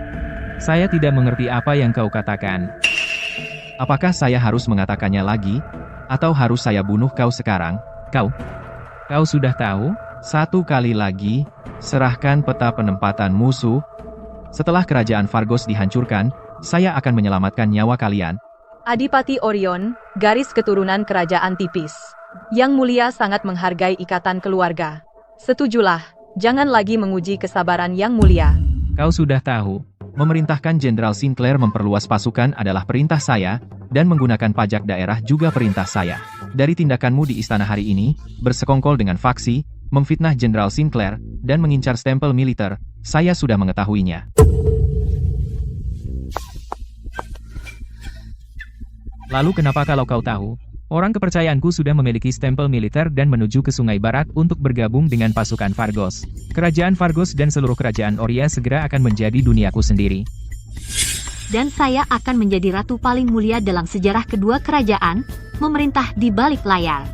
S3: saya tidak mengerti apa yang kau katakan.
S5: Apakah saya harus mengatakannya lagi? Atau harus saya bunuh kau sekarang?
S3: Kau sudah tahu?
S5: Satu kali lagi, serahkan peta penempatan musuh. Setelah kerajaan Fargos dihancurkan, saya akan menyelamatkan nyawa kalian.
S2: Adipati Orion, garis keturunan kerajaan tipis. Yang mulia sangat menghargai ikatan keluarga. Setujulah, jangan lagi menguji kesabaran Yang mulia.
S3: Kau sudah tahu.
S5: Memerintahkan Jenderal Sinclair memperluas pasukan adalah perintah saya, dan menggunakan pajak daerah juga perintah saya. Dari tindakanmu di istana hari ini, bersekongkol dengan faksi, memfitnah Jenderal Sinclair, dan mengincar stempel militer, saya sudah mengetahuinya.
S3: Lalu kenapa kalau kau tahu? Orang kepercayaanku sudah memiliki stempel militer dan menuju ke Sungai Barat untuk bergabung dengan pasukan Fargos. Kerajaan Fargos dan seluruh kerajaan Oria segera akan menjadi duniaku sendiri.
S1: Dan saya akan menjadi ratu paling mulia dalam sejarah kedua kerajaan, memerintah di balik layar.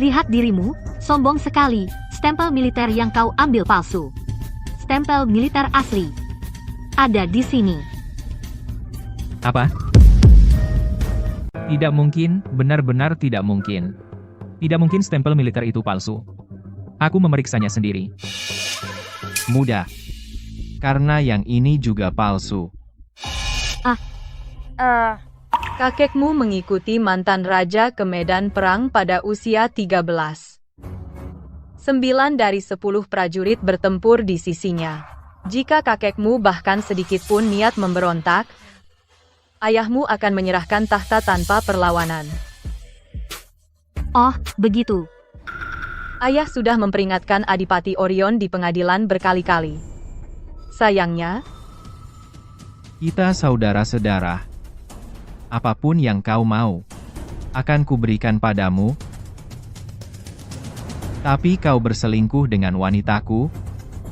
S1: Lihat dirimu, sombong sekali, stempel militer yang kau ambil palsu. Stempel militer asli ada di sini.
S3: Apa? Tidak mungkin, benar-benar tidak mungkin. Tidak mungkin stempel militer itu palsu. Aku memeriksanya sendiri.
S5: Mudah. Karena yang ini juga palsu.
S2: Kakekmu mengikuti mantan raja ke medan perang pada usia 13. 9 dari 10 prajurit bertempur di sisinya. Jika kakekmu bahkan sedikit pun niat memberontak, ayahmu akan menyerahkan tahta tanpa perlawanan.
S1: Oh, begitu.
S2: Ayah sudah memperingatkan Adipati Orion di pengadilan berkali-kali. Sayangnya,
S5: Kita saudara-saudara. Apapun yang kau mau, akan kuberikan padamu. Tapi kau berselingkuh dengan wanitaku,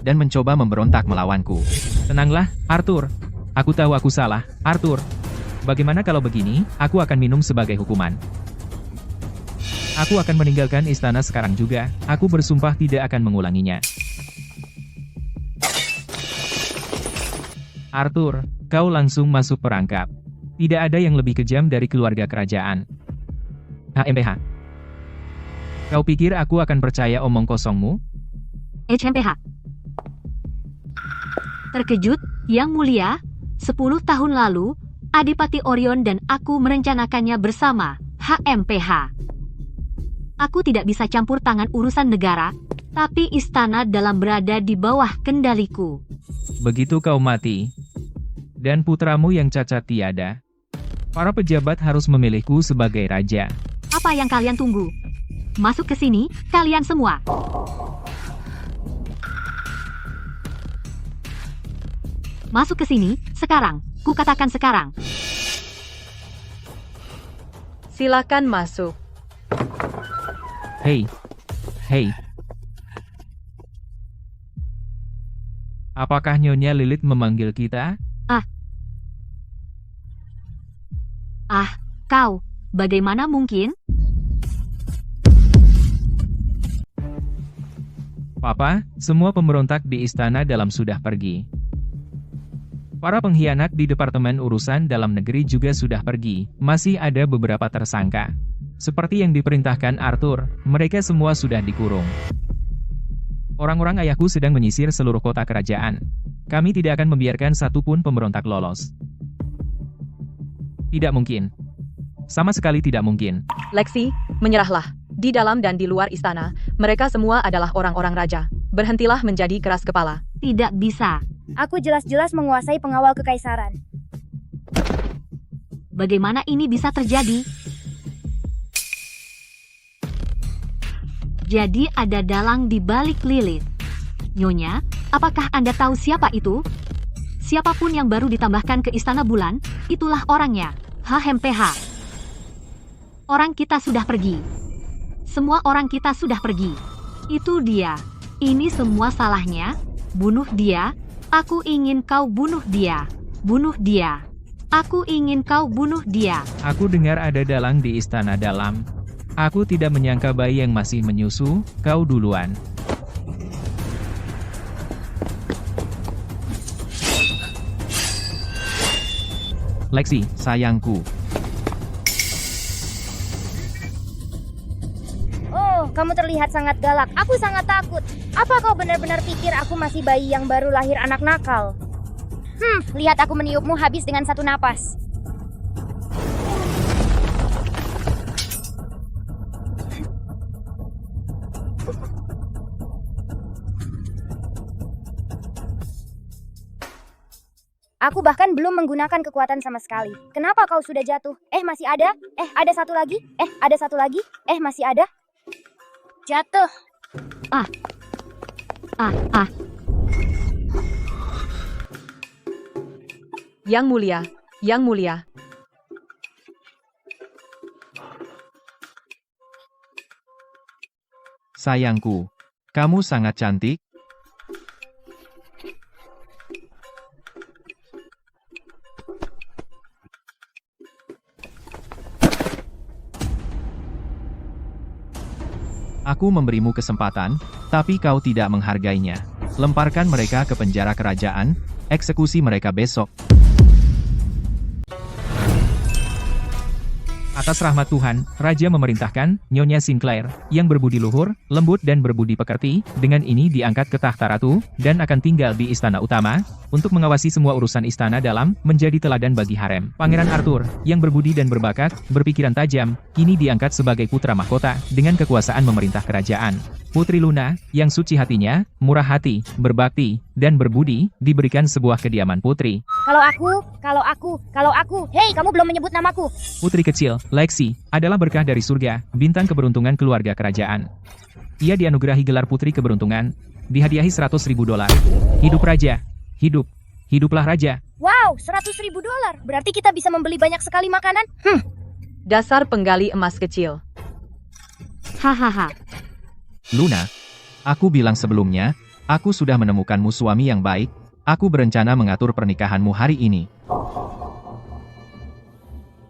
S5: dan mencoba memberontak melawanku.
S3: Tenanglah, Arthur. Aku tahu aku salah, Arthur. Bagaimana kalau begini, aku akan minum sebagai hukuman. Aku akan meninggalkan istana sekarang juga, aku bersumpah tidak akan mengulanginya. Arthur, kau langsung masuk perangkap. Tidak ada yang lebih kejam dari keluarga kerajaan. HMPH. Kau pikir aku akan percaya omong kosongmu?
S1: HMPH. Terkejut, Yang Mulia, 10 tahun lalu, Adipati Orion dan aku merencanakannya bersama, HMPH. Aku tidak bisa campur tangan urusan negara, tapi istana dalam berada di bawah kendaliku.
S3: Begitu kau mati, dan putramu yang cacat tiada, para pejabat harus memilihku sebagai raja.
S1: Apa yang kalian tunggu? Masuk ke sini, kalian semua. Masuk ke sini, sekarang. Kukatakan sekarang.
S2: Silakan masuk.
S3: Hei, hei. Apakah Nyonya Lilith memanggil kita?
S1: Kau, bagaimana mungkin?
S3: Papa, semua pemberontak di istana dalam sudah pergi. Para pengkhianat di Departemen Urusan Dalam Negeri juga sudah pergi. Masih ada beberapa tersangka. Seperti yang diperintahkan Arthur, mereka semua sudah dikurung. Orang-orang ayahku sedang menyisir seluruh kota kerajaan. Kami tidak akan membiarkan satupun pemberontak lolos. Tidak mungkin. Sama sekali tidak mungkin.
S2: Lexi, menyerahlah. Di dalam dan di luar istana, mereka semua adalah orang-orang raja. Berhentilah menjadi keras kepala.
S1: Tidak bisa.
S4: Aku jelas-jelas menguasai pengawal kekaisaran.
S1: Bagaimana ini bisa terjadi? Jadi ada dalang di balik Lilith. Nyonya, apakah Anda tahu siapa itu? Siapapun yang baru ditambahkan ke Istana Bulan, itulah orangnya. HMPH. Orang kita sudah pergi. Semua orang kita sudah pergi. Itu dia. Ini semua salahnya. Bunuh dia. Aku ingin kau bunuh dia. Bunuh dia. Aku ingin kau bunuh dia.
S3: Aku dengar ada dalang di istana dalam. Aku tidak menyangka bayi yang masih menyusu, kau duluan.
S5: Lexi, sayangku.
S4: Oh, kamu terlihat sangat galak. Aku sangat takut. Apa kau benar-benar pikir aku masih bayi yang baru lahir anak nakal? Lihat aku meniupmu habis dengan satu napas. Aku bahkan belum menggunakan kekuatan sama sekali. Kenapa kau sudah jatuh? Masih ada? Ada satu lagi? Ada satu lagi? Masih ada? Jatuh.
S2: Yang Mulia, Yang Mulia.
S5: Sayangku, kamu sangat cantik. Aku memberimu kesempatan, tapi kau tidak menghargainya. Lemparkan mereka ke penjara kerajaan, eksekusi mereka besok.
S3: Atas rahmat Tuhan, Raja memerintahkan Nyonya Sinclair, yang berbudi luhur, lembut dan berbudi pekerti, dengan ini diangkat ke tahta ratu, dan akan tinggal di istana utama, untuk mengawasi semua urusan istana dalam, menjadi teladan bagi harem. Pangeran Arthur, yang berbudi dan berbakat, berpikiran tajam, kini diangkat sebagai putra mahkota, dengan kekuasaan memerintah kerajaan. Putri Luna, yang suci hatinya, murah hati, berbakti, dan berbudi, diberikan sebuah kediaman putri.
S4: Kalau aku, hei, kamu belum menyebut namaku.
S3: Putri kecil, Lexi, adalah berkah dari surga, bintang keberuntungan keluarga kerajaan. Ia dianugerahi gelar Putri Keberuntungan, dihadiahi $100.000. Hidup raja, hidup, hiduplah raja.
S4: Wow, $100.000. Berarti kita bisa membeli banyak sekali makanan.
S2: Dasar penggali emas kecil.
S1: Hahaha.
S5: Luna, aku bilang sebelumnya, aku sudah menemukanmu suami yang baik, aku berencana mengatur pernikahanmu hari ini.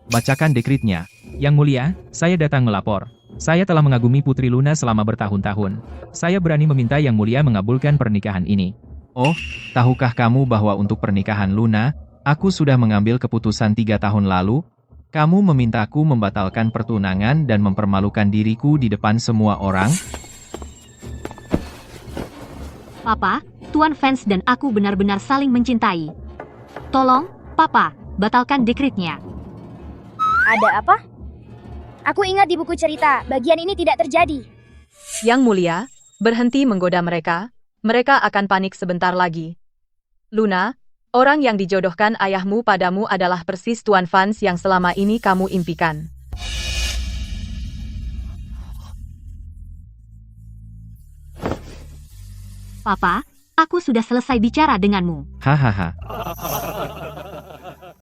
S5: Bacakan dekritnya.
S3: Yang mulia, saya datang melapor. Saya telah mengagumi Putri Luna selama bertahun-tahun. Saya berani meminta Yang Mulia mengabulkan pernikahan ini.
S5: Oh, tahukah kamu bahwa untuk pernikahan Luna, aku sudah mengambil keputusan 3 tahun lalu? Kamu memintaku membatalkan pertunangan dan mempermalukan diriku di depan semua orang?
S1: Papa, Tuan Vance dan aku benar-benar saling mencintai. Tolong, Papa, batalkan dekretnya.
S4: Ada apa? Aku ingat di buku cerita, bagian ini tidak terjadi.
S2: Yang Mulia, berhenti menggoda mereka. Mereka akan panik sebentar lagi. Luna, orang yang dijodohkan ayahmu padamu adalah persis Tuan Vance yang selama ini kamu impikan.
S1: Papa, aku sudah selesai bicara denganmu.
S5: Hahaha.